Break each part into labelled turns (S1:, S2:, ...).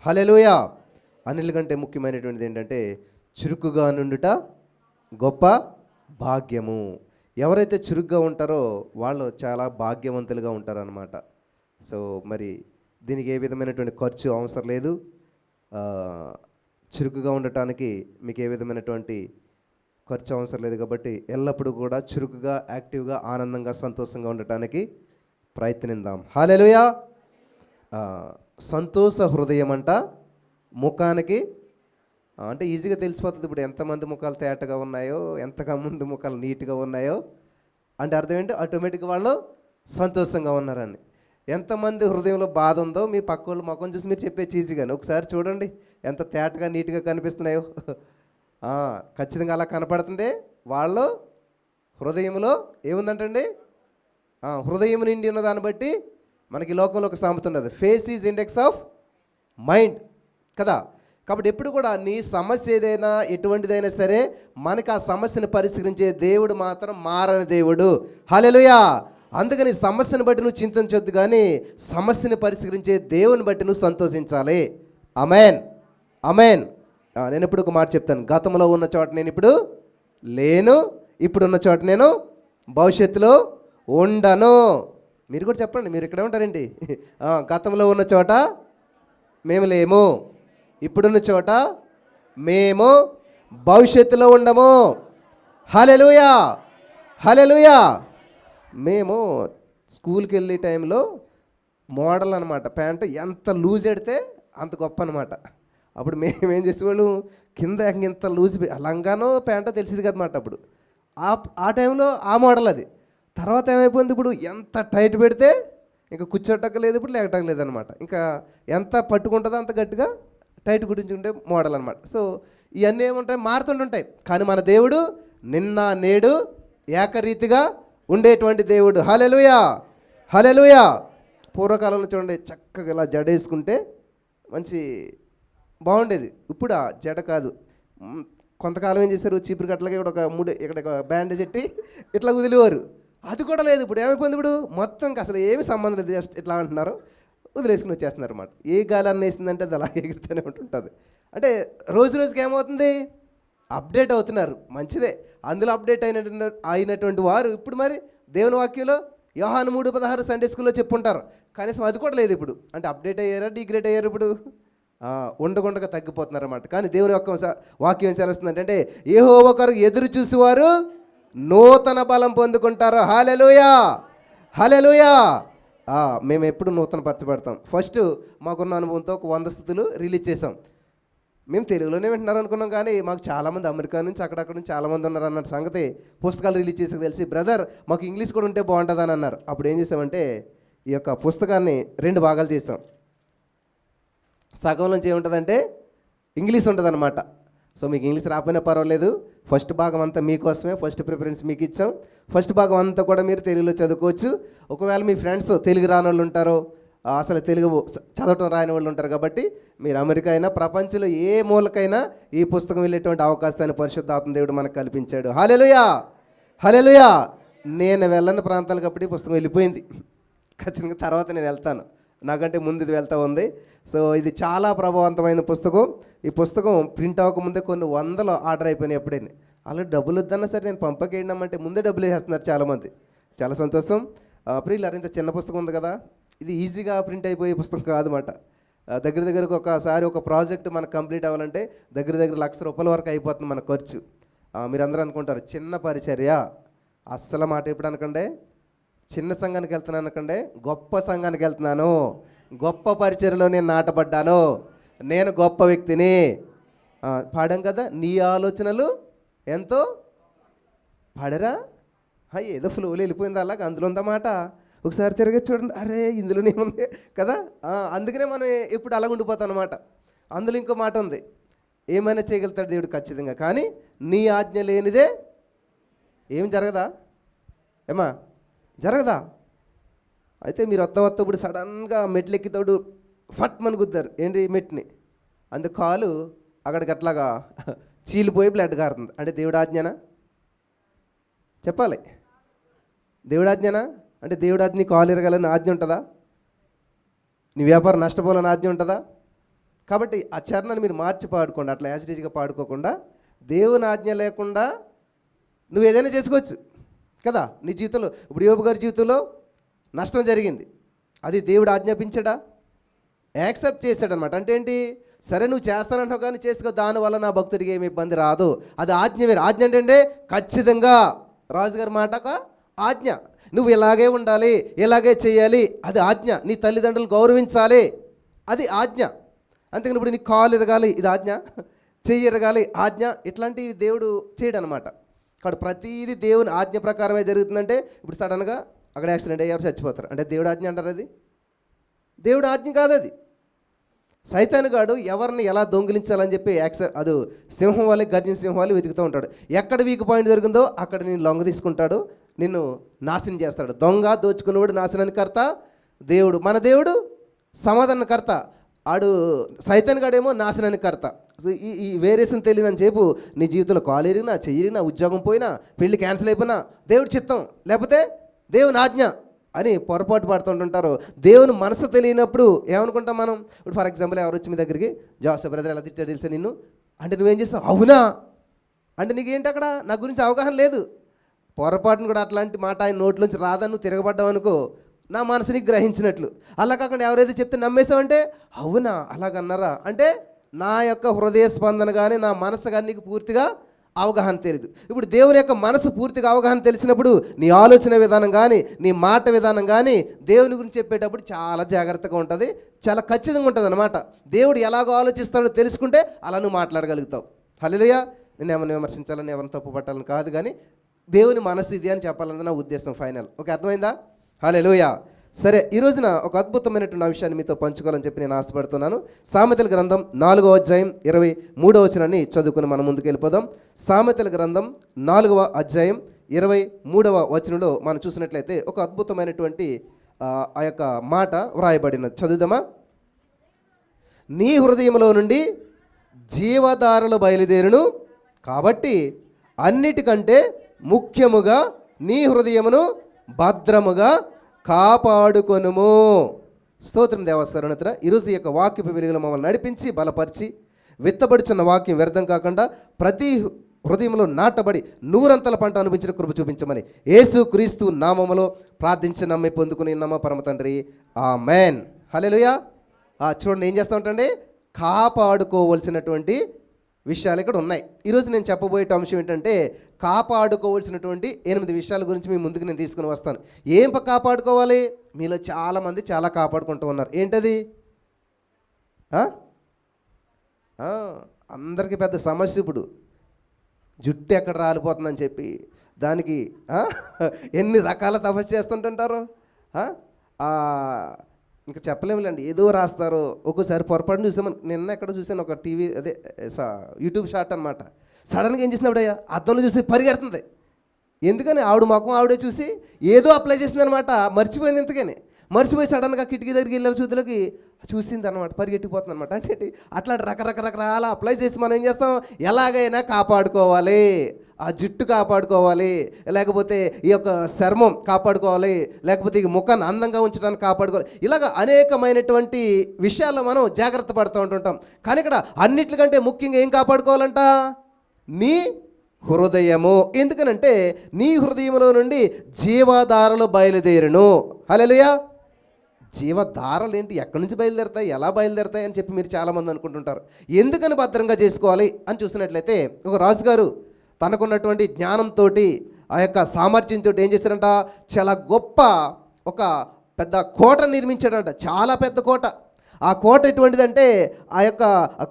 S1: హల్లెలూయా. అన్నిటికంటే ముఖ్యమైనటువంటిది ఏంటంటే చురుకుగా నుండుట గొప్ప భాగ్యము. ఎవరైతే చురుగ్గా ఉంటారో వాళ్ళు చాలా భాగ్యవంతులుగా ఉంటారనమాట. సో మరి దీనికి ఏ విధమైనటువంటి ఖర్చు అవసరం లేదు. చురుకుగా ఉండటానికి మీకు ఏ విధమైనటువంటి ఖర్చు అవసరం లేదు. కాబట్టి ఎల్లప్పుడూ కూడా చురుకుగా, యాక్టివ్గా, ఆనందంగా, సంతోషంగా ఉండటానికి ప్రయత్నిద్దాం. హల్లెలూయా. సంతోష హృదయం అంట ముఖానికి అంటే ఈజీగా తెలిసిపోతుంది. ఇప్పుడు ఎంతమంది ముఖాలు తేటగా ఉన్నాయో, ఎంతమంది ముఖాలు నీట్గా ఉన్నాయో అంటే అర్థం ఏంటి, ఆటోమేటిక్గా వాళ్ళు సంతోషంగా ఉన్నారని. ఎంతమంది హృదయంలో బాధ ఉందో మీ పక్క వాళ్ళు ముఖం చూసి మీరు చెప్పే ఈజీగానే. ఒకసారి చూడండి ఎంత తేటగా నీట్గా కనిపిస్తున్నాయో. ఖచ్చితంగా అలా కనపడుతుంటే వాళ్ళు హృదయంలో ఏముందంటండి, హృదయం నిండి ఉన్న దాన్ని బట్టి మనకి లోకంలో ఒక సామెత ఉండదు, face is index of mind కదా. కాబట్టి ఎప్పుడు కూడా నీ సమస్య ఏదైనా ఎటువంటిదైనా సరే మనకి ఆ సమస్యను పరిష్కరించే దేవుడు మాత్రం మారని దేవుడు. హల్లెలూయా. అందుకని సమస్యను బట్టి నువ్వు చింతించొద్దు, కానీ సమస్యను పరిష్కరించే దేవుని బట్టి నువ్వు సంతోషించాలి. ఆమేన్, ఆమేన్. నేను ఇప్పుడు ఒక మాట చెప్తాను. గతంలో ఉన్న చోట నేను ఇప్పుడు లేను, ఇప్పుడున్న చోట నేను భవిష్యత్తులో ఉండను. మీరు కూడా చెప్పండి, మీరు ఇక్కడే ఉంటారండి. గతంలో ఉన్న చోట మేము లేము, ఇప్పుడున్న చోట మేము భవిష్యత్తులో ఉండము. హల్లెలూయా, హల్లెలూయా. మేము స్కూల్కి వెళ్ళే టైంలో మోడల్ అనమాట, ప్యాంటు ఎంత లూజ్ ఎడితే అంత గొప్ప అనమాట. అప్పుడు మేమేం చేసేవాళ్ళు, కింద ఇంత లూజ్ లంగానో ప్యాంటో తెలిసింది కదన్నమాట. అప్పుడు ఆ టైంలో ఆ మోడల్ అది. తర్వాత ఏమైపోయింది, ఇప్పుడు ఎంత టైట్ పెడితే ఇంకా కూర్చోటక్కలేదు, ఇప్పుడు లేకటక్కలేదు అనమాట. ఇంకా ఎంత పట్టుకుంటుందో అంత గట్టిగా టైట్ కుట్టించుకుంటే మోడల్ అనమాట. సో ఇవన్నీ ఏముంటాయి, మారుతుంటుంటాయి. కానీ మన దేవుడు నిన్న నేడు ఏకరీతిగా ఉండేటువంటి దేవుడు. హల్లెలూయా, హల్లెలూయా. పూర్వకాలంలో చూడండి, చక్కగా ఇలా జడేసుకుంటే మంచి బాగుండేది. ఇప్పుడు ఆ జడ కాదు. కొంతకాలం ఏం చేశారు, చీపురు కట్టలకి ఇక్కడ బ్యాండేజ్ పెట్టి ఇట్లా వదిలేవారు. అది కూడా లేదు. ఇప్పుడు ఏమైపోయింది, ఇప్పుడు మొత్తం అసలు ఏమి సంబంధం లేదు, జస్ట్ ఇట్లా అంటున్నారు, వదిలేసుకుని వచ్చేస్తున్నారు అన్నమాట. ఏ గాలి అన్నేసిందంటే అది అలా ఎగురుతూనే ఉంటుంటుంది. అంటే రోజు రోజుకి ఏమవుతుంది, అప్డేట్ అవుతున్నారు, మంచిదే. అందులో అప్డేట్ అయినటువంటి వారు ఇప్పుడు మరి దేవుని వాక్యంలో యోహాను 3:16 సండే స్కూల్లో చెప్పుంటారు. కనీసం అది కూడా లేదు ఇప్పుడు. అంటే అప్డేట్ అయ్యారా, డిగ్రేడ్ అయ్యారు, ఇప్పుడు ఉండకుండా తగ్గిపోతున్నారు అన్నమాట. కానీ దేవుని యొక్క వాక్యం సెలవుస్తుంది అంటే యెహోవా కొరకు ఎదురు చూసేవారు నూతన బలం పొందుకుంటారు. హల్లెలూయా, హల్లెలూయా. మేము ఎప్పుడు నూతన పరచబడతాం. ఫస్ట్ మాకున్న అనుభవంతో ఒక 100 స్థుతులు రిలీజ్ చేసాం. మేము తెలుగులోనే వింటున్నారు అనుకున్నాం, కానీ మాకు చాలామంది అమెరికా నుంచి అక్కడక్కడ నుంచి చాలామంది ఉన్నారు అన్న సంగతి పుస్తకాలు రిలీజ్ చేసి తెలిసి, బ్రదర్ మాకు ఇంగ్లీష్ కూడా ఉంటే బాగుంటుందని అన్నారు. అప్పుడు ఏం చేసామంటే ఈ యొక్క పుస్తకాన్ని 2 భాగాలు చేసాం. సగం నుంచి ఏముంటుందంటే ఇంగ్లీష్ ఉంటుంది అనమాట. సో మీకు ఇంగ్లీష్ రాకపోయినా పర్వాలేదు, ఫస్ట్ భాగం అంతా మీకోసమే, ఫస్ట్ ప్రిఫరెన్స్ మీకు ఇచ్చాం. ఫస్ట్ భాగం అంతా కూడా మీరు తెలుగులో చదువుకోవచ్చు. ఒకవేళ మీ ఫ్రెండ్స్ తెలుగు రాని వాళ్ళు ఉంటారో, అసలు తెలుగు చదవటం రాని వాళ్ళు ఉంటారు, కాబట్టి మీరు అమెరికా అయినా ప్రపంచంలో ఏ మూలకైనా ఈ పుస్తకం వెళ్ళేటువంటి అవకాశాన్ని పరిశుద్ధాత్మ దేవుడు మనకు కల్పించాడు. హల్లెలూయా, హల్లెలూయా. నేను వెళ్ళని ప్రాంతాలకు అప్పుడు ఈ పుస్తకం వెళ్ళిపోయింది. ఖచ్చితంగా తర్వాత నేను వెళ్తాను, నాకంటే ముందు ఇది వెళ్తూ ఉంది. సో ఇది చాలా ప్రభావవంతమైన పుస్తకం. ఈ పుస్తకం ప్రింట్ అవ్వకముందే కొన్ని 100 ఆర్డర్ అయిపోయినాయి. ఎప్పుడైనా అలా డబ్బులు వద్దన్నా సరే నేను పంపకేయడమంటే ముందే డబ్బులు వేసేస్తున్నారు చాలామంది. చాలా సంతోషం. ప్రియులారా, ఇంత చిన్న పుస్తకం ఉంది కదా, ఇది ఈజీగా ప్రింట్ అయిపోయే పుస్తకం కాదన్నమాట. దగ్గరకు ఒకసారి ఒక ప్రాజెక్ట్ మనకు కంప్లీట్ అవ్వాలంటే దగ్గర ₹1,00,000 వరకు అయిపోతుంది మన ఖర్చు. మీరు అందరూ అనుకుంటారు చిన్న పరిచర్య, అస్సలు మాట ఎప్పుడు అనకండి. చిన్న సంఘానికి వెళ్తున్నాను అనకండి, గొప్ప సంఘానికి వెళ్తున్నాను, గొప్ప పరిచర్యలో నేను నాటపడ్డాను, నేను గొప్ప వ్యక్తిని. పాడాం కదా, నీ ఆలోచనలు ఎంతో పాడరా, ఏదో ఫ్లోలో వెళ్ళిపోయింది అలాగా, అందులో ఉందన్నమాట. ఒకసారి తిరిగి చూడండి, అరే ఇందులోనే ఉంది కదా. అందుకనే మనం ఇప్పుడు అలా ఉండిపోతాం అన్నమాట. అందులో ఇంకో మాట ఉంది, ఏమైనా చేయగలుగుతాడు దేవుడు ఖచ్చితంగా, కానీ నీ ఆజ్ఞ లేనిదే ఏం జరగదా, ఏమా జరగదా. అయితే మీరు వత్త ఇప్పుడు సడన్గా మెట్లు ఎక్కితోడు ఫట్ మని గుద్దారు ఏంటి మెట్ని, అందుకు కాలు అక్కడికి అట్లాగా చీలిపోయి బ్లడ్ కారుతుంది. అంటే దేవుడు ఆజ్ఞనా చెప్పాలి, దేవుడు ఆజ్ఞనా అంటే దేవుడు ఆజ్ఞ కాలు ఎరగాలని ఆజ్ఞ ఉంటుందా, నీ వ్యాపారం నష్టపోవాలని ఆజ్ఞ ఉంటుందా, కాబట్టి ఆ చరణాన్ని మీరు మార్చి పాడుకోండి, అట్లా యాజిటీజ్గా పాడుకోకుండా. దేవుని ఆజ్ఞ లేకుండా నువ్వు ఏదైనా చేసుకోవచ్చు కదా నీ జీవితంలో. ఇప్పుడు యోబు గారి జీవితంలో నష్టం జరిగింది, అది దేవుడు ఆజ్ఞాపించాడా? యాక్సెప్ట్ చేశాడనమాట. అంటే ఏంటి, సరే నువ్వు చేస్తానంటావు కానీ చేసుకో, దానివల్ల నా భక్తుడికి ఏమి ఇబ్బంది రాదు. అది ఆజ్ఞ వేరు. ఆజ్ఞ అంటే ఖచ్చితంగా రాజుగారి మాటక ఆజ్ఞ, నువ్వు ఇలాగే ఉండాలి, ఇలాగే చేయాలి, అది ఆజ్ఞ. నీ తల్లిదండ్రులు గౌరవించాలి, అది ఆజ్ఞ. అంతేకాని ఇప్పుడు నీ కాలు ఎరగాలి, ఇది ఆజ్ఞ. చెయ్యి ఎరగాలి, ఆజ్ఞ. ఇట్లాంటివి దేవుడు చేయడనమాట. కాబట్టి ప్రతిదీ దేవుని ఆజ్ఞ ప్రకారమే జరుగుతుందంటే, ఇప్పుడు సడన్గా అక్కడ యాక్సిడెంట్ అయ్యారు, చచ్చిపోతారు అంటే దేవుడు ఆజ్ఞ అంటారు? అది దేవుడు ఆజ్ఞ కాదు. అది సైతాను గాడు ఎవరిని ఎలా దొంగిలించాలని చెప్పి అది సింహం వల్ల, గర్జన సింహం వల్ల వెతుకుతూ ఉంటాడు. ఎక్కడ వీక్ పాయింట్ దొరికిందో అక్కడ నేను లొంగ తీసుకుంటాడు, నిన్ను నాశనం చేస్తాడు. దొంగ దోచుకునేవాడు నాశనానికి కర్త దేవుడు. మన దేవుడు సమాధానకర్త. ఆడు సైతాన్ గాడేమో నాశనానికి కర్త. సో ఈ వేరియేషన్ తెలియని చెప్పు నీ జీవితంలో కాలు ఎరిగినా, చెయ్యిరిగినా, ఉద్యోగం పోయినా, పెళ్లి క్యాన్సిల్ అయిపోయినా దేవుడి చిత్తం, లేకపోతే దేవుని ఆజ్ఞ అని పొరపాటు పడుతుంటుంటారు. దేవుని మనసు తెలియనప్పుడు ఏమనుకుంటాం మనం? ఇప్పుడు ఫర్ ఎగ్జాంపుల్ ఎవరు వచ్చి మీ దగ్గరికి, జోసఫ్ బ్రదర్ ఎలా తిట్టాడు తెలుసా నిన్ను అంటే నువ్వేం చేస్తావు? అవునా అంటే నీకేంటి అక్కడ నా గురించి అవగాహన లేదు. పొరపాటును కూడా అట్లాంటి మాట ఆయన నోట్లోంచి రాదని నువ్వు తిరగబడ్డావు అనుకో, నా మనసుని గ్రహించినట్లు. అలా కాకుండా ఎవరైతే చెప్తే నమ్మేసావంటే, అవునా అలాగన్నారా అంటే నా యొక్క హృదయ స్పందన కానీ నా మనసు కానీ నీకు పూర్తిగా అవగాహన తెలియదు. ఇప్పుడు దేవుని యొక్క మనసు పూర్తిగా అవగాహన తెలిసినప్పుడు నీ ఆలోచన విధానం కానీ, నీ మాట విధానం కానీ దేవుని గురించి చెప్పేటప్పుడు చాలా జాగ్రత్తగా ఉంటుంది, చాలా ఖచ్చితంగా ఉంటుంది అనమాట. దేవుడు ఎలాగో ఆలోచిస్తాడో తెలుసుకుంటే అలా నువ్వు మాట్లాడగలుగుతావు. హల్లెలూయా. నేను ఏమైనా విమర్శించాలని, ఎవరిని తప్పు పట్టాలని కాదు, కానీ దేవుని మనసు ఇది అని చెప్పాలన్నది నా ఉద్దేశం. ఫైనల్. ఓకే, అర్థమైందా? హల్లెలూయా. సరే, ఈ రోజున ఒక అద్భుతమైనటువంటి విషయాన్ని మీతో పంచుకోవాలని చెప్పి నేను ఆశపడుతున్నాను. సామెతల గ్రంథం 4వ అధ్యాయం 23వ వచనాన్ని చదువుకుని మనం ముందుకు వెళ్ళిపోదాం. సామెతల గ్రంథం 4వ అధ్యాయం 23వ వచనంలో మనం చూసినట్లయితే ఒక అద్భుతమైనటువంటి ఆ యొక్క మాట వ్రాయబడినది. చదువుదామా? నీ హృదయంలో నుండి జీవధారలు బయలుదేరును, కాబట్టి అన్నిటికంటే ముఖ్యముగా నీ హృదయమును భద్రముగా కాపాడుకొనుము. స్తోత్రం దేవస్థానత్ర. ఈరోజు ఈ యొక్క వాక్యపు వెలుగులో మమ్మల్ని నడిపించి బలపరిచి, విత్తబడుచున్న వాక్యం వ్యర్థం కాకుండా ప్రతి హృదయంలో నాటబడి నూరంతల పంట అనిపించిన కృప చూపించమని యేసు క్రీస్తు నామములో ప్రార్థించి నమ్మి పొందుకుని నమ్మ పరమ తండ్రి, ఆమేన్. హల్లెలూయా. చూడండి ఏం చేస్తూ ఉంటాండి, కాపాడుకోవలసినటువంటి విషయాలు ఇక్కడ ఉన్నాయి. ఈరోజు నేను చెప్పబోయే అంశం ఏంటంటే, కాపాడుకోవాల్సినటువంటి 8 విషయాల గురించి మీ ముందుకు నేను తీసుకుని వస్తాను. ఏం కాపాడుకోవాలి? మీలో చాలామంది చాలా కాపాడుకుంటూ ఉన్నారు. ఏంటది? అందరికీ పెద్ద సమస్య ఇప్పుడు జుట్టు ఎక్కడ రాలిపోతుందని చెప్పి దానికి ఎన్ని రకాల తపస్సు చేస్తుంటుంటారు. ఇంకా చెప్పలేములేండి, ఏదో రాస్తారు. ఒక్కోసారి పొరపాటున చూసామని, నిన్న ఎక్కడ చూసాను ఒక టీవీ అదే యూట్యూబ్ షార్ట్ అనమాట. సడన్గా ఏం చేసినప్పుడు అద్దంలో చూసి పరిగెడుతుంది. ఎందుకని? ఆవిడ ముఖం ఆవిడే చూసి ఏదో అప్లై చేసింది అనమాట. మర్చిపోయింది. ఇంతకని మర్చిపోయి సడన్గా కిటికీ దగ్గరికి వెళ్ళే చూతులకి చూసింది అనమాట, పరిగెట్టిపోతుంది అనమాట. అంటే అట్లా రకరకాల అప్లై చేసి మనం ఏం చేస్తాం, ఎలాగైనా కాపాడుకోవాలి. ఆ జుట్టు కాపాడుకోవాలి, లేకపోతే ఈ యొక్క చర్మం కాపాడుకోవాలి, లేకపోతే ఈ ముఖాన్ని అందంగా ఉంచడానికి కాపాడుకోవాలి. ఇలాగ అనేకమైనటువంటి విషయాల్లో మనం జాగ్రత్త పడుతూ ఉంటుంటాం. కానీ ఇక్కడ అన్నిటికంటే ముఖ్యంగా ఏం కాపాడుకోవాలంట? నీ హృదయము. ఎందుకనంటే నీ హృదయంలో నుండి జీవధారలు బయలుదేరును. హల్లెలూయా. జీవధారలు ఏంటి, ఎక్కడి నుంచి బయలుదేరుతాయి, ఎలా బయలుదేరుతాయి అని చెప్పి మీరు చాలామంది అనుకుంటుంటారు. ఎందుకని భద్రంగా చేసుకోవాలి అని చూసినట్లయితే, ఒక రాజుగారు తనకున్నటువంటి జ్ఞానంతో, ఆ యొక్క సామర్థ్యంతో ఏం చేశారంట, చాలా గొప్ప ఒక పెద్ద కోట నిర్మించాడంట. చాలా పెద్ద కోట. ఆ కోట ఎటువంటిదంటే, ఆ యొక్క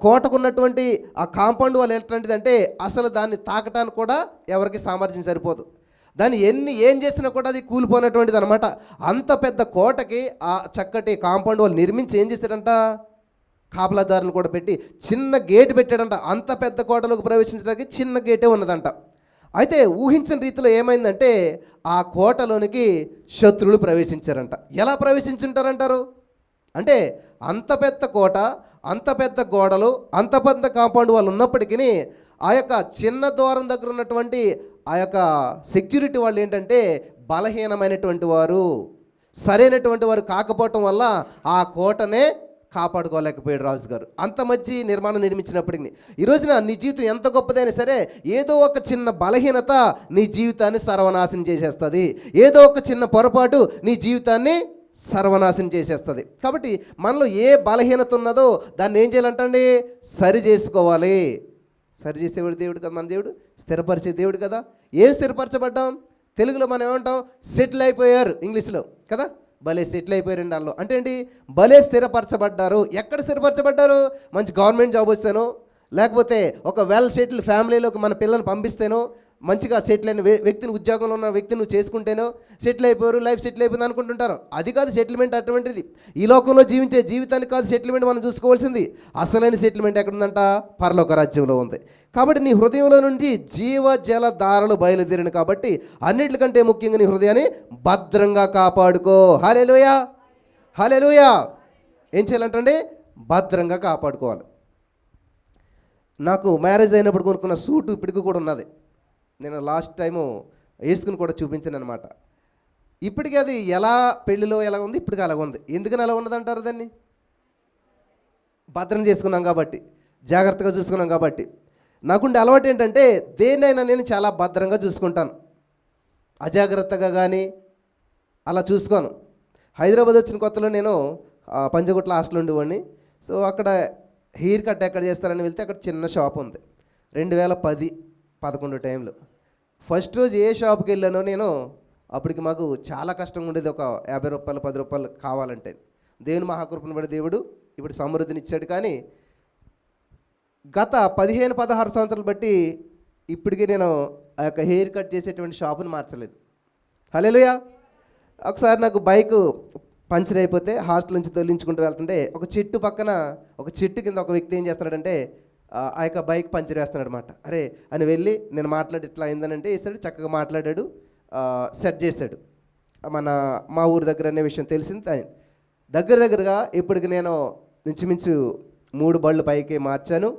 S1: కోటకున్నటువంటి ఆ కాంపౌండ్ వాళ్ళు ఎటువంటిదంటే, అసలు దాన్ని తాకటానికి కూడా ఎవరికి సామర్థ్యం సరిపోదు. దాన్ని ఏం చేసినా కూడా అది కూలిపోయినటువంటిది అనమాట. అంత పెద్ద కోటకి ఆ చక్కటి కాంపౌండ్ వాళ్ళు నిర్మించి ఏం చేశాడంట, కాపలాదారులు కూడా పెట్టి చిన్న గేటు పెట్టాడంట. అంత పెద్ద కోటలోకి ప్రవేశించడానికి చిన్న గేటే ఉన్నదంట. అయితే ఊహించిన రీతిలో ఏమైందంటే, ఆ కోటలోనికి శత్రువులు ప్రవేశించారంట. ఎలా ప్రవేశించుంటారంటారు అంటే, అంత పెద్ద కోట, అంత పెద్ద గోడలు, అంత పెద్ద కాంపౌండ్ వాళ్ళు ఉన్నప్పటికీ ఆ యొక్క చిన్న ద్వారం దగ్గర ఉన్నటువంటి ఆ యొక్క సెక్యూరిటీ వాళ్ళు ఏంటంటే బలహీనమైనటువంటి వారు, సరైనటువంటి వారు కాకపోవటం వల్ల ఆ కోటనే కాపాడుకోలేకపోయాడు రాజుగారు. అంత మంచి నిర్మాణం నిర్మించినప్పటికీ ఈ రోజున నీ జీవితం ఎంత గొప్పదైనా సరే ఏదో ఒక చిన్న బలహీనత నీ జీవితాన్ని సర్వనాశనం చేసేస్తుంది. ఏదో ఒక చిన్న పొరపాటు నీ జీవితాన్ని సర్వనాశనం చేసేస్తుంది. కాబట్టి మనలో ఏ బలహీనత ఉన్నదో దాన్ని ఏం చేయాలంటండి, సరి చేసుకోవాలి. సరి చేసేవాడు దేవుడు కదా, మన దేవుడు స్థిరపరిచే దేవుడు కదా. ఏం స్థిరపరచబడ్డాం? తెలుగులో మనం ఏమంటాం, సెటిల్ అయిపోయారు, ఇంగ్లీష్లో కదా. భలే సెటిల్ అయిపోయారండి వాళ్ళు. అంటే ఏంటి, భలే స్థిరపరచబడ్డారు. ఎక్కడ స్థిరపరచబడ్డారు? మంచి గవర్నమెంట్ జాబ్ వస్తేనో, లేకపోతే ఒక వెల్ సెటిల్ ఫ్యామిలీలోకి మన పిల్లల్ని పంపిస్తేనో, మంచిగా సెటిల్ అయిన వ్యక్తిని, ఉద్యోగంలో ఉన్న వ్యక్తిని నువ్వు చేసుకుంటేనో సెటిల్ అయిపోయారు, లైఫ్ సెటిల్ అయిపోయింది అనుకుంటుంటారు. అది కాదు సెటిల్మెంట్. అటువంటిది ఈ లోకంలో జీవించే జీవితానికి కాదు సెటిల్మెంట్ మనం చూసుకోవాల్సింది. అసలైన సెటిల్మెంట్ ఎక్కడుందంట? పరలోక రాజ్యంలో ఉంది. కాబట్టి నీ హృదయంలో నుండి జీవ జల ధారలు బయలుదేరిన కాబట్టి అన్నిటికంటే ముఖ్యంగా నీ హృదయాన్ని భద్రంగా కాపాడుకో. హల్లెలూయా, హల్లెలూయా. ఏం చేయాలంటండి? భద్రంగా కాపాడుకోవాలి. నాకు మ్యారేజ్ అయినప్పుడు కొనుక్కున్న సూటు ఇప్పటికీ కూడా ఉన్నది. నేను లాస్ట్ టైము వేసుకుని కూడా చూపించాను అనమాట. ఇప్పటికీ అది ఎలా పెళ్ళిలో ఎలా ఉంది, ఇప్పటికీ అలా ఉంది. ఎందుకని అలా ఉన్నదంటారు? దాన్ని భద్రం చేసుకున్నాం కాబట్టి, జాగ్రత్తగా చూసుకున్నాం కాబట్టి. నాకుండే అలవాటు ఏంటంటే దేన్నైనా నేను చాలా భద్రంగా చూసుకుంటాను. అజాగ్రత్తగా కానీ అలా చూసుకోను. హైదరాబాద్ వచ్చిన కొత్తలో నేను పంజగుట్ల హాస్టల్ ఉండేవాడిని. సో అక్కడ హెయిర్ కట్ ఎక్కడ చేస్తారని వెళ్తే అక్కడ చిన్న షాప్ ఉంది. 2010-11 టైంలో ఫస్ట్ రోజు ఏ షాప్కి వెళ్ళానో నేను, అప్పటికి మాకు చాలా కష్టంగా ఉండేది. ఒక 50 రూపాయలు 10 రూపాయలు కావాలంటే దేవుని మహాకృపను బట్టి దేవుడు ఇప్పుడు సమృద్ధిని ఇచ్చాడు. కానీ గత 15-16 సంవత్సరాలు బట్టి ఇప్పటికీ నేను ఆ యొక్క హెయిర్ కట్ చేసేటువంటి షాపుని మార్చలేదు. హల్లెలూయా. ఒకసారి నాకు బైకు పంచర్ అయిపోతే హాస్టల్ నుంచి తొలగించుకుంటూ వెళ్తుంటే ఒక చెట్టు పక్కన, ఒక చెట్టు కింద ఒక వ్యక్తి ఏం చేస్తున్నాడంటే ఆ యొక్క బైక్ పంచర్ వేస్తున్నాడు అనమాట. అరే అని వెళ్ళి నేను మాట్లాడి ఇట్లా అయిందనంటే వేసాడు, చక్కగా మాట్లాడాడు, సెట్ చేశాడు. మా ఊరి దగ్గర అనే విషయం తెలిసింది. దగ్గరగా ఇప్పటికి నేను ఇంచుమించు 3 బళ్ళు పైకి మార్చాను.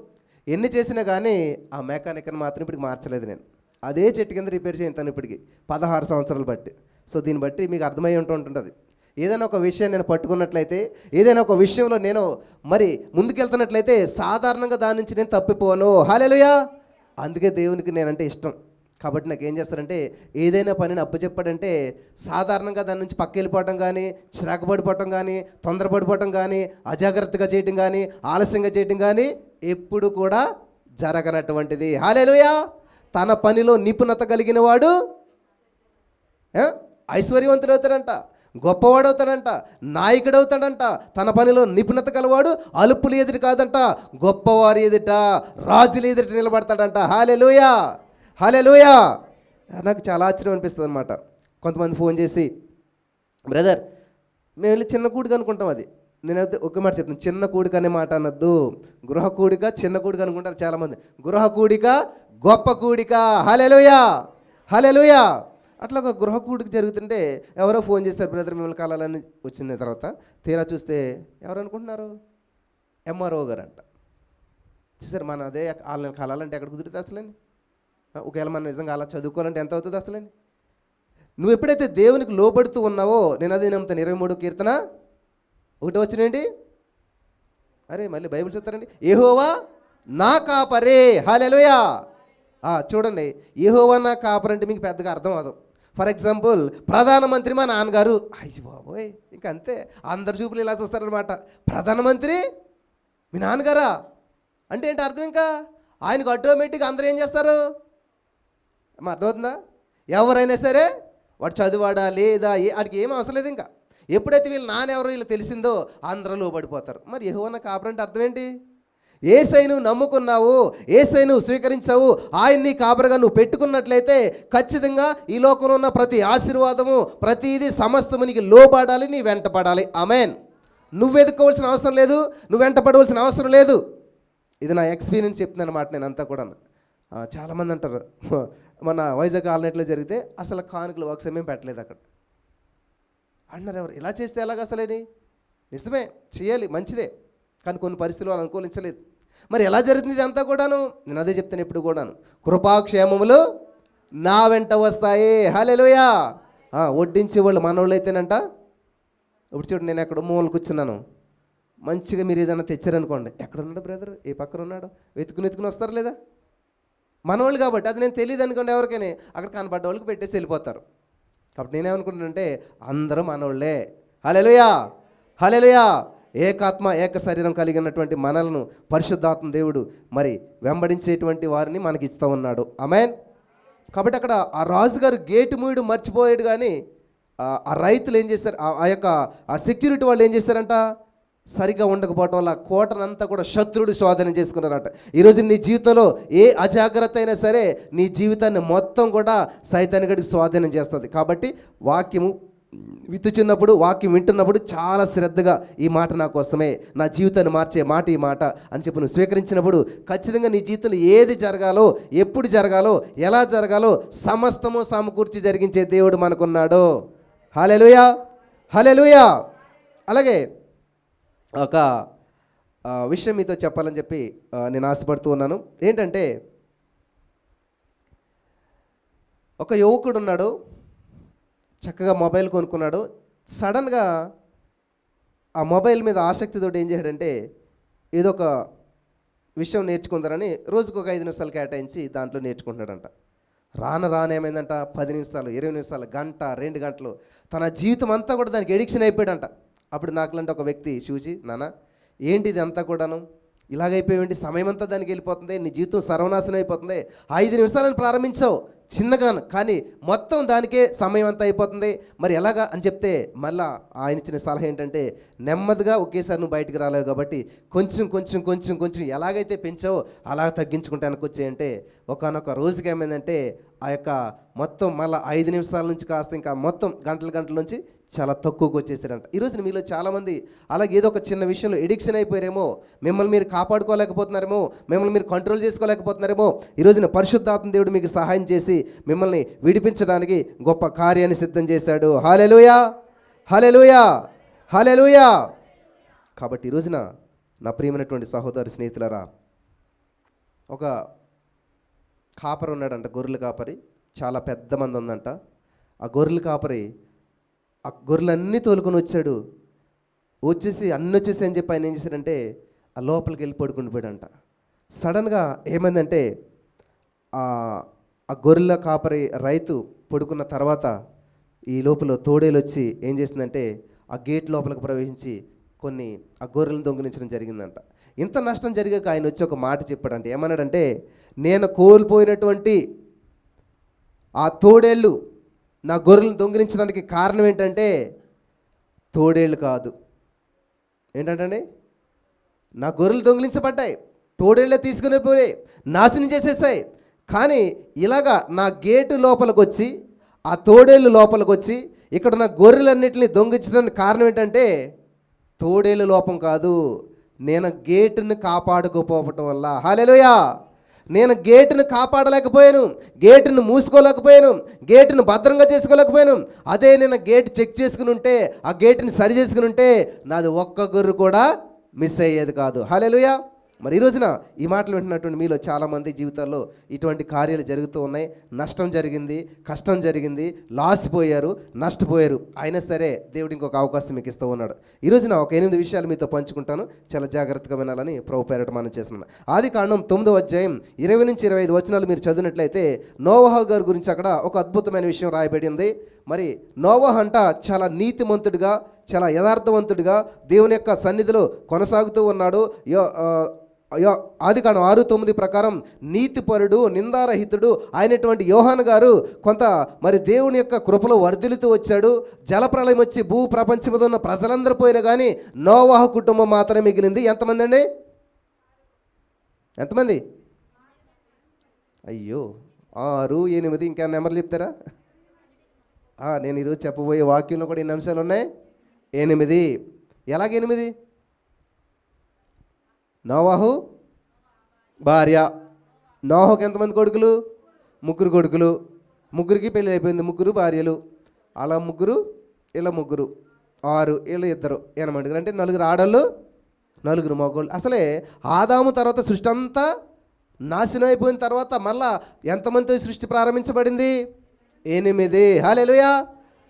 S1: ఎన్ని చేసినా కానీ ఆ మెకానిక్ని మాత్రం ఇప్పటికి మార్చలేదు. నేను అదే చెట్టు కింద రిపేర్ చేస్తాను ఇప్పటికి 16 సంవత్సరాలు బట్టి. సో దీన్ని బట్టి మీకు అర్థమై ఉంటుంటుంది. ఏదైనా ఒక విషయం నేను పట్టుకున్నట్లయితే, ఏదైనా ఒక విషయంలో నేను మరి ముందుకెళ్తున్నట్లయితే సాధారణంగా దాని నుంచి నేను తప్పిపోను. హల్లెలూయా. అందుకే దేవునికి నేనంటే ఇష్టం. కాబట్టి నాకు ఏం చేస్తారంటే ఏదైనా పనిని అప్పచెప్పాడంటే సాధారణంగా దాని నుంచి పక్క వెళ్ళిపోవటం కానీ, చిరాకు పడిపోవటం కానీ, తొందరపడిపోవటం కానీ, అజాగ్రత్తగా చేయటం కానీ, ఆలస్యంగా చేయటం కానీ ఎప్పుడు కూడా జరగనటువంటిది. హల్లెలూయా. తన పనిలో నిపుణత కలిగిన వాడు ఐశ్వర్యవంతుడు అవుతాడంట, గొప్పవాడు అవుతాడంట, నాయకుడు అవుతాడంట. తన పనిలో నిపుణత గలవాడు అలుపులు ఎదుటి కాదంట, గొప్పవారి ఎదుట, రాజుల ఎదుట నిలబడతాడంట. హల్లెలూయా, హల్లెలూయా. నాకు చాలా ఆశ్చర్యం అనిపిస్తుంది అనమాట. కొంతమంది ఫోన్ చేసి, బ్రదర్ మేము వెళ్ళి చిన్న కూడిక అనుకుంటాం. అది నేనైతే ఒక మాట చెప్తాను, చిన్న కూడిక అనే మాట అనొద్దు. గృహ కూడిక చిన్న కూడిక అనుకుంటారు చాలామంది. గృహ కూడిక గొప్ప కూడిక. హల్లెలూయా, హల్లెలూయా. అట్లా ఒక గృహ కూడిక జరుగుతుంటే ఎవరో ఫోన్ చేస్తారు, బ్రదర్ మిమ్మల్ని కలాలని. వచ్చిన తర్వాత తీరా చూస్తే ఎవరు అనుకుంటున్నారు? ఎంఆర్ఓ గారు అంట. చూసారు, మన అదే వాళ్ళని కలాలంటే ఎక్కడ కుదురుతుంది అసలని? ఒకవేళ మనం నిజంగా అలా చదువుకోవాలంటే ఎంత అవుతుంది అసలని? నువ్వు ఎప్పుడైతే దేవునికి లోబడుతూ ఉన్నావో, నేను అదే నమ్ముతాను. 23 కీర్తన 1 వచ్చినండి. అరే మళ్ళీ బైబిల్ చూస్తారండి. యెహోవా నా కాపరే. హల్లెలూయా. చూడండి, యెహోవా నా కాపరంటే మీకు పెద్దగా అర్థం అవ్వదు. ఫర్ ఎగ్జాంపుల్, ప్రధానమంత్రి మా నాన్నగారు. అయ్యి బాబోయ్, ఇంకా అంతే. అందరు చూపులు ఇలా చూస్తారనమాట. ప్రధానమంత్రి మీ నాన్నగారా అంటే ఏంటి అర్థం? ఇంకా ఆయనకు ఆటోమేటిక్గా అందరూ ఏం చేస్తారు? అర్థమవుతుందా? ఎవరైనా సరే వాడు చదివాడా లేదా వాడికి ఏం అవసరం లేదు. ఇంకా ఎప్పుడైతే వీళ్ళు నాన్నెవరో వీళ్ళు తెలిసిందో అందరూ లోబడిపోతారు. మరి యెహోవా నా కాపరంటే అర్థం ఏంటి? యేసయ్య నువ్వు నమ్ముకున్నావు, యేసయ్య నువ్వు స్వీకరించావు, ఆయన్ని కాపరిగా నువ్వు పెట్టుకున్నట్లయితే ఖచ్చితంగా ఈ లోకంలో ఉన్న ప్రతి ఆశీర్వాదము, ప్రతిదీ సమస్తము నీకు లోబడాలి, నీ వెంట పడాలి. ఆమేన్. నువ్వు వెతుక్కోవాల్సిన అవసరం లేదు, నువ్వు వెంట పడవలసిన అవసరం లేదు. ఇది నా ఎక్స్పీరియన్స్ చెప్తున్నాను అనమాట. నేను అంతా కూడా చాలామంది అంటారు, మన వైజాగ్ ఆల్నెట్లో జరిగితే అసలు కానుకలు ఒక సమయం పెట్టలేదు అక్కడ అన్నారు. ఎవరు ఇలా చేస్తే ఎలాగ అసలేని? నిజమే, చేయాలి, మంచిదే. కానీ కొన్ని పరిస్థితులు వాళ్ళు అనుకూలించలేదు. మరి ఎలా జరుగుతుంది ఇదంతా కూడాను? నేను అదే చెప్తాను ఎప్పుడు కూడాను, కృపాక్షేమములు నా వెంట వస్తాయి. హల్లెలూయా. వడ్డించే వాళ్ళు మనోళ్ళు అయితేనంట. ఇప్పుడు చూడండి, నేను ఎక్కడ మూల కూర్చున్నాను, మంచిగా మీరు ఏదైనా తెచ్చారనుకోండి, ఎక్కడ ఉన్నాడు బ్రదర్, ఏ పక్కన ఉన్నాడు, వెతుకుని వస్తారు లేదా? మనవాళ్ళు కాబట్టి అది నేను తెలియదు అనుకోండి ఎవరికైనా, అక్కడ కనపడ్డ వాళ్ళకి పెట్టేసి వెళ్ళిపోతారు. కాబట్టి నేనేమనుకుంటానంటే అందరూ మనవాళ్ళే. హల్లెలూయా, హల్లెలూయా. ఏకాత్మ ఏక శరీరం కలిగినటువంటి మనలను పరిశుద్ధాత్మ దేవుడు మరి వెంబడించేటువంటి వారిని మనకి ఇస్తూ ఉన్నాడు. ఆమేన్. కాబట్టి అక్కడ ఆ రాజుగారు గేటు మూయడం మర్చిపోయాడు, కానీ ఆ రైతులు ఏం చేశారు, ఆ సెక్యూరిటీ వాళ్ళు ఏం చేశారంట, సరిగా ఉండకపోవటం వల్ల కోటనంతా కూడా శత్రువుడు స్వాధీనం చేసుకున్నారట. ఈరోజు నీ జీవితంలో ఏ అజాగ్రత్త అయినా సరే నీ జీవితాన్ని మొత్తం కూడా సైతానికుడికి స్వాధీనం చేస్తుంది. కాబట్టి వాక్యము విత్తుచున్నప్పుడు, వాక్యం వింటున్నప్పుడు చాలా శ్రద్ధగా ఈ మాట నా కోసమే, నా జీవితాన్ని మార్చే మాట ఈ మాట అని చెప్పి నువ్వు స్వీకరించినప్పుడు ఖచ్చితంగా నీ జీవితంలో ఏది జరగాలో, ఎప్పుడు జరగాలో, ఎలా జరగాలో సమస్తము సమకూర్చి జరిగించే దేవుడు మనకున్నాడు. హల్లెలూయా, హల్లెలూయా. అలాగే ఒక విషయం మీతో చెప్పాలని చెప్పి నేను ఆశపడుతూ ఉన్నాను. ఏంటంటే, ఒక యువకుడు ఉన్నాడు, చక్కగా మొబైల్ కొనుక్కున్నాడు. సడన్గా ఆ మొబైల్ మీద ఆసక్తితో ఏం చేశాడంటే, ఏదో ఒక విషయం నేర్చుకుంటారని రోజుకు ఒక 5 నిమిషాలు కేటాయించి దాంట్లో నేర్చుకుంటున్నాడంట. రాను ఏమైందంట, 10 నిమిషాలు, 20 నిమిషాలు, గంట, 2 గంటలు, తన జీవితం అంతా కూడా దానికి ఎడిక్షన్ అయిపోయాడంట. అప్పుడు నాకులాంటి ఒక వ్యక్తి చూసి, నాన్న ఏంటి ఇది అంతా కూడాను, ఇలాగైపోయేంటి, సమయం అంతా దానికి వెళ్ళిపోతుంది, నీ జీవితం సర్వనాశనం అయిపోతుంది. 5 నిమిషాలను ప్రారంభించావు చిన్నగాను, కానీ మొత్తం దానికే సమయం అంతా అయిపోతుంది, మరి ఎలాగా అని చెప్తే మళ్ళా ఆయన ఇచ్చిన సలహా ఏంటంటే, నెమ్మదిగా ఒకేసారి నువ్వు బయటికి రాలేవు కాబట్టి కొంచెం ఎలాగైతే పెంచావో అలా తగ్గించుకుంటానికి వచ్చాయంటే, ఒకానొక రోజుకి ఏమైందంటే ఆ యొక్క మొత్తం మళ్ళీ 5 నిమిషాల నుంచి కాస్త ఇంకా మొత్తం గంటల నుంచి చాలా తక్కువకు వచ్చేసారంట. ఈరోజు మీలో చాలామంది అలాగే ఏదో ఒక చిన్న విషయంలో ఎడిక్షన్ అయిపోయారేమో, మిమ్మల్ని మీరు కాపాడుకోలేకపోతున్నారేమో, మిమ్మల్ని మీరు కంట్రోల్ చేసుకోలేకపోతున్నారేమో. ఈరోజున పరిశుద్ధాత్మ దేవుడు మీకు సహాయం చేసి మిమ్మల్ని విడిపించడానికి గొప్ప కార్యాన్ని సిద్ధం చేశాడు. హల్లెలూయా, హల్లెలూయా, హల్లెలూయా. కాబట్టి ఈరోజున నా ప్రియమైనటువంటి సహోదరి స్నేహితులారా, ఒక కాపరి ఉన్నాడంట, గొర్రెల కాపరి, చాలా పెద్ద మంది ఉందంట. ఆ గొర్రెల కాపరి ఆ గొర్రెలన్నీ తోలుకొని వచ్చేసి అన్నీ వచ్చేసి అని చెప్పి ఆయన ఏం చేశాడంటే ఆ లోపలికి వెళ్ళి పడుకుని పోయాడంట. సడన్గా ఏమైందంటే ఆ గొర్రెల కాపరి రైతు పడుకున్న తర్వాత ఈ లోపల తోడేలు వచ్చి ఏం చేసిందంటే ఆ గేట్ లోపలికి ప్రవేశించి ఆ గొర్రెలను దొంగిలించడం జరిగిందంట. ఇంత నష్టం జరిగాక ఆయన వచ్చి ఒక మాట చెప్పాడంటే, ఏమన్నాడంటే, నేను కోల్పోయినటువంటి ఆ తోడేళ్ళు నా గొర్రెలను దొంగిలించడానికి కారణం ఏంటంటే తోడేళ్ళు కాదు. ఏంటంటే నా గొర్రెలు దొంగిలించబడ్డాయి, తోడేళ్ళే తీసుకుని పోయి నాశనం చేసేసాయి. కానీ ఇలాగా నా గేటు లోపలికి వచ్చి, ఆ తోడేళ్ళు లోపలికి వచ్చి ఇక్కడ నా గొర్రెలన్నింటినీ దొంగిలించడానికి కారణం ఏంటంటే తోడేళ్ళు లోపం కాదు, నేను గేటును కాపాడుకోపోవటం వల్ల. హల్లెలూయా. నేను గేటును కాపాడలేకపోయాను, గేటును మూసుకోలేకపోయాను, గేటును భద్రంగా చేసుకోలేకపోయాను. అదే నేను గేట్ చెక్ చేసుకుని ఉంటే, ఆ గేటుని సరి చేసుకుని ఉంటే నాది ఒక్క గొర్రె కూడా మిస్ అయ్యేది కాదు. హల్లెలూయా. మరి ఈ రోజున ఈ మాటలు వింటున్నటువంటి మీలో చాలామంది జీవితాల్లో ఇటువంటి కార్యాలు జరుగుతూ ఉన్నాయి. నష్టం జరిగింది, కష్టం జరిగింది, లాస్ పోయారు, నష్టపోయారు. అయినా సరే దేవుడు ఇంకొక అవకాశం మీకు ఇస్తూ ఉన్నాడు. ఈ రోజున ఒక 8 విషయాలు మీతో పంచుకుంటాను, చాలా జాగ్రత్తగా వినాలని ప్రభు పేరట మనం చేస్తున్నాను. ఆదికాండం 9వ అధ్యాయం 20 నుంచి 25 వచనాలు మీరు చదివినట్లయితే నోవహు గారి గురించి అక్కడ ఒక అద్భుతమైన విషయం రాయబడింది. మరి నోవహు అంట చాలా నీతిమంతుడిగా, చాలా యథార్థవంతుడిగా దేవుని యొక్క సన్నిధిలో కొనసాగుతూ ఉన్నాడు. ఆదికాండం 6:9 ప్రకారం నీతిపరుడు, నిందారహితుడు అయినటువంటి యోహాను గారు కొంత మరి దేవుని యొక్క కృపలో వర్ధిల్లుతూ వచ్చాడు. జలప్రళయం వచ్చి భూ ప్రపంచం మీద ఉన్న ప్రజలందరూ పోయినా కానీ నోవహు కుటుంబం మాత్రమే మిగిలింది. ఎంతమంది అండి? ఎంతమంది? అయ్యో, 6, 8 ఇంకా నెంబర్లు చెప్తారా? నేను ఈరోజు చెప్పబోయే వాక్యంలో కూడా ఎన్ని అంశాలు ఉన్నాయి? 8. ఎలాగ 8? నోవహు భార్య. నోవహుకి ఎంతమంది కొడుకులు? 3 కొడుకులు. 3కి పెళ్ళి అయిపోయింది, 3 భార్యలు. అలా 3, ఇలా 3, 6, వీళ్ళు 2, 8. అంటే 4 ఆడళ్ళు, 4 మగోళ్ళు. అసలే ఆదాము తర్వాత సృష్టి అంతా నాశనం అయిపోయిన తర్వాత మళ్ళా ఎంతమందితో సృష్టి ప్రారంభించబడింది? 8. హల్లెలూయా,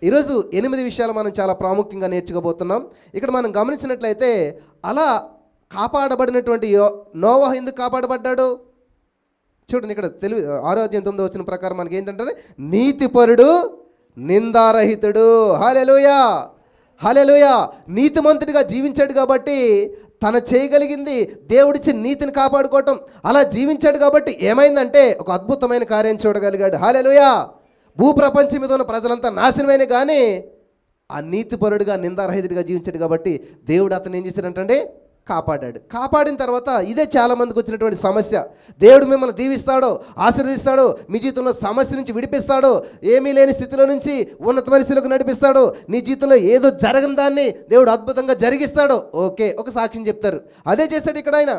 S1: ఈరోజు 8 విషయాలు మనం చాలా ప్రాముఖ్యంగా నేర్చుకోబోతున్నాం. ఇక్కడ మనం గమనించినట్లయితే అలా కాపాడబడినటువంటి నోవహు ఎందుకు కాపాడబడ్డాడు చూడండి. ఇక్కడ 6:9 ప్రకారం మనకి ఏంటంటే నీతిపరుడు నిందారహితుడు. హల్లెలూయా, హల్లెలూయా. నీతిమంతుడిగా జీవించాడు కాబట్టి తన చేయగలిగింది దేవుడిచ్చిన నీతిని కాపాడుకోవటం. అలా జీవించాడు కాబట్టి ఏమైందంటే ఒక అద్భుతమైన కార్యం చూడగలిగాడు. హల్లెలూయా. భూప్రపంచం మీద ఉన్న ప్రజలంతా నాశనమైన కానీ ఆ నీతిపరుడుగా నిందారహితుడిగా జీవించాడు కాబట్టి దేవుడు అతను ఏం చేశాడంటే కాపాడాడు. కాపాడిన తర్వాత ఇదే చాలామందికి వచ్చినటువంటి సమస్య. దేవుడు మిమ్మల్ని దీవిస్తాడో ఆశీర్వదిస్తాడో, మీ జీవితంలో సమస్య నుంచి విడిపిస్తాడో, ఏమీ లేని స్థితిలో నుంచి ఉన్నత పరిస్థితులకు నడిపిస్తాడో, నీ జీవితంలో ఏదో జరగని దాన్ని దేవుడు అద్భుతంగా జరిగిస్తాడో. ఓకే, ఒక సాక్ష్యం చెప్తారు. అదే చేశాడు ఇక్కడ ఆయన.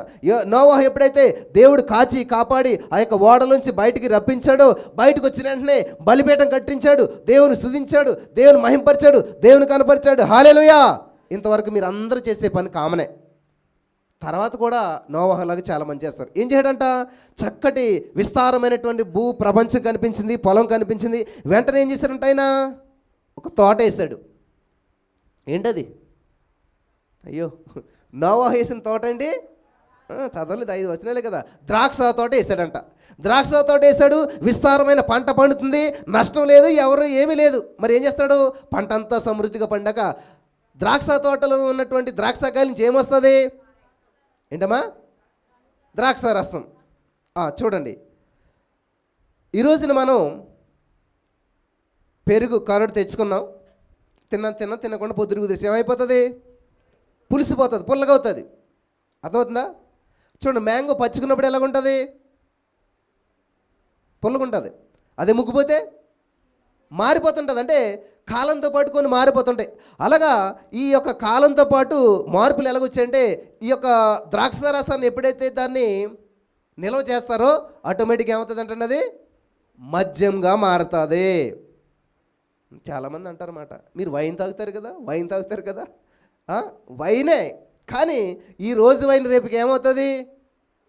S1: నోవహు ఎప్పుడైతే దేవుడు కాచి కాపాడి ఆ యొక్క ఓడలోంచి బయటికి రప్పించాడో, బయటకు వచ్చిన వెంటనే బలిపీఠం కట్టించాడు, దేవుని స్తుతించాడు, దేవుని మహింపరిచాడు, దేవుని కనపరిచాడు. హల్లెలూయా. ఇంతవరకు మీరు అందరూ చేసే పని కామనే. తర్వాత కూడా నోవహులాగా చాలామంది చేస్తారు. ఏం చేయడంట, చక్కటి విస్తారమైనటువంటి భూ ప్రపంచం కనిపించింది, పొలం కనిపించింది. వెంటనే ఏం చేశారంట, ఆయన ఒక తోట వేసాడు. ఏంటది? అయ్యో, నోవహు వేసిన తోట అండి, చదవలేదు, 5 వచనాలే కదా. ద్రాక్ష తోట వేసాడంట. ద్రాక్ష తోట వేసాడు, విస్తారమైన పంట పండుతుంది, నష్టం లేదు, ఎవరు ఏమీ లేదు. మరి ఏం చేస్తాడు, పంట అంతా సమృద్ధిగా పండాక ద్రాక్ష తోటలో ఉన్నటువంటి ద్రాక్షకాయల నుంచి ఏమొస్తుంది ఏంటమ్మా? ద్రాక్ష రసం. చూడండి, ఈరోజున మనం పెరుగు కరడు తెచ్చుకున్నాం, తినకుండా పొద్దురుగు తెచ్చి ఏమైపోతుంది, పులిసిపోతుంది, పుల్లగా అవుతుంది. అర్థమవుతుందా? చూడండి, మ్యాంగో పచ్చుకున్నప్పుడు ఎలాగుంటుంది, పుల్లగా ఉంటుంది. అదే ముగ్గిపోతే మారిపోతుంటుంది. అంటే కాలంతో పాటు కొన్ని మారిపోతుంటాయి. అలాగా ఈ యొక్క కాలంతో పాటు మార్పులు ఎలాగొచ్చాయంటే, ఈ యొక్క ద్రాక్ష రసాన్ని ఎప్పుడైతే దాన్ని నిల్వ చేస్తారో ఆటోమేటిక్గా ఏమవుతుంది అంటే అది మద్యంగా మారుతుంది. చాలామంది అంటారన్నమాట, మీరు వైన్ తాగుతారు కదా, వైనే, కానీ ఈ రోజు వైన్ రేపుకి ఏమవుతుంది,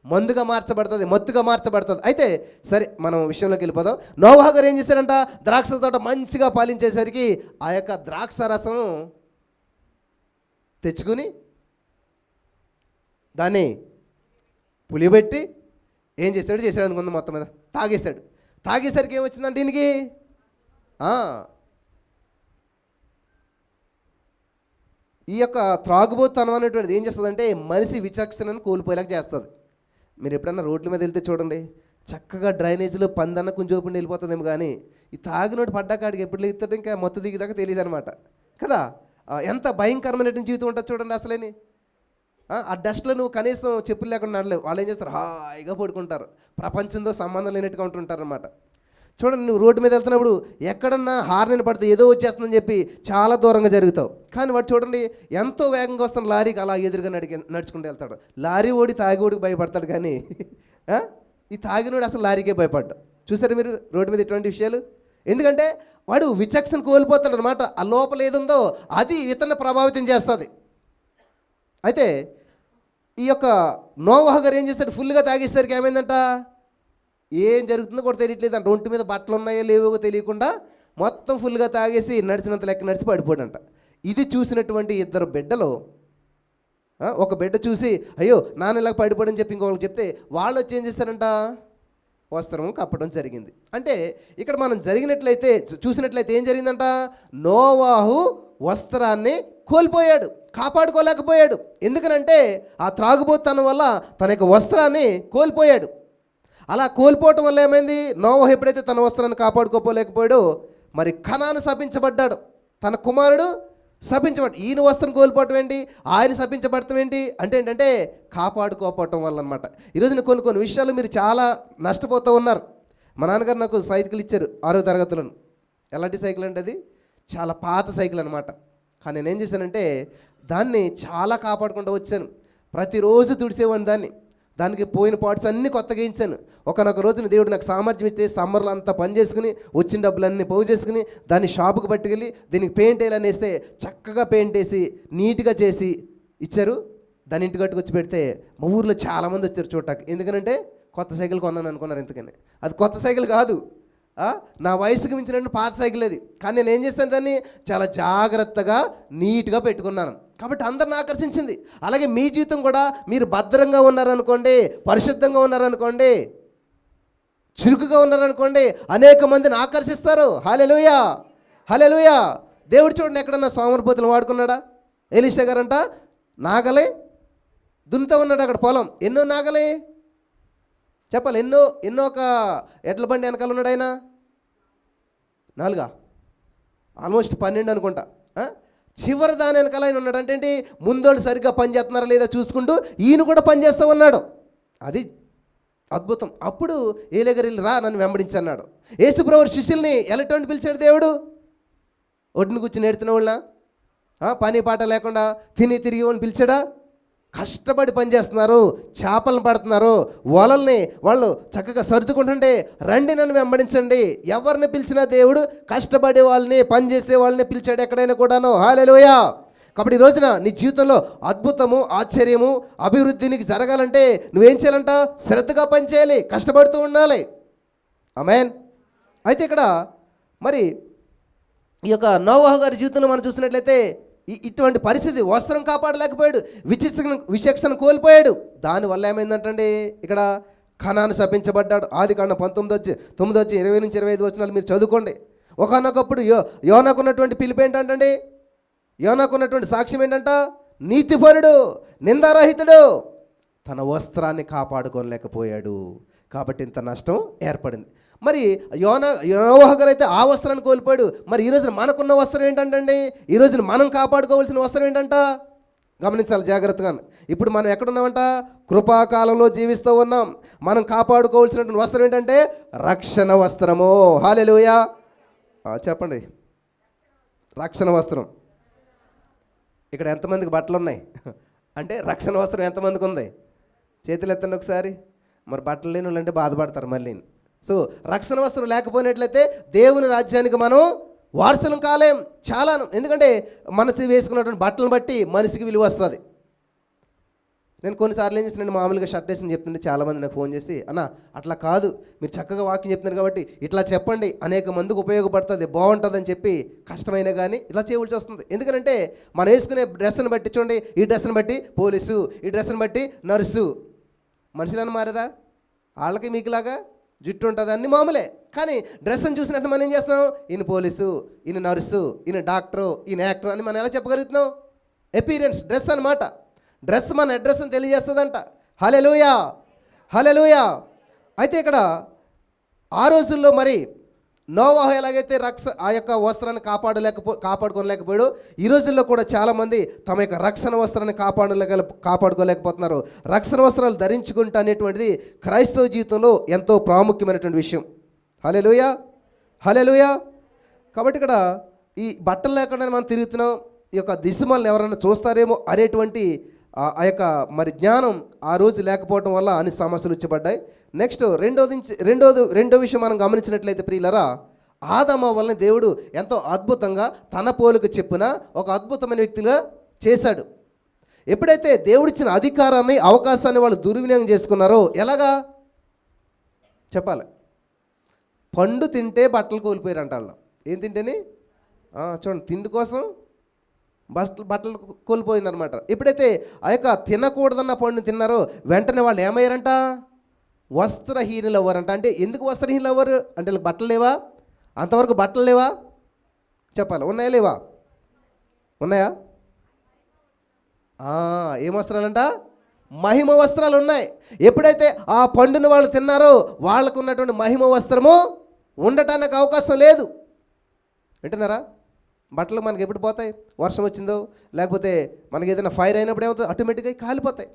S1: మందుగా మార్చబడుతుంది, మత్తుగా మార్చబడుతుంది. అయితే సరే, మనం విషయంలోకి వెళ్ళిపోదాం. నోవహు గారు ఏం చేశారంట, ద్రాక్ష తోట మంచిగా పాలించేసరికి ఆ యొక్క ద్రాక్ష రసం తెచ్చుకుని దాన్ని పులిబెట్టి ఏం చేశాడు అనుకుందాం, మొత్తం మీద తాగేసరికి ఏమొచ్చిందంటే దీనికి ఈ యొక్క త్రాగుబోతనం అనేటువంటిది ఏం చేస్తుందంటే మనిషి విచక్షణను కోల్పోయేలాగా చేస్తుంది. మీరు ఎప్పుడన్నా రోడ్ల మీద వెళ్తే చూడండి, చక్కగా డ్రైనేజీలో పందన్న కొంచెం ఓపెన్ వెళ్ళిపోతుందేమో, కానీ ఈ తాగినోడు పడ్డాకాడికి ఎప్పుడు లేస్తాడు ఇంకా మొత్తం దిగిదాకా తెలియదు అనమాట కదా. ఎంత భయంకరమైనటువంటి జీవితం ఉంటుంది చూడండి అసలేని. ఆ డస్ట్లో నువ్వు కనీసం చెప్పులు లేకుండా నడలేవు. వాళ్ళు ఏం చేస్తారు, హాయిగా పడుకుంటారు, ప్రపంచంతో సంబంధం లేనట్టుగా ఉంటుంటారు అనమాట. చూడండి, నువ్వు రోడ్డు మీద వెళ్తున్నప్పుడు ఎక్కడన్నా హార్న్ పడితే ఏదో వచ్చేస్తుందని చెప్పి చాలా దూరంగా జరుగుతావు. కానీ వాడు చూడండి, ఎంతో వేగంగా వస్తున్న లారీకి అలా ఎదురుగా నడుచుకుంటూ వెళ్తాడు. లారీ ఓడి తాగిఓడికి భయపడతాడు, కానీ ఈ తాగినోడు అసలు లారీకే భయపడ్డాడు. చూసారు మీరు రోడ్డు మీద ఇటువంటి విషయాలు? ఎందుకంటే వాడు విచక్షణ కోల్పోతాడు అనమాట. ఆ లోపల ఏదుందో అది ఇతన్ని ప్రభావితం చేస్తుంది. అయితే ఈ యొక్క నోవహు గారు ఏం చేశాడు, ఫుల్గా తాగేసరికి ఏమైందంట, ఏం జరుగుతుందో కూడా తెలియట్లేదు అంట. ఒంటి మీద బట్టలు ఉన్నాయో లేవో తెలియకుండా మొత్తం ఫుల్గా తాగేసి నడిచినంత లెక్క నడిచి పడిపోడంట. ఇది చూసినటువంటి 2 బిడ్డలు, ఒక బిడ్డ చూసి అయ్యో నాన్న ఇలా పడిపోడని చెప్పి ఇంకొకరికి చెప్తే వాళ్ళు వచ్చి ఏం చేస్తారంట, వస్త్రం కప్పడం జరిగింది. అంటే ఇక్కడ మనం చూసినట్లయితే ఏం జరిగిందంట, నోవహు వస్త్రాన్ని కోల్పోయాడు, కాపాడుకోలేకపోయాడు. ఎందుకనంటే ఆ త్రాగుబోతనం వల్ల తన యొక్క వస్త్రాన్ని కోల్పోయాడు. అలా కోల్పోవటం వల్ల ఏమైంది, నోవహు ఎప్పుడైతే తన వస్త్రాన్ని కాపాడుకోలేకపోయాడో మరి కనాను శపించబడ్డాడు, తన కుమారుడు శపించబడ్డాడు. ఈయన వస్త్రం కోల్పోవటం ఏంటి, ఆయన శపించబడటం ఏంటి అంటే ఏంటంటే కాపాడుకోకపోవటం వల్ల అనమాట. ఈరోజు కొన్ని విషయాలు మీరు చాలా నష్టపోతూ ఉన్నారు. మా నాన్నగారు నాకు సైకిల్ ఇచ్చారు 6వ తరగతిలో. ఎలాంటి సైకిల్ అంటే అది చాలా పాత సైకిల్ అనమాట. కానీ నేనేం చేశానంటే దాన్ని చాలా కాపాడుకుంటూ వచ్చాను. ప్రతిరోజు తుడిసేవాడిని దానికి పోయిన పార్ట్స్ అన్నీ కొత్తగా వేయించాను. ఒకనొక రోజున దేవుడు నాకు సామర్థ్యం ఇస్తే సమ్మర్లో అంతా పని చేసుకుని వచ్చిన డబ్బులన్నీ పోగు చేసుకుని దాన్ని షాపుకి పట్టుకెళ్ళి దీనికి పెయింట్ వేయాలని వేస్తే చక్కగా పెయింట్ వేసి నీట్గా చేసి ఇచ్చారు. దాన్ని ఇంటి కట్టుకొచ్చి పెడితే మా ఊర్లో చాలామంది వచ్చారు చూడటానికి. ఎందుకంటే కొత్త సైకిల్ కొన్నాను అనుకున్నారు. ఎందుకని అది కొత్త సైకిల్ కాదు, నా వయసుకు మించిన పాత సైకిల్ అది, కానీ నేను ఏం చేస్తాను, దాన్ని చాలా జాగ్రత్తగా నీట్గా పెట్టుకున్నాను కాబట్టి అందరిని ఆకర్షించింది. అలాగే మీ జీవితం కూడా మీరు భద్రంగా ఉన్నారనుకోండి, పరిశుద్ధంగా ఉన్నారనుకోండి, చురుకుగా ఉన్నారనుకోండి, అనేక మందిని ఆకర్షిస్తారు. హల్లెలూయా, హల్లెలూయా. దేవుడు చూడండి ఎక్కడన్నా సోమరిపోతులు వాడుకున్నాడా? ఎలీషా గారంట నాగలే దున్నుతూ ఉన్నాడు అక్కడ పొలం. ఎన్నో నాగలే చెప్పాలి, ఎన్నో ఒక ఎడ్ల బండి వెనకాల ఉన్నాడు ఆయన. 4 ఆల్మోస్ట్ 12 అనుకుంటా. చివరి దాని వెనకాల ఆయన ఉన్నాడు. అంటే ఏంటి, ముందోళ్ళు సరిగ్గా పని చేస్తున్నారా లేదా చూసుకుంటూ ఈయన కూడా పని చేస్తూ ఉన్నాడు. అది అద్భుతం. అప్పుడు ఏలేగరిల్లి రా నన్ను వెంబడించి అన్నాడు. యేసుప్రభు శిష్యుల్ని ఎలాంటి పిలిచాడు దేవుడు? ఒడ్డును కూర్చుని ఎడుతున్న వాళ్ళ, పని పాట లేకుండా తిని తిరిగి వాళ్ళని పిలిచాడా? కష్టపడి పని చేస్తున్నారు, చేపలను పడుతున్నారు, వలల్ని వాళ్ళు చక్కగా సర్దుకుంటుంటే రండి నన్ను వెంబడించండి. ఎవరిని పిలిచినా దేవుడు కష్టపడే వాళ్ళని, పని చేసే వాళ్ళని పిలిచాడు ఎక్కడైనా కూడాను. హల్లెలూయా. కాబట్టి ఈ రోజున నీ జీవితంలో అద్భుతము, ఆశ్చర్యము, అభివృద్ధి నీకు జరగాలంటే నువ్వేం చేయాలంట? శ్రద్ధగా పని చేయాలి, కష్టపడుతూ ఉండాలి. ఆమేన్. అయితే ఇక్కడ మరి ఈ యొక్క నోవహు గారి జీవితంలో మనం చూసినట్లయితే ఇటువంటి పరిస్థితి, వస్త్రం కాపాడలేకపోయాడు, విచక్షణ కోల్పోయాడు. దానివల్ల ఏమైందంటండి, ఇక్కడ కనాను శపించబడ్డాడు. ఆదికాండం 19:9-20-25 వచనాలు మీరు చదువుకోండి. ఒకనొకప్పుడు యోనాకున్నటువంటి పిలుపు ఏంటంటండి, యోనాకున్నటువంటి సాక్ష్యం ఏంటంట? నీతిపరుడు, నిందారహితుడు, తన వస్త్రాన్ని కాపాడుకోలేకపోయాడు కాబట్టి ఇంత నష్టం ఏర్పడింది. మరి నోవహు గారు అయితే ఆ వస్త్రాన్ని కోల్పోయాడు. మరి ఈ రోజున మనకున్న వస్త్రం ఏంటంటే, ఈ రోజున మనం కాపాడుకోవాల్సిన వస్త్రం ఏంటంట? గమనించాలి జాగ్రత్తగా. ఇప్పుడు మనం ఎక్కడున్నామంట? కృపాకాలంలో జీవిస్తూ ఉన్నాం. మనం కాపాడుకోవాల్సినటువంటి వస్త్రం ఏంటంటే రక్షణ వస్త్రము. హల్లెలూయా. చెప్పండి, రక్షణ వస్త్రం. ఇక్కడ ఎంతమందికి బట్టలు ఉన్నాయి అంటే రక్షణ వస్త్రం ఎంతమందికి ఉంది? చేతులు ఎత్తండి ఒకసారి. మరి బట్టలు లేని వాళ్ళంటే బాధపడతారు మళ్ళీ. సో రక్షణ వస్త్రం లేకపోయినట్లయితే దేవుని రాజ్యానికి మనం వారసులం కాలేం. చాలా, ఎందుకంటే మనసు వేసుకున్నటువంటి బట్టలను బట్టి మనిషికి విలువ వస్తుంది. నేను కొన్నిసార్లు ఏం చేస్తున్నాను, మామూలుగా షర్ట్ వేసి చెప్తుంటే చాలామంది నాకు ఫోన్ చేసి, అన్న అట్లా కాదు, మీరు చక్కగా వాక్యం చెప్తున్నారు కాబట్టి ఇట్లా చెప్పండి, అనేక మందికి ఉపయోగపడుతుంది, బాగుంటుందని చెప్పి కష్టమైనా కానీ ఇలా చేయవలసి వస్తుంది. ఎందుకంటే మనం వేసుకునే డ్రెస్ని బట్టి చూడండి, ఈ డ్రెస్ని బట్టి పోలీసు, ఈ డ్రెస్ని బట్టి నర్సు. మనుషులను మారారా? వాళ్ళకి మీకులాగా జుట్టు ఉంటుంది, అన్ని మామూలే. కానీ డ్రెస్ని చూసినట్టు మనం ఏం చేస్తున్నాం? ఈయన పోలీసు, ఈయన నర్సు, ఈయన డాక్టరు, ఈయన యాక్టర్ అని మనం ఎలా చెప్పగలుగుతున్నాం? అపీరెన్స్, డ్రెస్ అన్నమాట. డ్రెస్ మన అడ్రస్ని తెలియజేస్తుందంట. హల్లెలూయా, హల్లెలూయా. అయితే ఇక్కడ ఆ రోజుల్లో మరి నోవహు ఎలాగైతే ఆ యొక్క వస్త్రాన్ని కాపాడుకోలేకపోయాడు, ఈ రోజుల్లో కూడా చాలామంది తమ యొక్క రక్షణ వస్త్రాన్ని కాపాడుకోలేకపోతున్నారు. రక్షణ వస్త్రాలు ధరించుకుంటా అనేటువంటిది క్రైస్తవ జీవితంలో ఎంతో ప్రాముఖ్యమైనటువంటి విషయం. హల్లెలూయా, హల్లెలూయా. కాబట్టి ఇక్కడ ఈ బట్టలు లేకుండా మనం తిరుగుతున్నాం, ఈ యొక్క దిశమల్ని ఎవరైనా చూస్తారేమో అనేటువంటి ఆ యొక్క మరి జ్ఞానం ఆ రోజు లేకపోవడం వల్ల అన్ని సమస్యలు వచ్చబడ్డాయి. నెక్స్ట్ రెండో విషయం మనం గమనించినట్లయితే ప్రియులరా, ఆదాము వలన దేవుడు ఎంతో అద్భుతంగా తన పోలిక చెప్పున ఒక అద్భుతమైన వ్యక్తిగా చేశాడు. ఎప్పుడైతే దేవుడిచ్చిన అధికారాన్ని, అవకాశాన్ని వాళ్ళు దుర్వినియోగం చేసుకున్నారో, ఎలాగా చెప్పాలి? పండు తింటే బట్టలు కోల్పోయారంట వాళ్ళు. ఏం తింటేని? చూడండి, తిండి కోసం బట్టలు కోల్పోయిందనమాట. ఎప్పుడైతే ఆ యొక్క తినకూడదన్న పండుని తిన్నారో వెంటనే వాళ్ళు ఏమయ్యారంట? వస్త్రహీనులు అవ్వరంట. అంటే ఎందుకు వస్త్రహీనులు అవ్వరు అంటే బట్టలు లేవా? అంతవరకు బట్టలు లేవా? చెప్పాలి, ఉన్నాయా లేవా? ఉన్నాయా? ఏం వస్త్రాలంట? మహిమ వస్త్రాలు ఉన్నాయి. ఎప్పుడైతే ఆ పండును వాళ్ళు తిన్నారో వాళ్ళకు ఉన్నటువంటి మహిమ వస్త్రము ఉండటానికి అవకాశం లేదు. వింటున్నారా? బట్టలు మనకి ఎప్పుడు పోతాయి? వర్షం వచ్చిందో లేకపోతే మనకి ఏదైనా ఫైర్ అయినప్పుడు ఏమవుతుంది? ఆటోమేటిక్గా కాలిపోతాయి.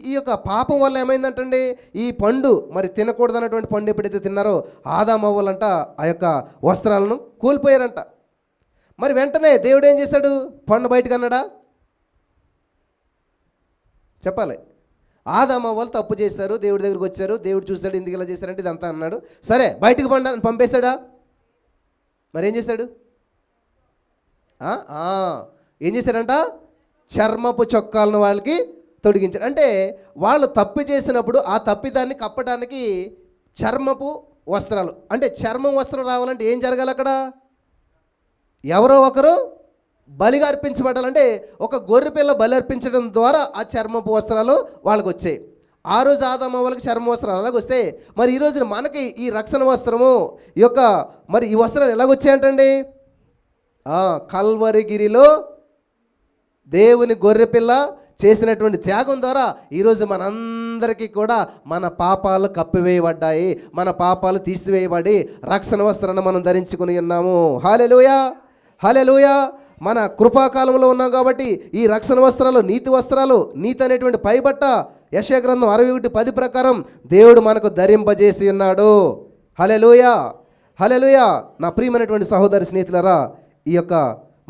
S1: ఈ యొక్క పాపం వల్ల ఏమైందంటండి, ఈ పండు మరి తినకూడదు అన్నటువంటి పండు ఎప్పుడైతే తిన్నారో ఆదాము అవ్వలంట ఆ యొక్క వస్త్రాలను కోల్పోయారంట. మరి వెంటనే దేవుడు ఏం చేశాడు? పండు బయటకు అన్నాడా? చెప్పాలి. ఆదాము అవ్వలు తప్పు చేశారు, దేవుడి దగ్గరికి వచ్చారు, దేవుడు చూశాడు, ఎందుకు ఇలా చేశారంటే ఇదంతా అన్నాడు. సరే బయటకు పండు పంపేశాడా? మరి ఏం చేశాడు? ఏం చేశాడంట? చర్మపు చొక్కాలను వాళ్ళకి తొడిగించాడు. అంటే వాళ్ళు తప్పు చేసినప్పుడు ఆ తప్పిదాన్ని కప్పడానికి చర్మపు వస్త్రాలు. అంటే చర్మం వస్త్రం రావాలంటే ఏం జరగాలి అక్కడ? ఎవరో ఒకరు బలిగా అర్పించబడాలంటే ఒక గొర్రె పిల్ల బలి అర్పించడం ద్వారా ఆ చర్మపు వస్త్రాలు వాళ్ళకి వచ్చాయి. ఆ రోజు ఆదాము వాళ్ళకి చర్మ వస్త్రాలు అలాగ వస్తే, మరి ఈ రోజున మనకి ఈ రక్షణ వస్త్రము ఈ యొక్క మరి ఈ వస్త్రాలు ఎలాగొచ్చాయంటండి? కల్వరిగిరిలో దేవుని గొర్రెపిల్ల చేసినటువంటి త్యాగం ద్వారా ఈరోజు మనందరికీ కూడా మన పాపాలు కప్పివేయబడ్డాయి, మన పాపాలు తీసివేయబడి రక్షణ వస్త్రాన్ని మనం ధరించుకుని ఉన్నాము. హల్లెలూయా, హల్లెలూయా. మన కృపాకాలంలో ఉన్నాం కాబట్టి ఈ రక్షణ వస్త్రాలు, నీతి వస్త్రాలు, నీతి అనేటువంటి పైబట్ట యెషయా గ్రంథం 61:10 ప్రకారం దేవుడు మనకు ధరింపజేసి ఉన్నాడు. హల్లెలూయా, హల్లెలూయా. నా ప్రియమైనటువంటి సహోదరి స్నేహితులారా, ఈ యొక్క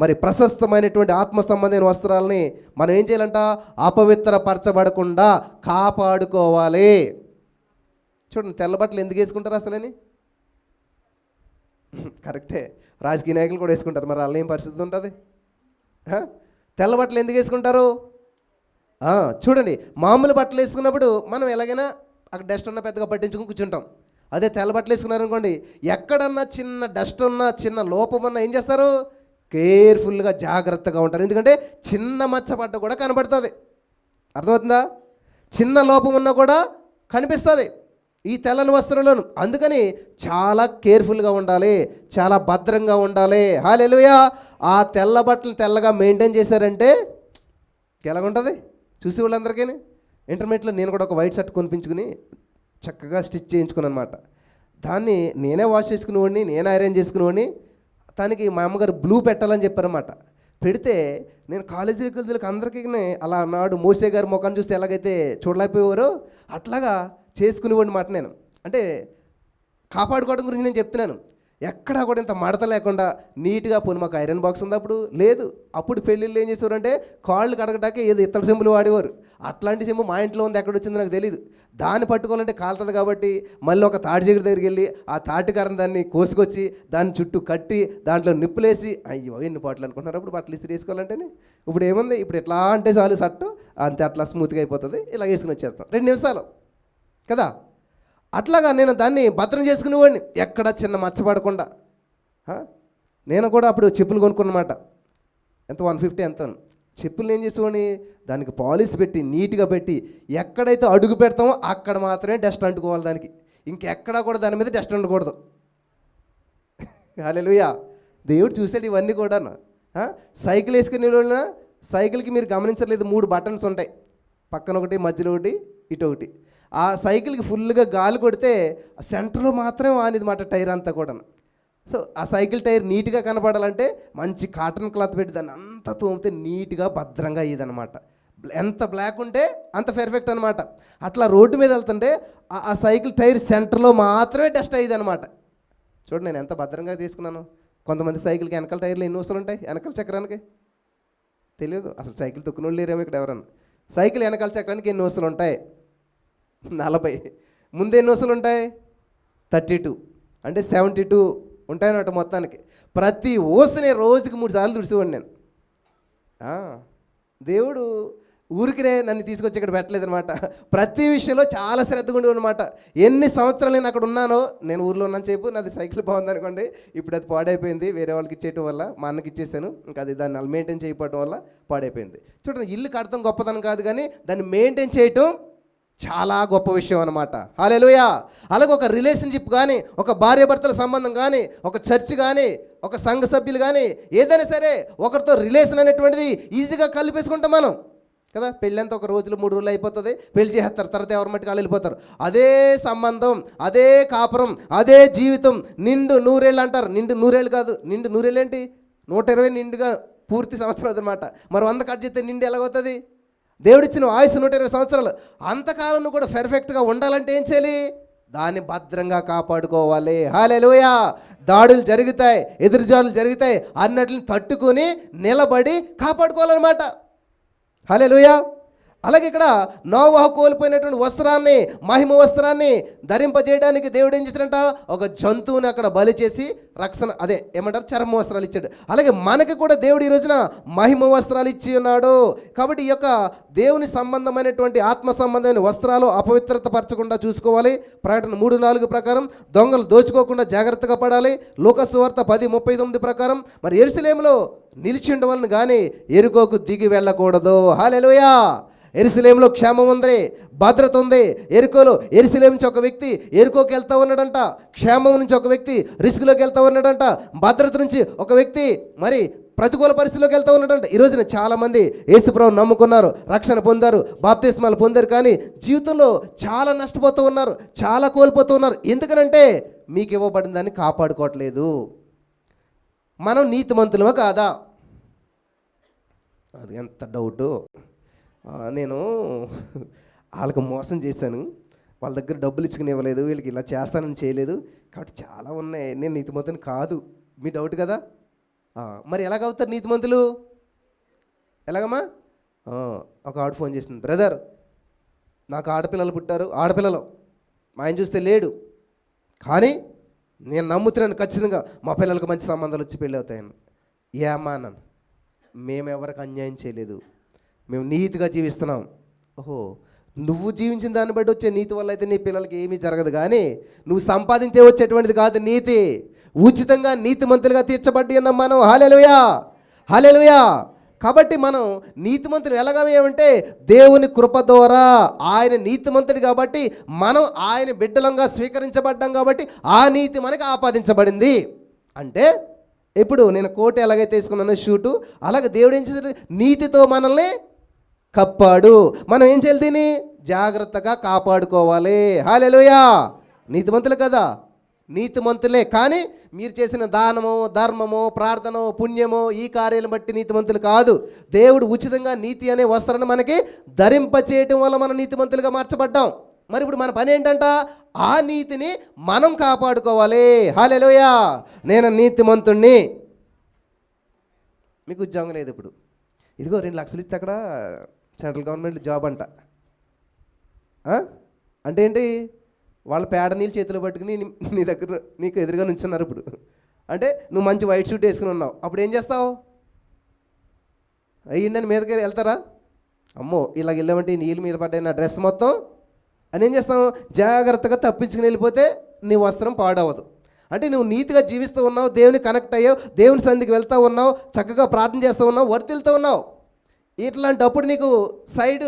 S1: మరి ప్రశస్తమైనటువంటి ఆత్మ సంబంధమైన వస్త్రాలని మనం ఏం చేయాలంట? అపవిత్రపరచబడకుండా కాపాడుకోవాలి. చూడండి, తెల్ల బట్టలు ఎందుకు వేసుకుంటారు అసలని? కరెక్టే, రాజకీయ నాయకులు కూడా వేసుకుంటారు. మరి వాళ్ళ ఏం పరిస్థితి ఉంటుంది? తెల్ల బట్టలు ఎందుకు వేసుకుంటారు? చూడండి, మామూలు బట్టలు వేసుకున్నప్పుడు మనం ఎలాగైనా అక్కడ డస్ట్ ఉన్న పెద్దగా పట్టించుకుని కూర్చుంటాం. అదే తెల్ల బట్టలు వేసుకున్నారనుకోండి, ఎక్కడన్నా చిన్న డస్ట్ ఉన్నా, చిన్న లోపం ఉన్నా ఏం చేస్తారు? కేర్ఫుల్గా జాగ్రత్తగా ఉంటారు. ఎందుకంటే చిన్న మచ్చపడ్డ కూడా కనబడుతుంది. అర్థమవుతుందా? చిన్న లోపం ఉన్నా కూడా కనిపిస్తుంది ఈ తెల్లని వస్త్రంలోను. అందుకని చాలా కేర్ఫుల్గా ఉండాలి, చాలా భద్రంగా ఉండాలి. హల్లెలూయా. ఆ తెల్ల బట్టలు తెల్లగా మెయింటైన్ చేశారంటే ఎలాగుంటుంది చూసి వాళ్ళందరికీ. ఇంటర్మీడియట్లో నేను కూడా ఒక వైట్ షర్ట్ కొనిపించుకుని చక్కగా స్టిచ్ చేయించుకున్నాను అనమాట. దాన్ని నేనే వాష్ చేసుకునేవాడిని, నేనే ఐరన్ చేసుకునేవాడిని. దానికి మా అమ్మగారు బ్లూ పెట్టాలని చెప్పారన్నమాట. పెడితే నేను కాలేజీకి వెళ్ళి అందరికీ అలా నాడు మోసే గారి ముఖాన్ని చూస్తే ఎలాగైతే చూడలేకపోయేవారో అట్లాగా చేసుకునేవాడిని మాట. నేను అంటే కాపాడుకోవడం గురించి నేను చెప్తున్నాను. ఎక్కడా కూడా ఇంత మడత లేకుండా నీట్గా పోనీ. మాకు ఐరన్ బాక్స్ ఉంది అప్పుడు లేదు. అప్పుడు పెళ్ళిళ్ళు ఏం చేసేవారంటే కాళ్ళు కడగటానికి ఏదో ఇత్తడి చెంబులు వాడేవారు. అట్లాంటి చెంబు మా ఇంట్లో ఉంది, ఎక్కడ వచ్చిందో నాకు తెలియదు. దాన్ని పట్టుకోవాలంటే కాలుతుంది కాబట్టి మళ్ళీ ఒక తాటి చెట్టు దగ్గరికి వెళ్ళి ఆ తాటికారం దాన్ని కోసుకొచ్చి దాన్ని చుట్టూ కట్టి దాంట్లో నిప్పులేసి, అయ్యో ఎన్ని పాటలు అనుకుంటున్నారు అప్పుడు బట్టలు ఇస్త్రీ వేసుకోవాలంటేనే. ఇప్పుడు ఏముంది, ఇప్పుడు ఎట్లా అంటే చాలు సట్టు అంతే, అట్లా స్మూత్గా అయిపోతుంది. ఇలా వేసుకుని వచ్చేస్తాం 2 నిమిషాలు కదా. అట్లాగా నేను దాన్ని భద్రం చేసుకునేవాడిని, ఎక్కడ చిన్న మచ్చపడకుండా. నేను కూడా అప్పుడు చెప్పులు కొనుక్కున్నమాట. ఎంత 150 ఎంత చెప్పులు ఏం చేసేవాడిని, దానికి పాలిష్ పెట్టి నీట్గా పెట్టి ఎక్కడైతే అడుగు పెడతామో అక్కడ మాత్రమే డస్ట్ అంటుకోవాలి దానికి, ఇంకెక్కడా కూడా దాని మీద డస్ట్ అంటకూడదు. హల్లెలూయా. దేవుడు చూసాడు ఇవన్నీ కూడా. సైకిల్ వేసుకునే వాళ్ళ సైకిల్కి మీరు గమనించలేదు, 3 బటన్స్ ఉంటాయి, పక్కన ఒకటి, మధ్యలో ఒకటి, ఇటు ఒకటి. ఆ సైకిల్కి ఫుల్గా గాలి కొడితే సెంటర్లో మాత్రమే ఆనిది మాట టైర్ అంతా కూడా. సో ఆ సైకిల్ టైర్ నీట్గా కనపడాలంటే మంచి కాటన్ క్లాత్ పెట్టి దాన్ని అంతా తోమితే నీట్గా భద్రంగా అయ్యేదన్నమాట. ఎంత బ్లాక్ ఉంటే అంత పర్ఫెక్ట్ అనమాట. అట్లా రోడ్డు మీద వెళ్తుంటే ఆ సైకిల్ టైర్ సెంటర్లో మాత్రమే డస్ట్ అయ్యేది అనమాట. చూడండి నేను ఎంత భద్రంగా తీసుకున్నాను. కొంతమంది సైకిల్కి వెనకాల టైర్లు ఎన్ని వస్తువులు ఉంటాయి, వెనకాల చక్రానికి తెలియదు అసలు. సైకిల్ తొక్కున వాళ్ళు లేరేమో ఇక్కడ ఎవరన్నా. సైకిల్ వెనకాల చక్రానికి ఎన్ని వస్తువులు ఉంటాయి? 40. ముందు ఎన్ని వస్తువులు ఉంటాయి? 32, అంటే 72 ఉంటాయన్నమాట మొత్తానికి. ప్రతి ఓసుని రోజుకి 3 సార్లు తుడిచేవాడిని నేను. దేవుడు ఊరికినే నన్ను తీసుకొచ్చి ఇక్కడ పెట్టలేదనమాట. ప్రతి విషయంలో చాలా శ్రద్ధగా ఉండేవాడు అనమాట. ఎన్ని సంవత్సరాలు నేను అక్కడ ఉన్నానో, నేను ఊర్లో ఉన్నాను సేపు నాది సైకిల్ బాగుందనుకోండి, ఇప్పుడు అది పాడైపోయింది, వేరే వాళ్ళకి ఇచ్చేయటం వల్ల, మా అన్నకి ఇచ్చేసాను. ఇంకా అది దాన్ని అలా మెయింటైన్ చేయకపోవడం వల్ల పాడైపోయింది. చూడండి, ఇల్లు కడతాం గొప్పతనం కాదు, కానీ దాన్ని మెయింటైన్ చేయటం చాలా గొప్ప విషయం అనమాట. హల్లెలూయా. అలాగే ఒక రిలేషన్షిప్ కానీ, ఒక భార్యాభర్తల సంబంధం కానీ, ఒక చర్చ్ కానీ, ఒక సంఘ సభ్యులు కానీ, ఏదైనా సరే ఒకరితో రిలేషన్ అనేటువంటిది ఈజీగా కలిపేసుకుంటాం మనం కదా. పెళ్ళి అంతా ఒక రోజులు 3 రోజులు అయిపోతుంది, పెళ్లి చేస్తారు, తర్వాత ఎవరి మట్టుకు వాళ్ళు వెళ్ళిపోతారు. అదే సంబంధం, అదే కాపురం, అదే జీవితం నిండు 100 ఏళ్ళు అంటారు. నిండు 100 ఏళ్ళు కాదు, నిండు 100 ఏళ్ళు ఏంటి, 120 నిండుగా పూర్తి సంవత్సరం అనమాట. మరి 100 కట్ చేస్తే నిండు ఎలాగవుతుంది? దేవుడిచ్చిన ఆయుసు 120 సంవత్సరాలు. అంతకాలం నువ్వు కూడా పర్ఫెక్ట్గా ఉండాలంటే ఏం చేయాలి? దాన్ని భద్రంగా కాపాడుకోవాలి. హల్లెలూయా. దాడులు జరుగుతాయి, ఎదురుజాడులు జరుగుతాయి, అన్నట్లని తట్టుకొని నిలబడి కాపాడుకోవాలన్నమాట. హల్లెలూయా. అలాగే ఇక్కడ నోవహు కోల్పోయినటువంటి వస్త్రాన్ని, మహిమ వస్త్రాన్ని ధరింపజేయడానికి దేవుడు ఏం చేశాడంట, ఒక జంతువుని అక్కడ బలి చేసి రక్షణ, అదే ఏమంటారు, చర్మ వస్త్రాలు ఇచ్చాడు. అలాగే మనకి కూడా దేవుడు ఈ రోజున మహిమ వస్త్రాలు ఇచ్చి ఉన్నాడు. కాబట్టి ఈ యొక్క దేవుని సంబంధమైనటువంటి ఆత్మ సంబంధమైన వస్త్రాలు అపవిత్రత పరచకుండా చూసుకోవాలి. ప్రకటన 3:4 ప్రకారం దొంగలు దోచుకోకుండా జాగ్రత్తగా పడాలి. లూకా సువార్త 10:39 ప్రకారం మరి యెరూషలేములో నిలిచి ఉండవలను కానీ యెరికోకు దిగి వెళ్ళకూడదు. హల్లెలూయా. యెరూషలేములో క్షేమం ఉంది, భద్రత ఉంది. యెరూషలేము నుంచి ఒక వ్యక్తి యెరికోకి వెళ్తా ఉన్నాడంట, క్షేమం నుంచి ఒక వ్యక్తి రిస్క్లోకి వెళ్తా ఉన్నాడంట, భద్రత నుంచి ఒక వ్యక్తి మరి ప్రతికూల పరిస్థితిలోకి వెళ్తూ ఉన్నాడంట. ఈ రోజున చాలామంది యేసుప్రభువుని నమ్ముకున్నారు, రక్షణ పొందారు, బాప్తిస్మాలు పొందారు, కానీ జీవితంలో చాలా నష్టపోతూ ఉన్నారు, చాలా కోల్పోతూ ఉన్నారు. ఎందుకనంటే మీకు ఇవ్వబడిన దాన్ని కాపాడుకోవట్లేదు. మనం నీతిమంతులమా కాదా? అది ఎంత డౌటు. నేను వాళ్ళకి మోసం చేశాను, వాళ్ళ దగ్గర డబ్బులు ఇచ్చుకుని ఇవ్వలేదు, వీళ్ళకి ఇలా చేస్తానని చేయలేదు, కాబట్టి చాలా ఉన్నాయి, నేను నీతిమంతుని కాదు. మీ డౌట్ కదా. మరి ఎలాగవుతారు నీతిమంతులు? ఎలాగమ్మా? ఒక ఆవిడ ఫోన్ చేసింది, బ్రదర్ నాకు ఆడపిల్లలు పుట్టారు, ఆడపిల్లలు మా ఆయన చూస్తే లేడు, కానీ నేను నమ్ముతున్నాను ఖచ్చితంగా మా పిల్లలకు మంచి సంబంధాలు వచ్చి పెళ్ళి అవుతాయని. ఏమా అన్నాను, మేము ఎవరికి అన్యాయం చేయలేదు, మేము నీతిగా జీవిస్తున్నాం. ఓహో, నువ్వు జీవించిన దాన్ని బట్టి వచ్చే నీతి వల్ల అయితే నీ పిల్లలకి ఏమీ జరగదు, కానీ నువ్వు సంపాదించే వచ్చేటువంటిది కాదు నీతి. ఉచితంగా నీతిమంతులుగా తీర్చబడి ఉన్నాం మనం. హల్లెలూయా, హల్లెలూయా. కాబట్టి మనం నీతిమంతులు ఎలాగమేమంటే దేవుని కృప ద్వారా ఆయన నీతిమంతుడు కాబట్టి మనం ఆయన బిడ్డలంగా స్వీకరించబడ్డాం కాబట్టి ఆ నీతి మనకి ఆపాదించబడింది. అంటే ఇప్పుడు నేను కోట్ ఎలాగైతే తీసుకున్నానో షూటు, అలాగే దేవుడు ఏం చేశాడు, నీతితో మనల్ని కప్పాడు. మనం ఏం చేయాలి, దీన్ని జాగ్రత్తగా కాపాడుకోవాలి. హల్లెలూయా. నీతిమంతులు కదా, నీతిమంతులే, కానీ మీరు చేసిన దానము, ధర్మము, ప్రార్థన, పుణ్యము ఈ కార్యాలను బట్టి నీతిమంతులు కాదు. దేవుడు ఉచితంగా నీతి అనే వస్త్రాన్ని మనకి ధరింపచేయటం వల్ల మనం నీతిమంతులుగా మార్చబడ్డాం. మరి ఇప్పుడు మన పని ఏంటంట, ఆ నీతిని మనం కాపాడుకోవాలి. హల్లెలూయా. నేను నీతిమంతుణ్ణి. మీకు ఉద్యోగం లేదు, ఇప్పుడు ఇదిగో 2 లక్షలు ఇస్తే అక్కడ సెంట్రల్ గవర్నమెంట్ జాబ్ అంట. అంటే ఏంటి, వాళ్ళ పేడ నీళ్ళు చేతిలో పట్టుకుని నీ దగ్గర నీకు ఎదురుగా నుంచున్నారు. ఇప్పుడు అంటే నువ్వు మంచి వైట్ షూట్ వేసుకుని ఉన్నావు, అప్పుడు ఏం చేస్తావు, అయ్యిండని మీదకి వెళ్తారా? అమ్మో ఇలాగ వెళ్ళామంటే నీళ్ళు మీద పడ్డాయి నా డ్రెస్ మొత్తం అని ఏం చేస్తావు, జాగ్రత్తగా తప్పించుకుని వెళ్ళిపోతే నీ వస్త్రం పాడవదు. అంటే నువ్వు నీతిగా జీవిస్తూ ఉన్నావు, దేవుని కనెక్ట్ అయ్యావు, దేవుని సన్నిధికి వెళ్తూ ఉన్నావు, చక్కగా ప్రార్థన చేస్తూ ఉన్నావు, వర్తిల్తూ ఉన్నావు. ఇట్లాంటప్పుడు నీకు సైడ్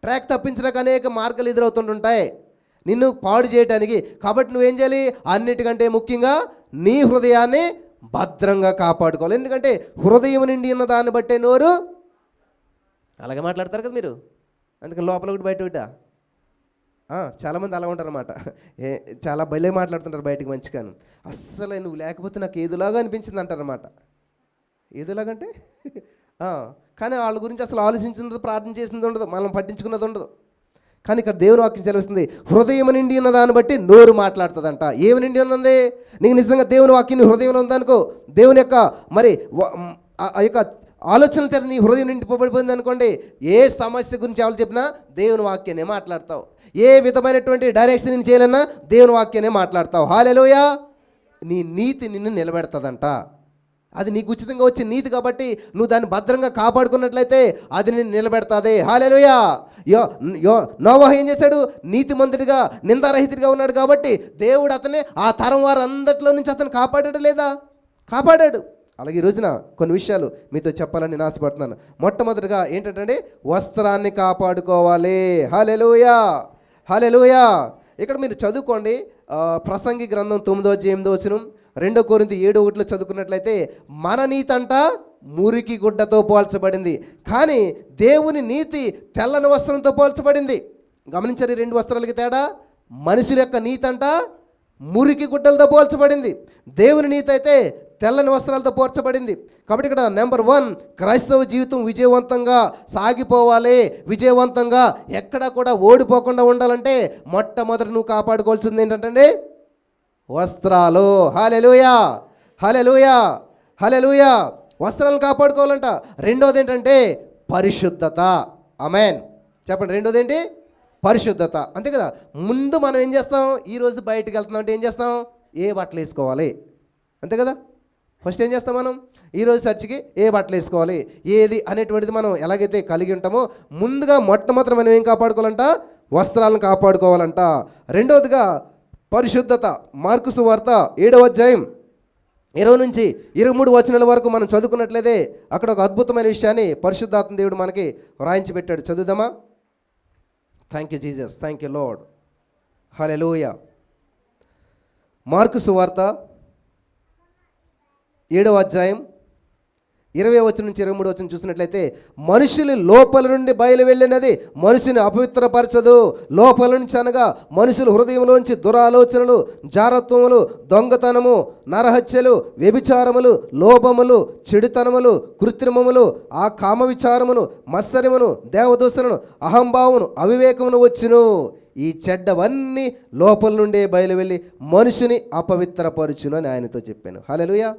S1: ట్రాక్ తప్పించడానికి అనేక మార్గాలు ఎదురవుతుంటుంటాయి నిన్ను పాడు చేయడానికి. కాబట్టి నువ్వేం చేయాలి, అన్నిటికంటే ముఖ్యంగా నీ హృదయాన్ని భద్రంగా కాపాడుకోవాలి. ఎందుకంటే హృదయం నిండి ఉన్న దాన్ని బట్టే నోరు. అలాగే మాట్లాడతారు కదా మీరు, అందుకని లోపల ఒకటి బయట ఒకటా. చాలామంది అలా ఉంటారు అన్నమాట, చాలా భలే మాట్లాడుతుంటారు బయటకు మంచిగాను. అస్సలు నువ్వు లేకపోతే నాకు ఏదులాగా అనిపించింది అంటారన్నమాట. ఏదులాగంటే కానీ వాళ్ళ గురించి అసలు ఆలోచించినది, ప్రార్థన చేసింది ఉండదు, మనం పట్టించుకున్నది ఉండదు. కానీ ఇక్కడ దేవుని వాక్యం సెలవిస్తుంది, హృదయం నిండి ఉన్న దాన్ని బట్టి నోరు మాట్లాడుతుందంట. ఏమి నిండి ఉన్నది, నీకు నిజంగా దేవుని వాక్యం నీ హృదయంలో ఉందనుకో, దేవుని యొక్క మరి ఆ యొక్క ఆలోచనలు తెర నీ హృదయం నిండిపోబడిపోయింది అనుకోండి, ఏ సమస్య గురించి ఎవరు చెప్పినా దేవుని వాక్యాన్ని మాట్లాడతావు. ఏ విధమైనటువంటి డైరెక్షన్ నేను చేయాలన్నా దేవుని వాక్యాన్ని మాట్లాడతావు. హల్లెలూయా. నీ నీతి నిన్ను నిలబెడతాదంట. అది నీకు ఉచితంగా వచ్చే నీతి కాబట్టి నువ్వు దాన్ని భద్రంగా కాపాడుకున్నట్లయితే అది నిన్ను నిలబెడతాది. హల్లెలూయా. నోవహు ఏం చేశాడు, నీతిమంతుడిగా నిందారహితుడిగా ఉన్నాడు కాబట్టి దేవుడు అతన్ని ఆ తరం వారందరిలో నుంచి అతను కాపాడాడు లేదా? కాపాడాడు. అలాగే ఈ రోజున కొన్ని విషయాలు మీతో చెప్పాలని నేను ఆశపడుతున్నాను. మొట్టమొదటిగా ఏంటంటే వస్త్రాన్ని కాపాడుకోవాలి. హల్లెలూయా, హల్లెలూయా. ఇక్కడ మీరు చదువుకోండి, ప్రసంగి గ్రంథం 9:8 2 కొరింథీ 7:1 చదువుకున్నట్లయితే మన నీతంట మురికి గుడ్డతో పోల్చబడింది, కానీ దేవుని నీతి తెల్లని వస్త్రంతో పోల్చబడింది. గమనించారు ఈ 2 వస్త్రాలకి తేడా? మనుషుల యొక్క నీతి అంట మురికి గుడ్డలతో పోల్చబడింది, దేవుని నీతి అయితే తెల్లని వస్త్రాలతో పోల్చబడింది. కాబట్టి ఇక్కడ నెంబర్ 1, క్రైస్తవ జీవితం విజయవంతంగా సాగిపోవాలి, విజయవంతంగా ఎక్కడా కూడా ఓడిపోకుండా ఉండాలంటే మొట్టమొదటి నువ్వు కాపాడుకోవాల్సింది ఏంటంటే వస్త్రాలు. హల్లెలూయా, హల్లెలూయా, హల్లెలూయా. వస్త్రాలను కాపాడుకోవాలంట. రెండోది ఏంటంటే పరిశుద్ధత. ఆమేన్. చెప్పండి. రెండోది ఏంటి? పరిశుద్ధత. అంతే కదా. ముందు మనం ఏం చేస్తాం? ఈరోజు బయటికి వెళ్తున్నాం అంటే ఏం చేస్తాం? ఏ బట్టలు వేసుకోవాలి, అంతే కదా. ఫస్ట్ ఏం చేస్తాం మనం? ఈరోజు చర్చికి ఏ బట్టలు వేసుకోవాలి, ఏది అనేటువంటిది మనం ఎలాగైతే కలిగి ఉంటామో ముందుగా మొట్టమొదటి మనం ఏం కాపాడుకోవాలంట? వస్త్రాలను కాపాడుకోవాలంట. రెండవదిగా పరిశుద్ధత. మార్కు సువార్త 7వ అధ్యాయం 20 నుంచి 23 వచనాల వరకు మనం చదువుకున్నట్లయితే అక్కడ ఒక అద్భుతమైన విషయాన్ని పరిశుద్ధాత్మ దేవుడు మనకి వ్రాయించి పెట్టాడు. చదువుదామా? Thank you Jesus, thank you Lord, hallelujah. Mark సువార్త 7వ అధ్యాయం 20 వచనం నుంచి 23 వచనం చూసినట్లయితే, మనుషులు లోపల నుండి బయలు వెళ్ళినది మనుషుని అపవిత్రపరచదు. లోపల నుంచి అనగా మనుషుల హృదయంలోంచి దురాలోచనలు, జారత్వములు, దొంగతనము, నరహత్యలు, వ్యభిచారములు, లోభములు, చెడుతనములు, కృత్రిమములు, ఆ కామ విచారమును, మత్సరమును, దేవదూషణను, అహంభావమును, అవివేకమును వచ్చును. ఈ చెడ్డవన్నీ లోపల నుండే బయలు వెళ్ళి మనుషుని అపవిత్రపరచును అని ఆయనతో చెప్పాను. హల్లెలూయా.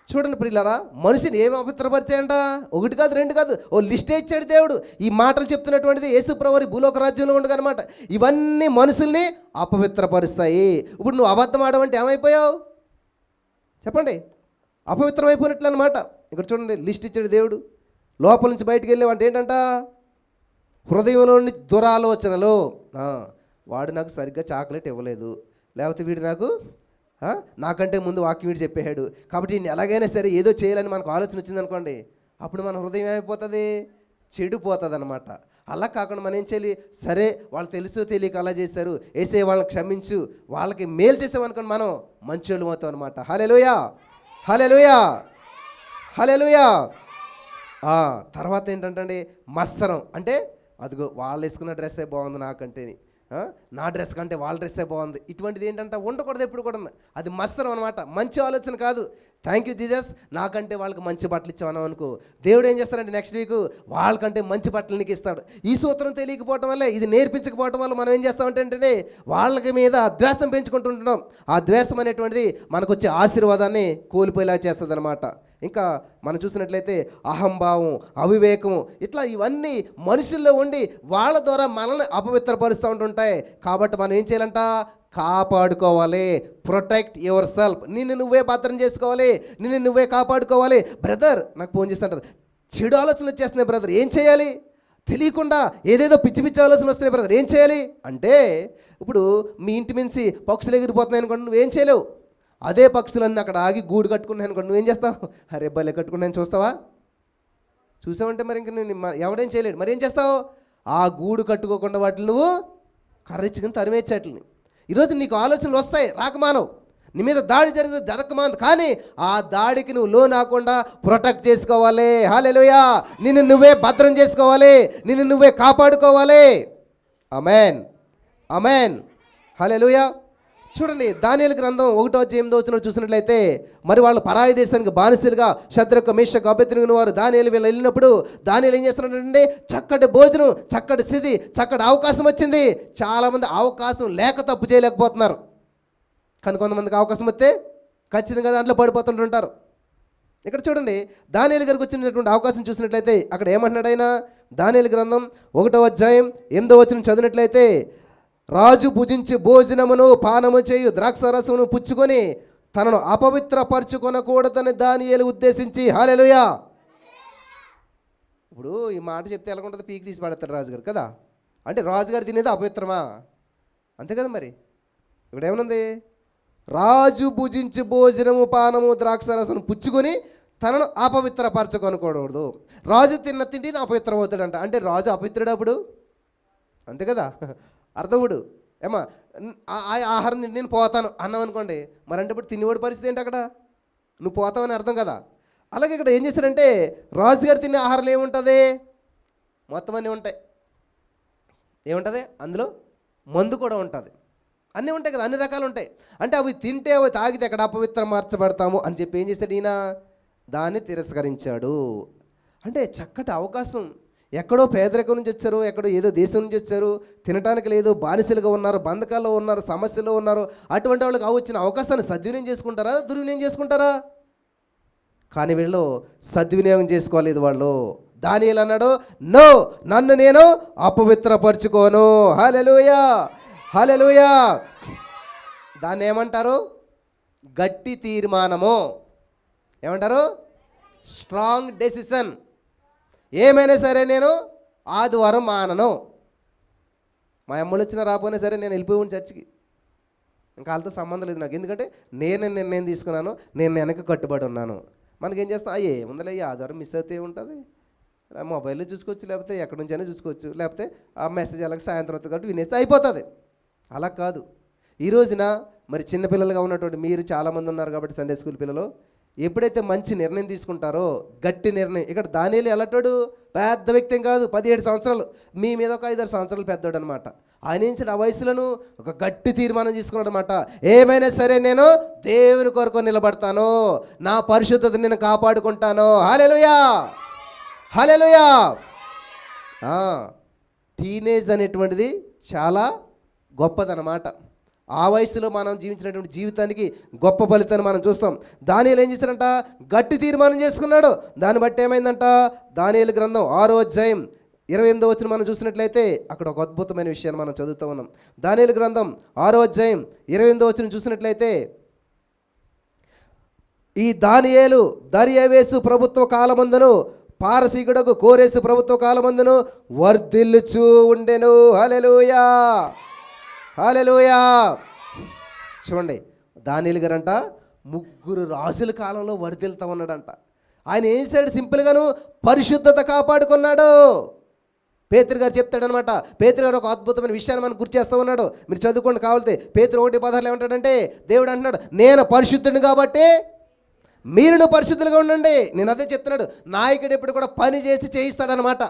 S1: చూడండి ప్రియులారా, మనిషిని ఏమి అపవిత్రపరిచాయంట? ఒకటి కాదు, రెండు కాదు, ఓ లిస్టే ఇచ్చాడు దేవుడు. ఈ మాటలు చెప్తున్నటువంటిది యేసు ప్రభువు భూలోక రాజ్యంలో ఉండగా అనమాట. ఇవన్నీ మనుషుల్ని అపవిత్రపరుస్తాయి. ఇప్పుడు నువ్వు అబద్ధం ఆడమంటే ఏమైపోయావు? చెప్పండి, అపవిత్రమైపోయినట్లు అనమాట. ఇక్కడ చూడండి, లిస్ట్ ఇచ్చాడు దేవుడు. లోపల నుంచి బయటికి వెళ్ళేవంటే ఏంటంట? హృదయంలోని దురాలోచనలు. వాడు నాకు సరిగ్గా చాక్లెట్ ఇవ్వలేదు, లేకపోతే వీడు నాకంటే ముందు వాక్యం వీడు చెప్పాడు కాబట్టి నేను ఎలాగైనా సరే ఏదో చేయాలని మనకు ఆలోచన వచ్చిందనుకోండి, అప్పుడు మన హృదయం ఏమైపోతుంది? చెడిపోతుంది అనమాట. అలా కాకుండా మనం ఏం చేయాలి? సరే, వాళ్ళు తెలుసో తెలియక అలా చేశారు, వేసే వాళ్ళని క్షమించు, వాళ్ళకి మేలు చేసామనుకోండి, మనం మంచోళ్ళు అవుతాం అనమాట. హల్లెలూయా, హల్లెలూయా, హల్లెలూయా. తర్వాత ఏంటంటే మత్సరం. అంటే అదిగో వాళ్ళు వేసుకున్న డ్రెస్సే బాగుంది నాకంటేని, నా డ్రెస్ కంటే వాళ్ళ డ్రెస్సే బాగుంది. ఇటువంటిది ఏంటంటే ఉండకూడదు ఎప్పుడు కూడా. అది మత్సరం అనమాట, మంచి ఆలోచన కాదు. థ్యాంక్ యూ జీసస్, నాకంటే వాళ్ళకి మంచి బట్టలు ఇచ్చామన్నాం అనుకో, దేవుడు ఏం చేస్తాడంటే నెక్స్ట్ వీక్ వాళ్ళకంటే మంచి బట్టలు నీకు ఇస్తాడు. ఈ సూత్రం తెలియకపోవటం వల్ల, ఇది నేర్పించకపోవటం వల్ల మనం ఏం చేస్తామంటే వాళ్ళకి మీద ద్వేషం పెంచుకుంటుంటున్నాం. ఆ ద్వేషం అనేటువంటిది మనకు వచ్చే ఆశీర్వాదాన్ని కోల్పోయేలా చేస్తుంది అనమాట. ఇంకా మనం చూసినట్లయితే అహంభావం, అవివేకము, ఇట్లా ఇవన్నీ మనుషుల్లో ఉండి వాళ్ళ ద్వారా మనల్ని అపవిత్రపరుస్తూ ఉంటుంటాయి. కాబట్టి మనం ఏం చేయాలంట? కాపాడుకోవాలి. Protect your self. నిన్ను నువ్వే భద్రం చేసుకోవాలి, నిన్ను నువ్వే కాపాడుకోవాలి. బ్రదర్ నాకు ఫోన్ చేస్తుంటారు, చెడు ఆలోచనలు వచ్చేస్తున్నాయి బ్రదర్, ఏం చేయాలి? తెలియకుండా ఏదేదో పిచ్చి పిచ్చి ఆలోచనలు వస్తున్నాయి బ్రదర్, ఏం చేయాలి అంటే, ఇప్పుడు మీ ఇంటి మించి పక్షులు ఎగిరిపోతున్నాయి అనుకోండి, నువ్వేం చేయలేవు. అదే పక్షులన్నీ అక్కడ ఆగి గూడు కట్టుకున్నాయి అనుకోండి, నువ్వేం చేస్తావు? అరే బల్లె కట్టుకున్నాను చూస్తావా? చూసావంటే మరి ఇంక నేను ఎవడేం చేయలేడు. మరి ఏం చేస్తావు? ఆ గూడు కట్టుకోకుండా వాటిని నువ్వు కర్రెచ్చుకుని తరిమేచ్చేట్లని. ఈరోజు నీకు ఆలోచనలు వస్తాయి, రాకమానవు. నీ మీద దాడి జరిగితే జరగమానదు, కానీ ఆ దాడికి నువ్వు లోనాకుండా ప్రొటెక్ట్ చేసుకోవాలి. హల్లెలూయా. నిన్ను నువ్వే భద్రం చేసుకోవాలి, నిన్ను నువ్వే కాపాడుకోవాలి. ఆమేన్, ఆమేన్, హల్లెలూయా. చూడండి, దానియేలు గ్రంథం 1వ అధ్యాయం 8వ వచనం చూసినట్లయితే, మరి వాళ్ళు పరాయి దేశానికి బానిసలుగా షద్రకు, మేషకు, అబేద్నెగో వారు దానియేలు వీళ్ళు వెళ్ళినప్పుడు దానియేలు ఏం చేస్తున్నాడంటే, చక్కటి భోజనం, చక్కటి స్థితి, చక్కటి అవకాశం వచ్చింది. చాలామంది అవకాశం లేక తప్పు చేయలేకపోతున్నారు, కానీ కొంతమందికి అవకాశం వస్తే ఖచ్చితంగా దాంట్లో పడిపోతుంటుంటారు. ఇక్కడ చూడండి, దానియేలు గారికి వచ్చినటువంటి అవకాశం చూసినట్లయితే అక్కడ ఏమంటున్నాడు ఆయన? దానియేలు గ్రంథం 1వ అధ్యాయం 8వ వచనం చదివినట్లయితే, రాజు భుజించి భోజనమును పానము చేయు ద్రాక్షారసమును పుచ్చుకొని తనను అపవిత్రపరచుకొనకూడదని దానియేలు ఉద్దేశించి. హల్లెలూయా. ఇప్పుడు ఈ మాట చెప్తే ఎలా ఉంటుంది? పీకి తీసి పడతాడు రాజుగారు కదా. అంటే రాజుగారు తినేది అపవిత్రమా? అంతే కదా. మరి ఇక్కడ ఏమనుంది? రాజు భుజించి భోజనము పానము ద్రాక్షారసమును పుచ్చుకొని తనను అపవిత్రపరచుకొనకూడదు. రాజు తిన్న తిండిని అపవిత్రం అవుతాడంట. అంటే రాజు అపవిత్రుడు అప్పుడు, అంతే కదా అర్థముడు. ఏమా ఆహారం తిండి నేను పోతాను అన్నావు అనుకోండి, మరి అంటే ఇప్పుడు తినేవాడి పరిస్థితి ఏంటి? అక్కడ నువ్వు పోతావని అర్థం కదా. అలాగే ఇక్కడ ఏం చేశారంటే, రాజుగారు తినే ఆహారంలో ఏముంటుంది? మొత్తం అన్నీ ఉంటాయి. ఏముంటుంది అందులో? మందు కూడా ఉంటుంది, అన్నీ ఉంటాయి కదా, అన్ని రకాలు ఉంటాయి. అంటే అవి తింటే, అవి తాగితే ఎక్కడ అపవిత్రం మార్చబడతాము అని చెప్పి ఏం చేశాడు ఈయన? దాన్ని తిరస్కరించాడు. అంటే చక్కటి అవకాశం. ఎక్కడో పేదరికం నుంచి వచ్చారు, ఎక్కడో ఏదో దేశం నుంచి వచ్చారు, తినడానికి లేదు, బానిసలుగా ఉన్నారు, బంధకాల్లో ఉన్నారు, సమస్యలో ఉన్నారు. అటువంటి వాళ్ళకి వచ్చిన అవకాశాన్ని సద్వినియోగం చేసుకుంటారా, దుర్వినియోగం చేసుకుంటారా? కానీ వీళ్ళు సద్వినియోగం చేసుకోలేదు. వాళ్ళు దానియేలు అన్నాడు, నో, నన్ను నేను అపవిత్రపరుచుకోను. హల్లెలూయా, హల్లెలూయా. దాన్ని ఏమంటారు? గట్టి తీర్మానము. ఏమంటారు? Strong decision. ఏమైనా సరే నేను ఆదివారం మానను. మా అమ్మలు వచ్చినా రాకపోయినా సరే నేను వెళ్ళిపోయి చర్చికి, ఇంకా వాళ్ళతో సంబంధం లేదు నాకు. ఎందుకంటే నేను నిర్ణయం తీసుకున్నాను, నేను వెనక కట్టుబడి ఉన్నాను. మనకేం చేస్తాం, అయ్యే ముందలే ఆదివారం మిస్ అవుతే ఉంటుంది, మొబైల్లో చూసుకోవచ్చు, లేకపోతే ఎక్కడి నుంచైనా చూసుకోవచ్చు, లేకపోతే ఆ మెసేజ్ అలాగే సాయంత్రం అవుతుంది కాబట్టి వినేస్తే అయిపోతుంది. అలా కాదు. ఈ రోజున మరి చిన్నపిల్లలుగా ఉన్నటువంటి మీరు చాలామంది ఉన్నారు కాబట్టి సండే స్కూల్ పిల్లలు, ఎప్పుడైతే మంచి నిర్ణయం తీసుకుంటారో, గట్టి నిర్ణయం. ఇక్కడ దానియేలు ఎలాంటాడు? పెద్ద వ్యక్తి ఏం కాదు, 17 సంవత్సరాలు, మీ మీద ఒక 5-6 సంవత్సరాలు పెద్దోడు అనమాట. ఆయన నుంచి ఆ వయసులను ఒక గట్టి తీర్మానం తీసుకున్నాడు అనమాట. ఏమైనా సరే నేను దేవుని కొరకు నిలబడతాను, నా పరిశుద్ధత నేను కాపాడుకుంటాను. హల్లెలూయా, హల్లెలూయా. టీనేజ్ అనేటువంటిది చాలా గొప్పదన్నమాట. ఆ వయసులో మనం జీవించినటువంటి జీవితానికి గొప్ప ఫలితాన్ని మనం చూస్తాం. దానియేలు ఏం చేశాడంట? గట్టి తీర్మానం చేసుకున్నాడు. దాన్ని బట్టి ఏమైందంట? దానియేలు గ్రంథం 6వ అధ్యాయం 28వ వచనం మనం చూసినట్లయితే అక్కడ ఒక అద్భుతమైన విషయాన్ని మనం చదువుతూ ఉన్నాం. దానియేలు గ్రంథం 6వ అధ్యాయం 28వ వచనం చూసినట్లయితే, ఈ దానియేలు దర్యావేషు ప్రభుత్వ కాలమందును పారసీకుడకు కోరేసు ప్రభుత్వ కాలమందును వర్ధిల్లుచూ ఉండెను. హల్లెలూయా, హల్లెలూయా. చూడండి, దానియేలు గారంట 3 రాజుల కాలంలో వర్ధిల్తా ఉన్నాడంట. ఆయన ఏం చేశాడు? సింపుల్గాను పరిశుద్ధత కాపాడుకున్నాడు. పేతురు గారు చెప్తాడనమాట. పేతురు గారు ఒక అద్భుతమైన విషయాన్ని మనకు గుర్తు చేస్తూ ఉన్నాడు. మీరు చదువుకోండి కావాలితే. పేతురు 1:16 ఏమంటాడంటే, దేవుడు అంటున్నాడు, నేను పరిశుద్ధుని కాబట్టి మీరును పరిశుద్ధులుగా ఉండండి. నేను అదే చెప్తున్నాడు. నాయకుడు ఎప్పుడు కూడా పని చేసి చేయిస్తాడనమాట,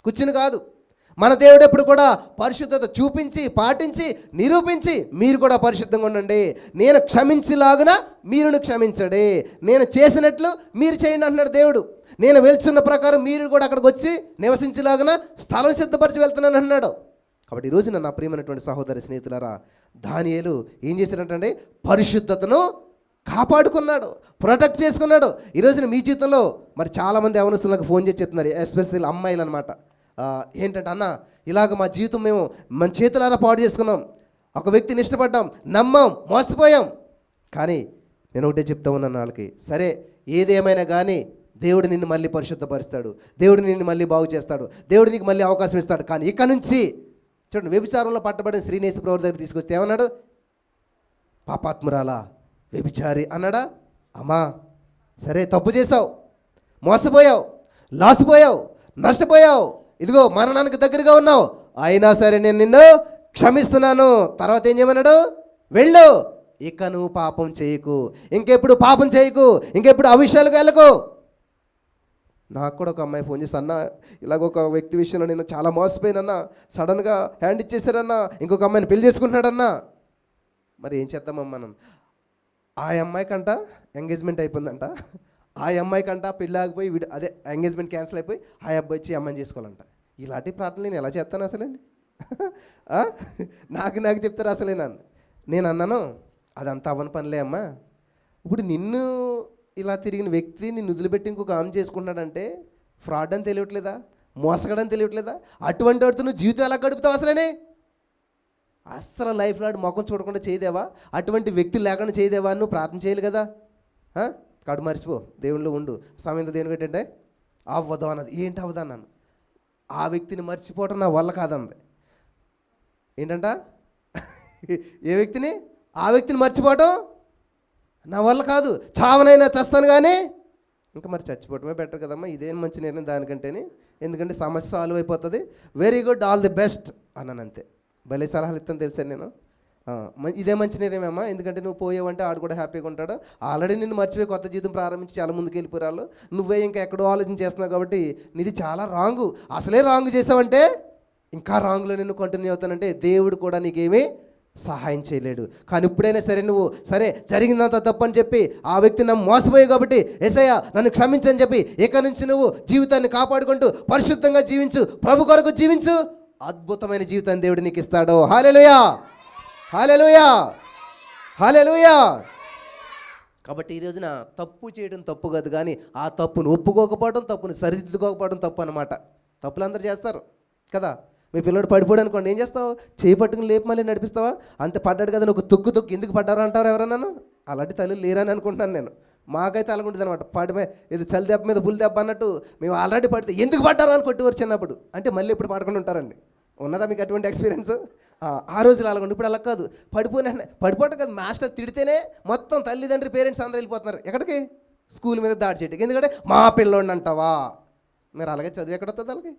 S1: కూర్చుని కాదు. మన దేవుడు ఎప్పుడు కూడా పరిశుద్ధత చూపించి, పాటించి, నిరూపించి మీరు కూడా పరిశుద్ధంగా ఉండండి. నేను క్షమించేలాగున మీరును క్షమించండి, నేను చేసినట్లు మీరు చేయండి అంటున్నాడు దేవుడు. నేను వెళ్తున్న ప్రకారం మీరు కూడా అక్కడికి వచ్చి నివసించేలాగున స్థలం సిద్ధపరిచి వెళ్తున్నాను అన్నాడు. కాబట్టి ఈరోజు నా ప్రియమైనటువంటి సహోదరి స్నేహితులారా, దానియేలు ఏం చేశాడంటే పరిశుద్ధతను కాపాడుకున్నాడు, ప్రొటెక్ట్ చేసుకున్నాడు. ఈరోజున మీ జీవితంలో మరి చాలామంది యవనస్తులకు ఫోన్ చేసి చెప్తున్నారు, ఎస్పెషల్లీ అమ్మాయిలు అనమాట. ఏంటంటే, అన్న ఇలాగ మా జీవితం మేము మన చేతులారా పాడు చేసుకున్నాం, ఒక వ్యక్తిని ఇష్టపడ్డాం, నమ్మాం, మోసపోయాం. కానీ నేను ఒకటే చెప్తా ఉన్నాను వాళ్ళకి, సరే ఏదేమైనా కానీ దేవుడు నిన్ను మళ్ళీ పరిశుద్ధపరుస్తాడు, దేవుడు నిన్ను మళ్ళీ బాగు చేస్తాడు, దేవుడు నీకు మళ్ళీ అవకాశం ఇస్తాడు. కానీ ఇక నుంచి చూడండి, వ్యభిచారంలో పట్టబడిన శ్రీనేశ ప్రభు దగ్గర తీసుకొస్తే ఏమన్నాడు? పాపాత్మురాలా, వ్యభిచారి అన్నాడా? అమ్మా సరే తప్పు చేసావు, మోసపోయావు, లాసిపోయావు, నష్టపోయావు, ఇదిగో మరణానికి దగ్గరగా ఉన్నావు, అయినా సరే నేను నిన్ను క్షమిస్తున్నాను. తర్వాత ఏం చేయమన్నాడు? వెళ్ళు, ఇక నువ్వు పాపం చేయకు, ఇంకెప్పుడు పాపం చేయకు, ఇంకెప్పుడు ఆ విషయాలకు వెళ్ళకు. నాకు కూడా ఒక అమ్మాయి ఫోన్ చేసి, అన్న ఇలాగ ఒక వ్యక్తి విషయంలో నేను చాలా మోసపోయినన్నా, సడన్గా హ్యాండ్ ఇచ్చేసారన్నా, ఇంకొక అమ్మాయిని పెళ్లి చేసుకుంటున్నాడన్నా. మరి ఏం చేద్దామమ్మా? ఆ అమ్మాయికంట ఎంగేజ్మెంట్ అయిపోయిందంట, ఆ అమ్మాయికంట పెళ్ళి ఆగిపోయి అదే ఎంగేజ్మెంట్ క్యాన్సిల్ అయిపోయి ఆ అబ్బాయి వచ్చి అమ్మాయిని చేసుకోవాలంట. ఇలాంటి ప్రార్థనలు నేను ఎలా చేస్తాను అసలేండి? నాకు చెప్తారు అసలే. నేను అన్నాను, అదంతా అవ్వని పనిలే అమ్మా. ఇప్పుడు నిన్ను ఇలా తిరిగిన వ్యక్తి నిన్ను వదిలిపెట్టి ఇంకొక ఆమె చేసుకుంటున్నాడంటే ఫ్రాడ్ అని తెలియట్లేదా? మోసగడని తెలియట్లేదా? అటువంటి వాడితో నువ్వు జీవితం ఎలా గడుపుతావు అసలేనే? అస్సలు లైఫ్ లాంటి ముఖం చూడకుండా చేయదేవా? అటువంటి వ్యక్తులు లేకుండా చేయదేవా? నువ్వు ప్రార్థన చేయాలి కదా. కడు మర్చిపో, దేవుళ్ళు ఉండు. సమయంతో దేవునికి ఏంటంటే అవ్వదు అన్నది. ఏంటి అవ్వదు అన్నాను. ఆ వ్యక్తిని మర్చిపోవటం నా వల్ల కాదన్నది. ఏంటంట? ఏ వ్యక్తిని? ఆ వ్యక్తిని మర్చిపోవటం నా వల్ల కాదు, చావనైనా చేస్తాను కానీ. ఇంకా మరి చచ్చిపోవటమే బెటర్ కదమ్మా, ఇదేం మంచి నిర్ణయం దానికంటేనే, ఎందుకంటే సమస్య సాల్వ్ అయిపోతుంది. Very good, all the best అన్నాను, అంతే. భలే సలహాలు ఇస్తాను తెలుసా నేను. ఇదే మంచి నిర్ణయమేమ్మా, ఎందుకంటే నువ్వు పోయావంటే ఆడు కూడా హ్యాపీగా ఉంటాడు. ఆల్రెడీ నిన్ను మర్చిపోయి కొత్త జీవితం ప్రారంభించి చాలా ముందుకు వెళ్ళిపోయారు. నువ్వే ఇంకా ఎక్కడో ఆలోచన చేస్తున్నావు కాబట్టి నీది చాలా రాంగు. అసలే రాంగ్ చేసావంటే ఇంకా రాంగ్లో నిన్ను కంటిన్యూ అవుతానంటే దేవుడు కూడా నీకేమీ సహాయం చేయలేడు. కానీ ఇప్పుడైనా సరే నువ్వు సరే జరిగిందంత తప్పని చెప్పి ఆ వ్యక్తి నన్ను మోసపోయావు కాబట్టి యేసయ్య నన్ను క్షమించని చెప్పి ఇక నుంచి నువ్వు జీవితాన్ని కాపాడుకుంటూ పరిశుద్ధంగా జీవించు, ప్రభు కొరకు జీవించు. అద్భుతమైన జీవితాన్ని దేవుడు నీకు ఇస్తాడు. హల్లెలూయా, హల్లెలూయా, హల్లెలూయా. కాబట్టి ఈ రోజున తప్పు చేయడం తప్పు కాదు, కానీ ఆ తప్పును ఒప్పుకోకపోవడం, తప్పును సరిదిద్దుకోకపోవడం తప్పు అనమాట. తప్పులు అందరూ చేస్తారు కదా. మీ పిల్లడు పడిపోయాడు అనుకోండి, ఏం చేస్తావు? చేయి పట్టుకుని లేపు మళ్ళీ నడిపిస్తావా? అంతే పడ్డాడు కదా నువ్వు తొక్కు ఎందుకు పడ్డారు అంటారు ఎవరన్నాను? అలాంటి తల్లి లేరని అనుకుంటున్నాను నేను. మాకైతే అలాగుంటుంది అనమాట. పడిమే ఇది చలి దెబ్బ మీద పులి దెబ్బ అన్నట్టు మేము ఆల్రెడీ పడితే ఎందుకు పడ్డారు అని కొట్టేవారు చిన్నప్పుడు. అంటే మళ్ళీ ఇప్పుడు పడకుండా ఉంటారండి. ఉన్నదా మీకు అటువంటి ఎక్స్పీరియన్స్? ఆ రోజులు అలాగండి. ఇప్పుడు అలా కాదు. పడిపోవటం కాదు, మాస్టర్ తిడితేనే మొత్తం తల్లిదండ్రి పేరెంట్స్ అందరూ వెళ్ళిపోతున్నారు ఎక్కడికి? స్కూల్ మీద దాడి చేయటం. ఎందుకంటే మా పిల్లోడిని అంటావా? మీరు అలాగే చదువు ఎక్కడ వస్తుంది వాళ్ళకి?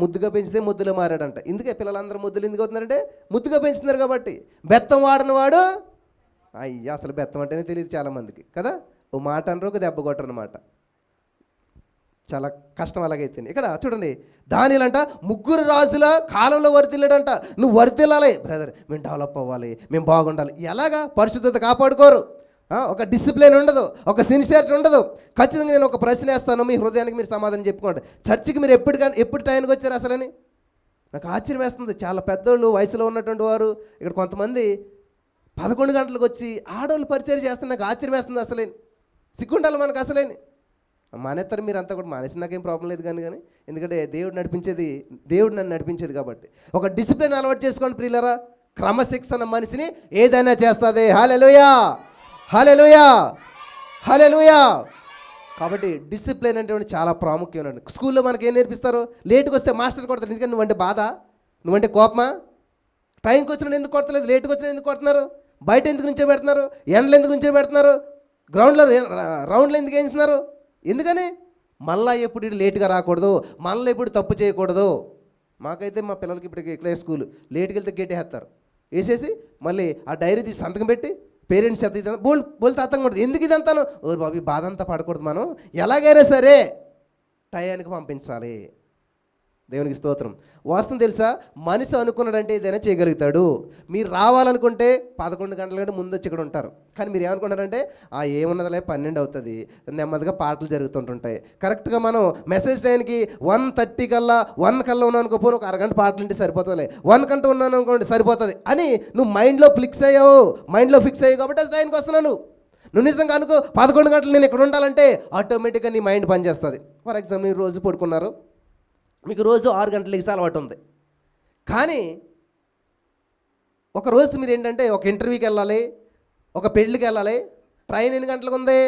S1: ముద్దుగా పెంచితే ముద్దులో మారాడంట. ఎందుకే పిల్లలందరూ ముద్దులు ఎందుకు అవుతున్నారంటే ముద్దుగా పెంచుతున్నారు కాబట్టి. బెత్తం వాడిన వాడు అయ్యా అసలు బెత్తం అంటేనే తెలియదు చాలామందికి కదా. ఓ మాట అనరు, ఒక దెబ్బ కొట్టరు అనమాట. చాలా కష్టం. అలాగైతే ఇక్కడ చూడండి, దానిలంట ముగ్గురు రాజుల కాలంలో వర్తిల్లాడంట. నువ్వు వర్తిల్లాలి బ్రదర్, మేము డెవలప్ అవ్వాలి, మేము బాగుండాలి. ఎలాగా? పరిశుద్ధత కాపాడుకోరు, ఒక డిసిప్లిన్ ఉండదు, ఒక సిన్సియారిటీ ఉండదు. ఖచ్చితంగా నేను ఒక ప్రశ్న వేస్తాను, మీ హృదయానికి మీరు సమాధానం చెప్పుకోండి. చర్చికి మీరు ఎప్పుడు టైంకి వచ్చారు అసలని? నాకు ఆశ్చర్యం వేస్తుంది. చాలా పెద్దోళ్ళు వయసులో ఉన్నటువంటి వారు ఇక్కడ కొంతమంది 11 గంటలకు వచ్చి ఆడవాళ్ళు పరిచయం చేస్తే నాకు ఆశ్చర్యం వేస్తుంది. అసలే సిగ్గుండాలి మనకు అసలేని. మానేస్తారు మీరు అంతా కూడా. మానేసి నాకేం ప్రాబ్లం లేదు కానీ ఎందుకంటే దేవుడు నన్ను నడిపించేది కాబట్టి. ఒక డిసిప్లిన్ అలవాటు చేసుకోండి ప్రియులారా. క్రమశిక్షణ మనిషిని ఏదైనా చేస్తుంది. హల్లెలూయా, హల్లెలూయా, హల్లెలూయా. కాబట్టి డిసిప్లిన్ అంటే చాలా ప్రాముఖ్యం. స్కూల్లో మనకి ఏం నేర్పిస్తారు? లేటుగా వస్తే మాస్టర్ కొడతారు. ఎందుకంటే నువ్వంటే బాధ, నువ్వంటే కోపమా? టైంకి వచ్చిన ఎందుకు కొడతలేదు? లేటుగా వచ్చిన ఎందుకు కొడుతున్నారు? బయట ఎందుకు నుంచో పెడుతున్నారు? ఎండలు ఎందుకు నుంచో పెడుతున్నారు? గ్రౌండ్లో రౌండ్లో ఎందుకు వేయిస్తున్నారు? ఎందుకని? మళ్ళీ ఎప్పుడు ఇటు లేటుగా రాకూడదు, మళ్ళీ ఎప్పుడు తప్పు చేయకూడదు. మాకైతే మా పిల్లలకి ఇప్పటికి ఇక్కడే స్కూల్ లేటుకి వెళ్తే గేట్ వేస్తారు. వేసేసి మళ్ళీ ఆ డైరీ తీసి సంతకం పెట్టి పేరెంట్స్ ఎంత ఇది బోల్తే అర్థం కూడదు. ఎందుకు ఇది అంతాను? ఓ బాబు బాధ అంతా పడకూడదు, మనం ఎలాగైనా సరే టయానికి పంపించాలి. దేవునికి స్తోత్రం. వాస్తవం తెలుసా, మనిషి అనుకున్నాడంటే ఏదైనా చేయగలుగుతాడు. మీరు రావాలనుకుంటే 11 గంటల కంటే ముందు వచ్చి ఇక్కడ ఉంటారు. కానీ మీరు ఏమనుకుంటారంటే ఏమున్నదిలే 12 అవుతుంది, నెమ్మదిగా పాటలు జరుగుతుంటుంటాయి. కరెక్ట్గా మనం మెసేజ్ టైంకి 1:30 కల్లా 1 కల్లా ఉన్నాను అనుకోపోను, ఒక అరగంట పాటలు ఉంటే సరిపోతుంది. 1 గంట ఉన్నాను అనుకోండి సరిపోతుంది అని నువ్వు మైండ్లో ఫిక్స్ అయ్యావు కాబట్టి అది టైంకి వస్తున్నాను. నువ్వు నిజంగా అనుకో 11 గంటలు నేను ఇక్కడ ఉండాలంటే ఆటోమేటిక్గా నీ మైండ్ పనిచేస్తుంది. ఫర్ ఎగ్జాంపుల్ మీరు రోజు పడుకున్నారు, మీకు రోజు 6 గంటలకి అలవాటు ఉంది. కానీ ఒకరోజు మీరు ఏంటంటే ఒక ఇంటర్వ్యూకి వెళ్ళాలి, ఒక పెళ్ళికి వెళ్ళాలి, ట్రైన్ ఎన్ని గంటలకు ఉంది?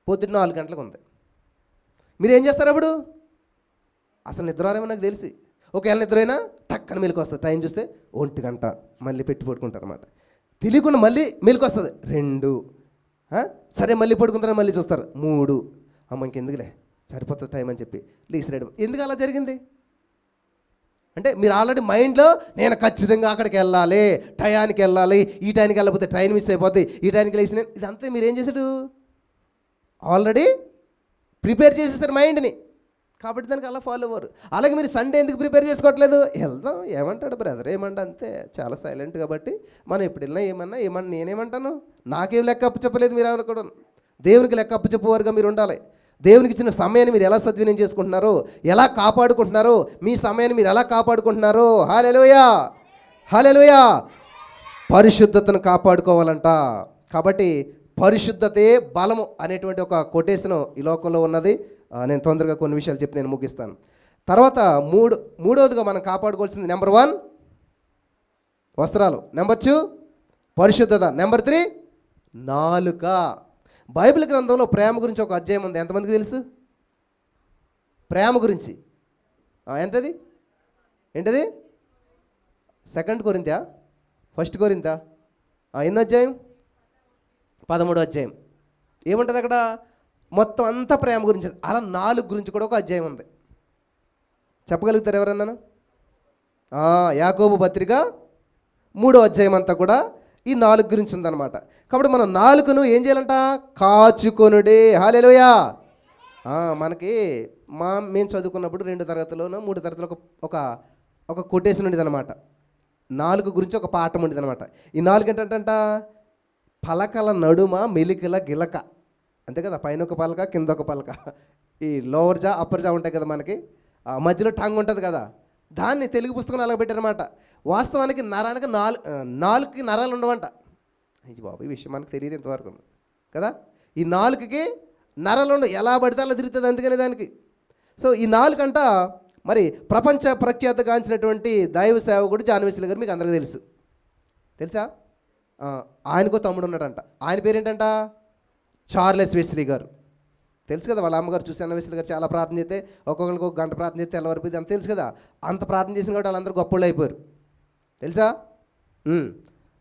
S1: పొద్దున్న 4 గంటలకు ఉంది. మీరు ఏం చేస్తారు అప్పుడు? అసలు నిద్రవారేమో నాకు తెలిసి, ఒకవేళ నిద్రైనా టక్కన మెలకు వస్తుంది. ట్రైన్ చూస్తే 1 గంట మళ్ళీ పెట్టి పడుకుంటారు అన్నమాట. తెలియకుండా మళ్ళీ మెలకు వస్తుంది 2, సరే మళ్ళీ పడుకుంటారని మళ్ళీ చూస్తారు 3, అమ్మ ఇంకెందుకులే సరిపోతుంది టైం అని చెప్పి లేసిరేయడం. ఎందుకు అలా జరిగింది అంటే మీరు ఆల్రెడీ మైండ్లో నేను ఖచ్చితంగా అక్కడికి వెళ్ళాలి, టయానికి వెళ్ళాలి, ఈ టైంకి వెళ్ళకపోతే ట్రైన్ మిస్ అయిపోద్ది, ఈ టైంకి లేచిన ఇదంతా మీరు ఏం చేశాడు? ఆల్రెడీ ప్రిపేర్ చేసేసారు మైండ్ని. కాబట్టి దానికి అలా ఫాలో అవ్వరు. అలాగే మీరు సండే ఎందుకు ప్రిపేర్ చేసుకోవట్లేదు? వెళ్దాం, ఏమంటాడు బ్రదర్, ఏమంటా అంతే, చాలా సైలెంట్ కాబట్టి మనం ఎప్పుడు వెళ్ళినా ఏమన్నా నేనేమంటాను? నాకేం లెక్క అప్పచెప్పలేదు. మీరు ఎవరు కూడా దేవునికి లెక్క అప్పచెప్పేవారుగా మీరు ఉండాలి. దేవునికి ఇచ్చిన సమయాన్ని మీరు ఎలా సద్వినియోగం చేసుకుంటున్నారో, ఎలా కాపాడుకుంటున్నారో, మీ సమయాన్ని మీరు ఎలా కాపాడుకుంటున్నారో. హల్లెలూయా, హల్లెలూయా. పరిశుద్ధతను కాపాడుకోవాలంట. కాబట్టి పరిశుద్ధతే బలము అనేటువంటి ఒక కొటేషన్ ఈ లోకంలో ఉన్నది. నేను తొందరగా కొన్ని విషయాలు చెప్పి నేను ముగిస్తాను. తర్వాత మూడవదిగా మనం కాపాడుకోవాల్సింది నెంబర్ 1 వస్త్రాలు, నెంబర్ 2 పరిశుద్ధత, నెంబర్ 3 నాలుక. బైబిల్ గ్రంథంలో ప్రేమ గురించి ఒక అధ్యాయం ఉంది. ఎంతమందికి తెలుసు ప్రేమ గురించి? ఏంటది? 2 కొరింథీ, 1 కొరింథీ ఎన్నో అధ్యాయం? 13వ అధ్యాయం. ఏముంటుంది అక్కడ? మొత్తం అంతా ప్రేమ గురించి. అలా 4 గురించి కూడా ఒక అధ్యాయం ఉంది. చెప్పగలుగుతారు ఎవరన్నాను? యాకోబు పత్రిక 3వ అధ్యాయం అంతా కూడా ఈ 4 గురించి ఉందన్నమాట. కాబట్టి మనం 4ను ఏం చేయాలంట? కాచుకొనుడే. హల్లెలూయా. మనకి మేము చదువుకున్నప్పుడు 2 తరగతిలోనో 3 తరగతిలో ఒక కొటేషన్ ఉండేది అనమాట. 4 గురించి ఒక పాఠం ఉండేది అనమాట. ఈ 4 ఏంటంట? పలకల నడుమ మెలికల గిలక, అంతే కదా. పైన ఒక పలక, కింద ఒక పలక, ఈ లోవర్ జా అప్పర్ జా ఉంటాయి కదా మనకి, మధ్యలో టంగ్ ఉంటుంది కదా. దాన్ని తెలుగు పుస్తకంలో అలా పెట్టారనమాట. వాస్తవానికి నరానికి 4 నరాలు ఉండవంట. అయ్యి బాబు, ఈ విషయం మనకు తెలియదు ఇంతవరకు. కదా. ఈ నాలుకకి నరలు ఎలా పడితే అలా తిరుగుతుంది, అందుకనే దానికి. సో ఈ నాలుకంట మరి ప్రపంచ ప్రఖ్యాతగాంచినటువంటి దైవ సేవకుడు జాన్ వెస్లీ గారు మీకు అందరికీ తెలుసా? ఆయనకో తమ్ముడు ఉన్నాడంట. ఆయన పేరేంటంట? చార్లెస్ వెస్లీ గారు. తెలుసు కదా, వాళ్ళ అమ్మగారు చూసి అన్న వెస్లీ గారు చాలా ప్రార్థన చేస్తే ఒక్కొక్కరికి ఒక గంట ప్రార్థన చేస్తే తెల్లవారిపోయింది అంత తెలుసు కదా. అంత ప్రార్థన చేసిన కాబట్టి వాళ్ళందరూ గొప్పళ్ళు అయిపోయారు, తెలుసా?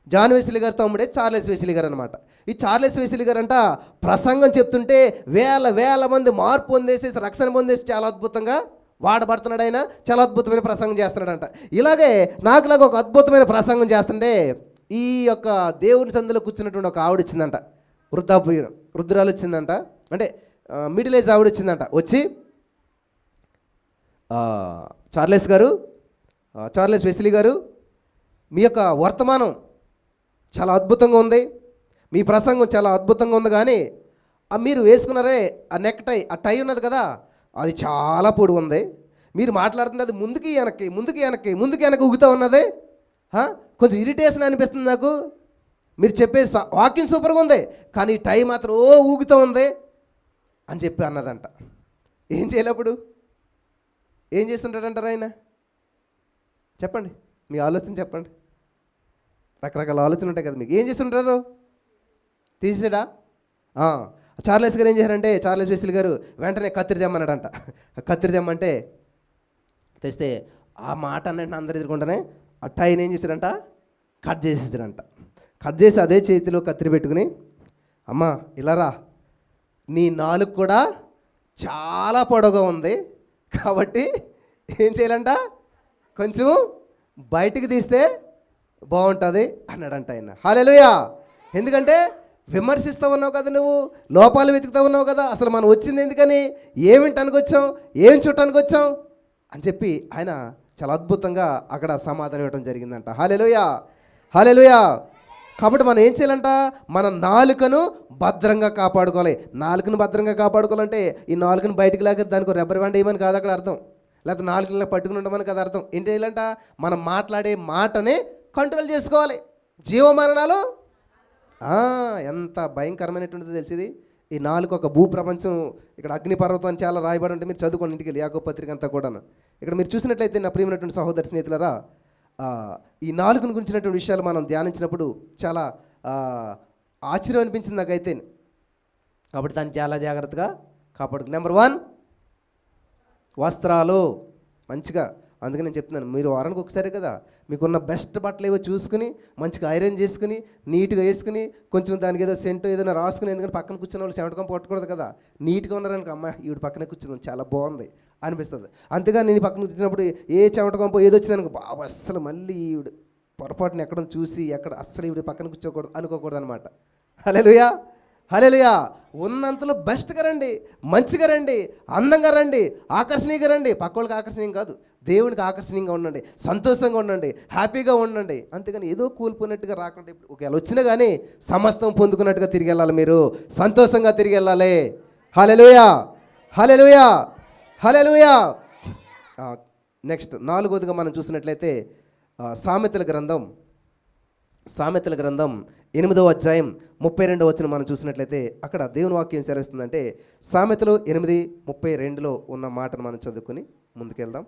S1: జాన్ వెస్లీ గారు తమ్ముడే చార్లెస్ వెస్లీ గారు అనమాట. ఈ చార్లెస్ వెస్లీ గారు అంట ప్రసంగం చెప్తుంటే వేల మంది మార్పు పొందేసేసి రక్షణ పొందేసి చాలా అద్భుతంగా వాడబడుతున్నాడు. ఆయన చాలా అద్భుతమైన ప్రసంగం చేస్తున్నాడంట. ఇలాగే నాకులాగా ఒక అద్భుతమైన ప్రసంగం చేస్తుంటే ఈ యొక్క దేవుని సందులో కూర్చున్నటువంటి ఒక ఆవిడ వచ్చిందంట, వృద్ధురాలు వచ్చిందంట, అంటే మిడిల్ ఏజ్ ఆవిడ వచ్చిందంట. వచ్చి చార్లెస్ వెస్లీ గారు, మీ యొక్క వర్తమానం చాలా అద్భుతంగా ఉంది, మీ ప్రసంగం చాలా అద్భుతంగా ఉంది, కానీ మీరు వేసుకున్నారే ఆ నెక్ టై, ఆ టై ఉన్నది కదా, అది చాలా పొడి ఉంది. మీరు మాట్లాడుతుంది అది ముందుకి వెనక్కి ఊగుతూ ఉన్నది. కొంచెం ఇరిటేషన్ అనిపిస్తుంది నాకు. మీరు చెప్పే వాకింగ్ సూపర్గా ఉంది, కానీ టై మాత్రం ఊగుతూ ఉంది అని చెప్పి అన్నదంట. ఏం చేయలేప్పుడు ఏం చేస్తుంటాడంటారు ఆయన? చెప్పండి, మీ ఆలోచన చెప్పండి. రకరకాల ఆలోచనలు ఉంటాయి కదా మీకు. ఏం చేస్తుంటారు? తీసేడా? చార్లెస్ గారు ఏం చేశారంటే, చార్లెస్ వెస్లీ గారు వెంటనే కత్తిరి తెమ్మన్నాడంట. కత్తిరి తెమ్మంటే తెస్తే ఆ మాట అన్నట్టు అందరు ఎదుర్కొంటానే ఆ టైన్ ఏం చేశారంట, కట్ చేసేసారంట. కట్ చేసి అదే చేతిలో కత్తిరి పెట్టుకుని, అమ్మా ఇలా రా, నీ నాలుగు కూడా చాలా పొడవుగా ఉంది కాబట్టి ఏం చేయాలంట, కొంచెం బయటికి తీస్తే బాగుంటుంది అన్నాడంట ఆయన. హల్లెలూయా. ఎందుకంటే విమర్శిస్తూ ఉన్నావు కదా, నువ్వు లోపాలు వెతుకుతూ ఉన్నావు కదా, అసలు మనం వచ్చింది ఎందుకని, ఏమింటానికి వచ్చాం, ఏం చుట్టానికి వచ్చాం అని చెప్పి ఆయన చాలా అద్భుతంగా అక్కడ సమాధానం ఇవ్వడం జరిగిందంట. హల్లెలూయా, హల్లెలూయా. కాబట్టి మనం ఏం చేయాలంట, మన నాలుకను భద్రంగా కాపాడుకోవాలి. నాలుకను భద్రంగా కాపాడుకోవాలంటే ఈ నాలుకను బయటికి లేక దానికి రబ్బర్ బ్యాండ్ వేయమని కాదు అక్కడ అర్థం, లేకపోతే నాలుగులా పట్టుకుని ఉండమని కదా అర్థం. ఏంటి చేయాలంట, మనం మాట్లాడే మాటనే కంట్రోల్ చేసుకోవాలి. జీవమరణాలు ఎంత భయంకరమైనటువంటిది తెలిసింది. ఈ నాలుగు ఒక భూప్రపంచం, ఇక్కడ అగ్నిపర్వతం అని చాలా రాయబడి ఉంటే మీరు చదువుకోండి ఇంటికి వెళ్ళి, యాకోబు పత్రిక అంతా కూడాను. ఇక్కడ మీరు చూసినట్లయితే నా ప్రియమైనటువంటి సహోదరి స్నేహితులరా, ఈ నాలుగును గురించినటువంటి విషయాలు మనం ధ్యానించినప్పుడు చాలా ఆశ్చర్యం అనిపించింది నాకైతే. కాబట్టి దాన్ని చాలా జాగ్రత్తగా కాపాడుకు. నెంబర్ 1 వస్త్రాలు మంచిగా. అందుకని నేను చెప్తున్నాను, మీరు వారానికి ఒకసారి కదా మీకున్న బెస్ట్ బట్టలు ఏవో చూసుకుని మంచిగా ఐరన్ చేసుకుని నీట్గా వేసుకుని కొంచెం దానికి ఏదో సెంటు ఏదైనా రాసుకుని, ఎందుకంటే పక్కన కూర్చున్న వాళ్ళు సెవెంటకం పట్టకూడదు కదా. నీట్గా ఉన్నారనుకో, అమ్మ ఈవిడ పక్కనే కూర్చుంది చాలా బాగుంది అనిపిస్తుంది. అంతేగా నేను పక్కన కూర్చున్నప్పుడు ఏ చెమటకంపో ఏదో వచ్చిందనుకో, బాబు అస్సలు మళ్ళీ ఈవిడ పొరపాటుని ఎక్కడ చూసి ఎక్కడ అస్సలు ఈవిడ పక్కన కూర్చోకూడదు అనుకోకూడదు అనమాట. హల్లెలూయా, హల్లెలూయా. ఉన్నంతలో బెస్ట్గా రండి, మంచిగా రండి, అందంగా రండి, ఆకర్షణీయంగా రండి. పక్కోళ్ళకి ఆకర్షణీయం కాదు, దేవునికి ఆకర్షణీయంగా ఉండండి, సంతోషంగా ఉండండి, హ్యాపీగా ఉండండి. అంతేగాని ఏదో కూలిపోయినట్టుగా రాకుండా, ఇప్పుడు ఒకవేళ వచ్చినా కానీ సమస్తం పొందుకున్నట్టుగా తిరిగి వెళ్ళాలి, మీరు సంతోషంగా తిరిగి వెళ్ళాలి. హల్లెలూయా, హల్లెలూయా, హల్లెలూయా. నెక్స్ట్ 4వదిగా మనం చూసినట్లయితే సామెతల గ్రంథం 8వ అధ్యాయం 32వ వచనం మనం చూసినట్లయితే అక్కడ దేవుని వాక్యం సెలవిస్తుందంటే, సామెతలు 8:32లో ఉన్న మాటను మనం చదువుకొని ముందుకెళ్దాం.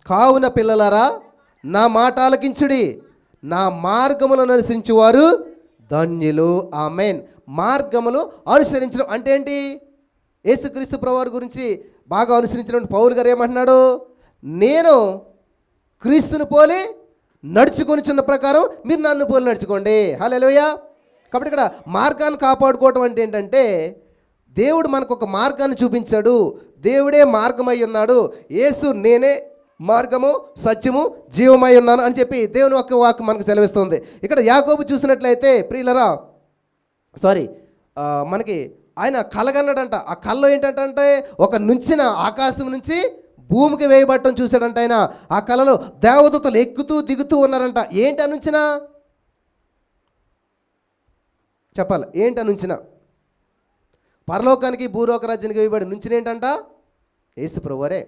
S1: కావున పిల్లలారా నా మాట ఆలకించుడి, నా మార్గములను అనుసరించువారు ధన్యులు. ఆమేన్. మార్గములు అనుసరించడం అంటే ఏంటి? యేసుక్రీస్తు ప్రభువారి గురించి బాగా అనుసరించిన పౌలు గారు ఏమంటున్నాడు, నేను క్రీస్తుని పోలి నడుచుకొని చిన్న ప్రకారం మీరు నన్ను పోలి నడుచుకోండి. హల్లెలూయా. కాబట్టి ఇక్కడ మార్గాన్ని కాపాడుకోవటం అంటే ఏంటంటే, దేవుడు మనకు ఒక మార్గాన్ని చూపించాడు, దేవుడే మార్గమై ఉన్నాడు, యేసు నేనే మార్గము సత్యము జీవమై ఉన్నాను అని చెప్పి దేవుని యొక్క వాక్యం మనకు సెలవిస్తుంది. ఇక్కడ యాకోబు చూసినట్లయితే ప్రియులరా, మనకి ఆయన కలగన్నాడంట. ఆ కల్లో ఏంటంటే ఒక నుంచిన ఆకాశం నుంచి భూమికి వేయబట్టం చూశాడంట ఆయన. ఆ కళలో దేవదూతలు ఎక్కుతూ దిగుతూ ఉన్నారంట. ఏంటి అనుంచిన చెప్పాలి, ఏంటి అనుంచిన? పరలోకానికి భూలోక రాజ్యానికి వేయబడి నుంచిన ఏంటంట? యేసు ప్రభువారే.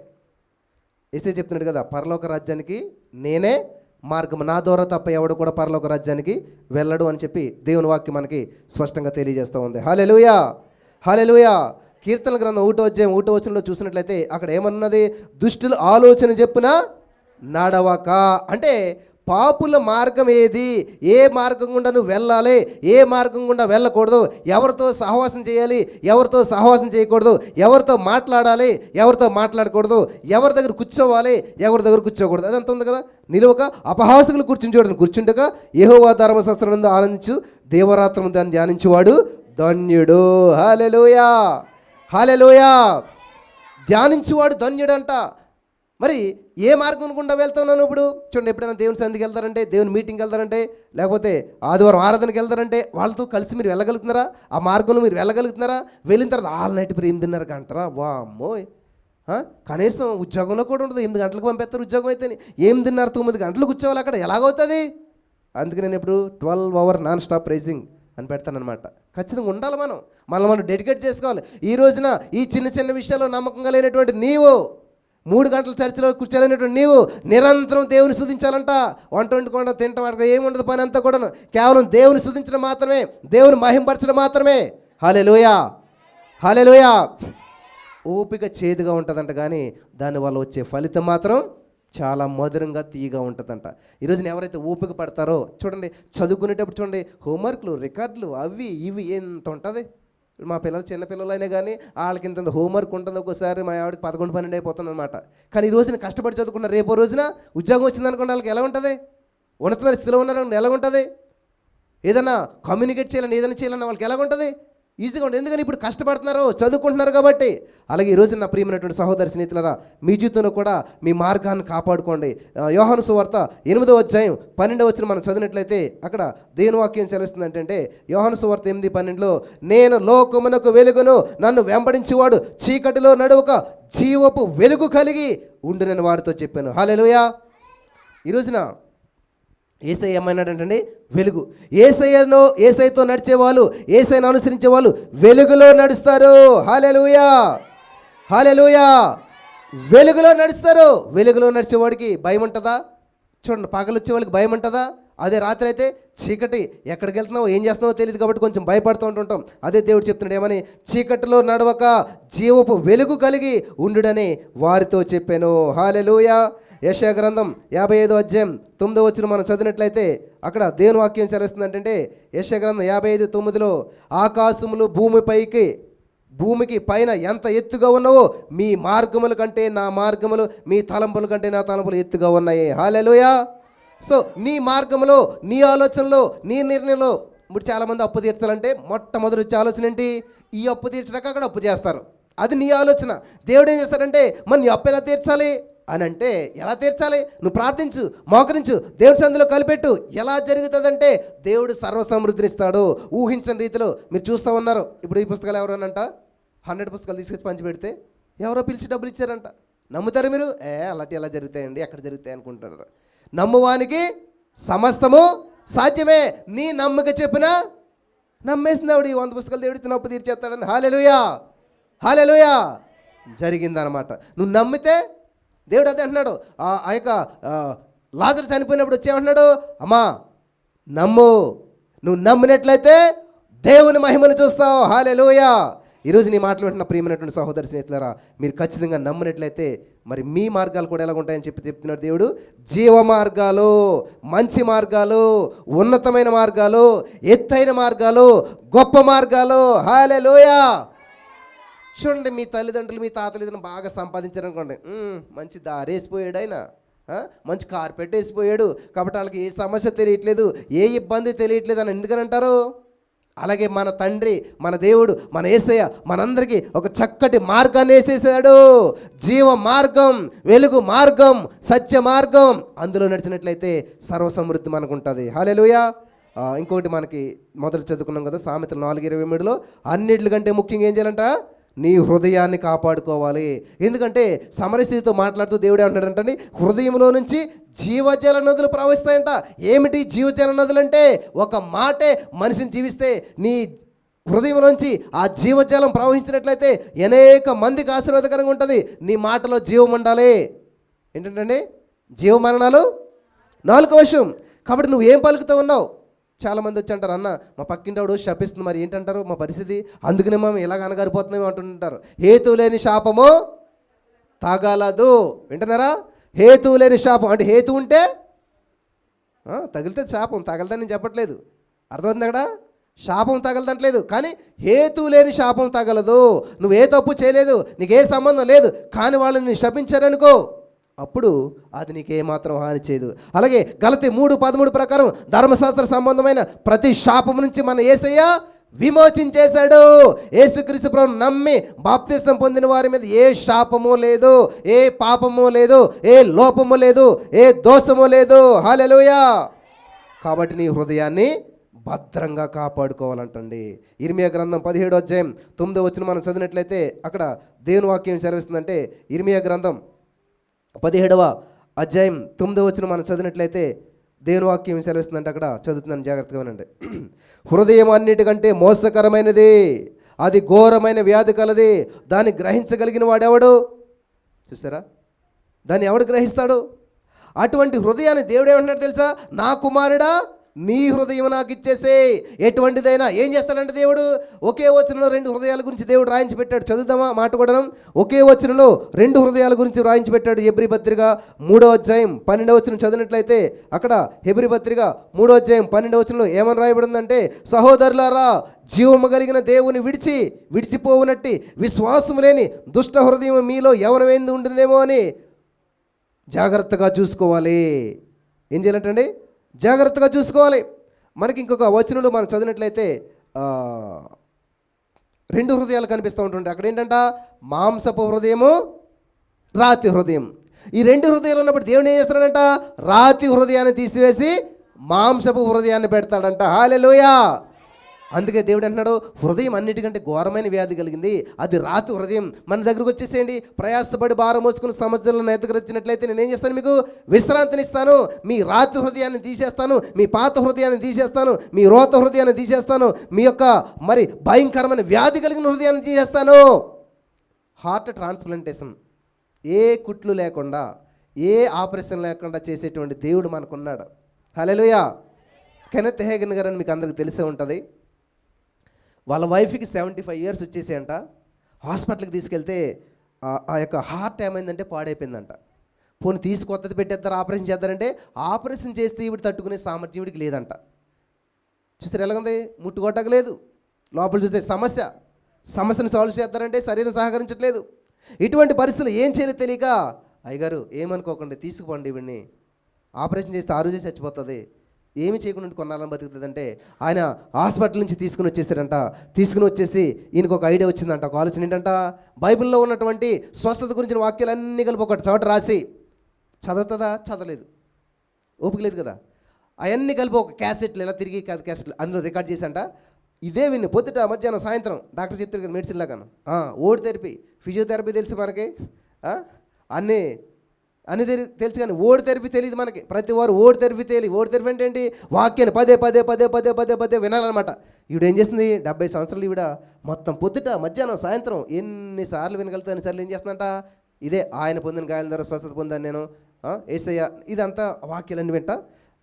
S1: యేసే చెప్తున్నాడు కదా, పరలోక రాజ్యానికి నేనే మార్గము, నా ద్వారా తప్ప ఎవడు కూడా పరలోక రాజ్యానికి వెళ్ళడు అని చెప్పి దేవుని వాక్యం మనకి స్పష్టంగా తెలియజేస్తూ ఉంది. హల్లెలూయా, హల్లెలూయా. కీర్తన గ్రంథం 1వ వచనంలో చూసినట్లయితే అక్కడ ఏమన్నది? దుష్టులు ఆలోచన చెప్పున నడవక. అంటే పాపుల మార్గం ఏది, ఏ మార్గం గుండా నువ్వు వెళ్ళాలి, ఏ మార్గం గుండా వెళ్ళకూడదు, ఎవరితో సహవాసం చేయాలి, ఎవరితో సహవాసం చేయకూడదు, ఎవరితో మాట్లాడాలి, ఎవరితో మాట్లాడకూడదు, ఎవరి దగ్గర కూర్చోవాలి, ఎవరి దగ్గర కూర్చోకూడదు, అదంతా ఉంది కదా. నిలువక అపహాసకులు కూర్చుండగా యెహోవా ధర్మశాస్త్రమందు ఆనందించు దేవరాత్రము దాన్ని ధ్యానించువాడు ధన్యుడు. హల్లెలూయా, హల్లెలూయా. ధ్యానించువాడు ధన్యుడంట. మరి ఏ మార్గం గుండా వెళ్తున్నాను ఇప్పుడు? చూడండి, ఎప్పుడైనా దేవుని సన్నిధికి వెళ్తారంటే, దేవుని మీటింగ్కి వెళ్తారంటే, లేకపోతే ఆదివారం ఆరాధనకి వెళ్తారంటే వాళ్ళతో కలిసి మీరు వెళ్ళగలుగుతున్నారా? ఆ మార్గంలో మీరు వెళ్ళగలుగుతున్నారా? వెళ్ళిన తర్వాత ఆల్ నైట్ ఇప్పుడు 8:30 అంటారా? వామ్మోయ్, కనీసం ఉద్యోగంలో కూడా ఉండదు. 8 గంటలకు పంపిస్తారు ఉద్యోగం అయితే. 8:30 9 గంటలు కూర్చోవాలి అక్కడ, ఎలాగవుతుంది? అందుకే నేను ఇప్పుడు 12 hour నాన్ స్టాప్ ప్రైజింగ్ అని పెడతానమాట. ఖచ్చితంగా ఉండాలి, మనం డెడికేట్ చేసుకోవాలి. ఈ రోజున ఈ చిన్న చిన్న విషయాల్లో నమ్మకంగా లేనటువంటి నీవు, 3 గంటల చర్చలో కూర్చోలేనటువంటి నీవు నిరంతరం దేవుని స్తుతించాలంట. వంట వండుకోవడం, తింటాం, అక్కడ ఏముండదు పని అంతా కూడా. కేవలం దేవుని స్తుతించడం మాత్రమే, దేవుని మహింపరచడం మాత్రమే. హల్లెలూయా, హల్లెలూయా. ఓపిక చేదుగా ఉంటుందంట, కానీ దానివల్ల వచ్చే ఫలితం మాత్రం చాలా మధురంగా తీయగా ఉంటుందంట. ఈరోజున ఎవరైతే ఓపిక పడతారో చూడండి, చదువుకునేటప్పుడు చూడండి, హోంవర్క్లు, రికార్డులు, అవి ఇవి ఎంత ఉంటుంది. మా పిల్లలు చిన్నపిల్లలు అయినా కానీ వాళ్ళకి ఇంత హోంవర్క్ ఉంటుంది. ఒక్కోసారి మా ఆవిడకి 11 12 అయిపోతుంది అనమాట. కానీ ఈ రోజున కష్టపడి చదువుకున్న రేపో రోజున ఉద్యోగం వచ్చిందనుకోండి, వాళ్ళకి ఎలా ఉంటుంది? ఉన్నతమైన స్థితిలో ఉన్నారని ఎలా ఉంటుంది? ఏదైనా కమ్యూనికేట్ చేయాలని, ఏదైనా చేయాలన్న వాళ్ళకి ఎలా ఉంటుంది? ఈజీగా ఉంటుంది. ఎందుకని? ఇప్పుడు కష్టపడుతున్నారు, చదువుకుంటున్నారు కాబట్టి. అలాగే ఈరోజు నా ప్రియమైనటువంటి సహోదరి స్నేహితులారా, మీ జీవితంలో కూడా మీ మార్గాన్ని కాపాడుకోండి. యోహాను సువార్త 8వ అధ్యాయం 12వ వచనం మనం చదివినట్లయితే అక్కడ దేవుని వాక్యం సెలవిస్తుంది ఏంటంటే, యోహాను సువార్త 8:12లో, నేను లోకమునకు వెలుగును, నన్ను వెంబడించేవాడు చీకటిలో నడువక జీవపు వెలుగు కలిగి ఉండునని వారితో చెప్పాను. హల్లెలూయా. ఈరోజున యేసయ్య ఏమన్నాడంటే వెలుగు. యేసయ్యతో నడిచేవాళ్ళు, యేసయ్యను అనుసరించే వాళ్ళు వెలుగులో నడుస్తారు. హల్లెలూయా, హల్లెలూయా. వెలుగులో నడుస్తారు. వెలుగులో నడిచేవాడికి భయం ఉంటుందా? చూడండి, పగలు వచ్చేవాళ్ళకి భయం ఉంటుందా? అదే రాత్రి అయితే చీకటి, ఎక్కడికి వెళ్తున్నావో ఏం చేస్తున్నావో తెలియదు కాబట్టి కొంచెం భయపడుతూ ఉంటుంటాం. అదే దేవుడు చెప్తున్నాడు ఏమని? చీకటిలో నడవక జీవపు వెలుగు కలిగి ఉండుడని వారితో చెప్పాను. హల్లెలూయా. యెషయా గ్రంథం 55వ అధ్యాయం 9వ వచనం మనం చదివినట్లయితే అక్కడ దేవుని వాక్యం సెలవిస్తుంది ఏంటంటే, యెషయా గ్రంథం 55:9లో, ఆకాశములు భూమికి పైన ఎంత ఎత్తుగా ఉన్నావో మీ మార్గముల కంటే నా మార్గములు, మీ తలంపుల కంటే నా తలంపులు ఎత్తుగా ఉన్నాయి. హల్లెలూయా. సో నీ మార్గంలో, నీ ఆలోచనలో, నీ నిర్ణయంలో, ఇప్పుడు చాలామంది అప్పు తీర్చాలంటే మొట్టమొదటి వచ్చే ఆలోచన ఏంటి? ఈ అప్పు తీర్చడానికి అక్కడ అప్పు చేస్తారు. అది నీ ఆలోచన. దేవుడు ఏం చేస్తాడంటే, మరి నీ అప్పు ఎలా తీర్చాలి అని అంటే, ఎలా తీర్చాలి? నువ్వు ప్రార్థించు, మోకరించు, దేవుడి సందులో కలిపెట్టు. ఎలా జరుగుతుందంటే దేవుడు సర్వసమృద్ధినిస్తాడు ఊహించని రీతిలో. మీరు చూస్తూ ఉన్నారు, ఇప్పుడు ఈ పుస్తకాలు ఎవరోనంట 100 పుస్తకాలు తీసుకొచ్చి పంచిపెడితే ఎవరో పిలిచి డబ్బులు ఇచ్చారంట. నమ్ముతారు మీరు? అలాంటి ఎలా జరుగుతాయండి, ఎక్కడ జరుగుతాయి అనుకుంటారు. నమ్మువానికి సమస్తము సాధ్యమే. నీ నమ్మక చెప్పినా నమ్మేసింది ఆవిడ. 100 పుస్తకాలు దేవుడితే అప్పు తీర్చేస్తాడని. హల్లెలూయా, హల్లెలూయా. జరిగిందనమాట. నువ్వు నమ్మితే దేవుడు అదే అంటున్నాడు. ఆ యొక్క లాజరు చనిపోయినప్పుడు వచ్చేమంటున్నాడు, అమ్మా నమ్ము, నువ్వు నమ్మినట్లయితే దేవుని మహిమను చూస్తావు. హల్లెలూయా. ఈరోజు నీ మాటలు వింటున్న ప్రియమైనటువంటి సహోదరి స్నేహితులారా, మీరు ఖచ్చితంగా నమ్మినట్లయితే మరి మీ మార్గాలు కూడా ఎలా ఉంటాయని చెప్తున్నాడు దేవుడు. జీవ మార్గాలు, మంచి మార్గాలు, ఉన్నతమైన మార్గాలు, ఎత్తైన మార్గాలు, గొప్ప మార్గాలు. హల్లెలూయా. చూడండి, మీ తల్లిదండ్రులు, మీ తాతలు బాగా సంపాదించారనుకోండి, మంచి దారి వేసిపోయాడు ఆయన, మంచి కార్పెట్ వేసిపోయాడు కాబట్టి వాళ్ళకి ఏ సమస్య తెలియట్లేదు, ఏ ఇబ్బంది తెలియట్లేదు అని ఎందుకని అంటారు? అలాగే మన తండ్రి, మన దేవుడు, మన యేసయ్య మనందరికీ ఒక చక్కటి మార్గాన్ని వేసేసాడు. జీవ మార్గం, వెలుగు మార్గం, సత్య మార్గం. అందులో నడిచినట్లయితే సర్వసమృద్ధి మనకు ఉంటుంది. హల్లెలూయా. ఇంకొకటి మనకి మొదట చదువుకున్నాం కదా, సామెతలు 4:23లో, అన్నిటికంటే ముఖ్యంగా ఏం చేయాలంట? నీ హృదయాన్ని కాపాడుకోవాలి. ఎందుకంటే సమరస్థితితో మాట్లాడుతూ దేవుడు ఏమంటాడంటే, హృదయంలో నుంచి జీవజల నదులు ప్రవహిస్తాయంట. ఏమిటి జీవజల నదులు అంటే? ఒక మాటే మనిషిని జీవిస్తే నీ హృదయం నుంచి ఆ జీవజలం ప్రవహించినట్లయితే అనేక మందికి ఆశీర్వాదకరంగా ఉంటుంది. నీ మాటలో జీవం ఉండాలి. ఏంటంటే జీవ మరణాలు నాలుక వశం. కాబట్టి నువ్వు ఏం పలుకుతూ ఉన్నావు? చాలామంది వచ్చి అంటారు, అన్న మా పక్కింటాడు శపిస్తుంది, మరి ఏంటంటారు మా పరిస్థితి, అందుకనే మేము ఇలాగ అనగారిపోతున్నామో అంటుంటారు. హేతు లేని శాపము తగలదు. వింటున్నారా? హేతు లేని శాపం అంటే హేతు ఉంటే తగిలితే శాపం తగలదని నేను చెప్పట్లేదు, అర్థమవుతుంది అక్కడ. శాపం తగలదంటలేదు, కానీ హేతు లేని శాపం తగలదు. నువ్వు ఏ తప్పు చేయలేదు, నీకు ఏ సంబంధం లేదు, కానీ వాళ్ళని శపించారనుకో, అప్పుడు అది నీకేమాత్రం హాని చేయదు. అలాగే గలతీ 3:13 ప్రకారం ధర్మశాస్త్ర సంబంధమైన ప్రతి శాపం నుంచి మన యేసయ్య విమోచించేశాడు. యేసుక్రీస్తు ప్రభువును నమ్మి బాప్తిసం పొందిన వారి మీద ఏ శాపము లేదు, ఏ పాపము లేదు, ఏ లోపము లేదు, ఏ దోషము లేదు. హల్లెలూయా. కాబట్టి నీ హృదయాన్ని భద్రంగా కాపాడుకోవాలంటండి. ఇర్మియా గ్రంథం 17వ అధ్యాయం 9వ వచనం మనం చదివినట్లయితే అక్కడ దేవుని వాక్యం సెలవిస్తుందంటే, ఇర్మియా గ్రంథం 17వ అధ్యాయం 9వ వచనం మనం చదివినట్లయితే దేవుని వాక్యం సెలవిస్తుందంటే అక్కడ చదువుతున్నాను, జాగ్రత్తగా వినండి. హృదయం అన్నిటికంటే మోసకరమైనది, అది ఘోరమైన వ్యాధి కలది, దాన్ని గ్రహించగలిగిన వాడెవడు? చూసారా, దాన్ని ఎవడు గ్రహిస్తాడు? అటువంటి హృదయాన్ని దేవుడు ఏమంటున్నాడు తెలుసా? నా కుమారుడా, నీ హృదయం నాకు ఇచ్చేసే. ఎటువంటిదైనా ఏం చేస్తాడంటే దేవుడు ఒకే వచనంలో 2 హృదయాల గురించి దేవుడు రాయించి పెట్టాడు. చదువుదామా మాట కూడా? ఒకే వచనంలో 2 హృదయాల గురించి రాయించి పెట్టాడు. హెబ్రీ పత్రిక 3వ అధ్యాయం 12వ వచనం చదివినట్లయితే అక్కడ హెబ్రీ పత్రిక 3వ అధ్యాయం 12వ వచనంలో ఏమని రాయబడిందంటే, సహోదరులారా, జీవము కలిగిన దేవుని విడిచిపోవునట్టి విశ్వాసము లేని దుష్ట హృదయం మీలో ఎవరమైంది ఉండునేమో అని జాగ్రత్తగా చూసుకోవాలి. ఏం చేయాలంటండి? జాగ్రత్తగా చూసుకోవాలి. మనకి ఇంకొక వచనంలో మనం చదివినట్లయితే 2 హృదయాలు కనిపిస్తూ ఉంటుంటే అక్కడ ఏంటంట, మాంసపు హృదయము, రాతి హృదయం. ఈ 2 హృదయాలు ఉన్నప్పుడు దేవుడు ఏం చేస్తాడంట? రాతి హృదయాన్ని తీసివేసి మాంసపు హృదయాన్ని పెడతాడంట. హల్లెలూయా. అందుకే దేవుడు అంటున్నాడు, హృదయం అన్నిటికంటే ఘోరమైన వ్యాధి కలిగింది, అది రాతి హృదయం. మన దగ్గరకు వచ్చేసేయండి, ప్రయాసపడి భారం మోసుకుని సమస్యలను ఎదుగురొచ్చినట్లయితే నేనేం చేస్తాను? మీకు విశ్రాంతినిస్తాను. మీ రాతి హృదయాన్ని తీసేస్తాను, మీ పాత హృదయాన్ని తీసేస్తాను, మీ రోత హృదయాన్ని తీసేస్తాను, మీ యొక్క మరి భయంకరమైన వ్యాధి కలిగిన హృదయాన్ని తీసేస్తాను. హార్ట్ ట్రాన్స్ప్లాంటేషన్ ఏ కుట్లు లేకుండా, ఏ ఆపరేషన్ లేకుండా చేసేటువంటి దేవుడు మనకున్నాడు. హల్లెలూయా. కెనెత్ హేగన్ గారు అని మీకు అందరికి తెలిసే ఉంటుంది. వాళ్ళ వైఫ్కి 75 ఇయర్స్ వచ్చేసాయంట. హాస్పిటల్కి తీసుకెళ్తే ఆ యొక్క హార్ట్ ఏమైందంటే పాడైపోయిందంట. పోనీ తీసి కొత్తది పెట్టేద్దారు, ఆపరేషన్ చేద్దారంటే ఆపరేషన్ చేస్తే ఈవిడ తట్టుకునే సామర్థ్యం ఈవిడికి లేదంట. చూసారు ఎలాగుంది? ముట్టుకొట్టకలేదు. లోపల చూస్తే సమస్యను సాల్వ్ చేద్దారంటే శరీరం సహకరించట్లేదు. ఇటువంటి పరిస్థితులు ఏం చేయాలో తెలియక, అయ్యగారు ఏమనుకోకండి, తీసుకుపోండి ఈవిడ్ని, ఆపరేషన్ చేస్తే ఆ రోజే చచ్చిపోతుంది, ఏమి చేయకుండా కొన్నాళ్ళని బతుకుతుందంటే ఆయన హాస్పిటల్ నుంచి తీసుకుని వచ్చేసారంట. తీసుకుని వచ్చేసి ఈయనకు ఒక ఐడియా వచ్చిందంట. ఒక ఆలోచన ఏంటంట, బైబిల్లో ఉన్నటువంటి స్వస్థత గురించిన వాక్యాలన్నీ కలిపి ఒకటి చోట రాసి చదువుతుందా? చదవలేదు, ఓపిక లేదు కదా. అవన్నీ కలిపి ఒక క్యాసెట్లు ఇలా తిరిగి క్యాసెట్లు అందులో రికార్డ్ చేశాంట. ఇదే విని పొద్దుట మధ్యాహ్నం సాయంత్రం డాక్టర్ చెప్తారు కదా మెడిసిన్ లాగాను, ఓడి థెరపీ, ఫిజియోథెరపీ తెలుసు మనకి, అన్ని తెలుసు, కానీ ఓడి థెరపీ తెలియదు మనకి. ప్రతి వారు ఓడి థెరపీ తెలియదు. ఓడి థెరపీ అంటే ఏంటి? వాక్యాన్ని పదే పదే పదే పదే పదే పదే వినాలన్నమాట. ఈవిడ ఏం చేస్తుంది? 70 సంవత్సరాలు ఈవిడ మొత్తం పొద్దుట మధ్యాహ్నం సాయంత్రం ఎన్నిసార్లు వినగలుగుతా అన్నిసార్లు ఏం చేస్తుందంట, ఇదే ఆయన పొందిన గాయాల ద్వారా స్వస్థత పొందాను నేను, యేసయ్య, ఇదంతా వాక్యాలన్నీ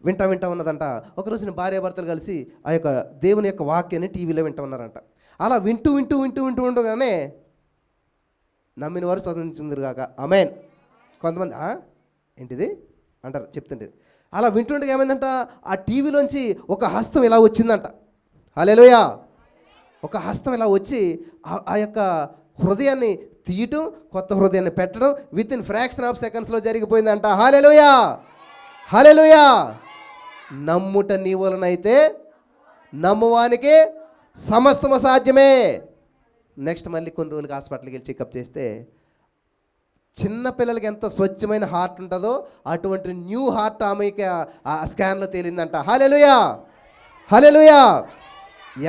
S1: వింటా ఉన్నదంట. ఒకరోజు భార్యాభర్తలు కలిసి ఆ యొక్క దేవుని యొక్క వాక్యాన్ని టీవీలో వింటూ ఉన్నారంట. అలా వింటూ ఉండగానే నమ్మిన వారు స్వతంత్రించుందరు కాక ఆమేన్. కొంతమంది ఏంటిది అంటారు చెప్తుంటే. అలా వింటుండగా ఏమైందంట, ఆ టీవీలోంచి ఒక హస్తం ఇలా వచ్చిందంట. హల్లెలూయా. ఒక హస్తం ఇలా వచ్చి ఆ యొక్క హృదయాన్ని తీయటం, కొత్త హృదయాన్ని పెట్టడం విత్ ఇన్ ఫ్రాక్షన్ ఆఫ్ సెకండ్స్లో జరిగిపోయిందంట. హల్లెలూయా, హల్లెలూయా. నమ్ముట నీ వలనైతే నమ్మువానికి సమస్తము సాధ్యమే. నెక్స్ట్ మళ్ళీ కొన్ని రోజులకి హాస్పిటల్కి వెళ్ళి చెకప్ చేస్తే చిన్న పిల్లలకి ఎంత స్వచ్ఛమైన హార్ట్ ఉంటుందో అటువంటి న్యూ హార్ట్ ఆమెకి ఆ స్కాన్లో తేలిందంట. హల్లెలూయా, హల్లెలూయా.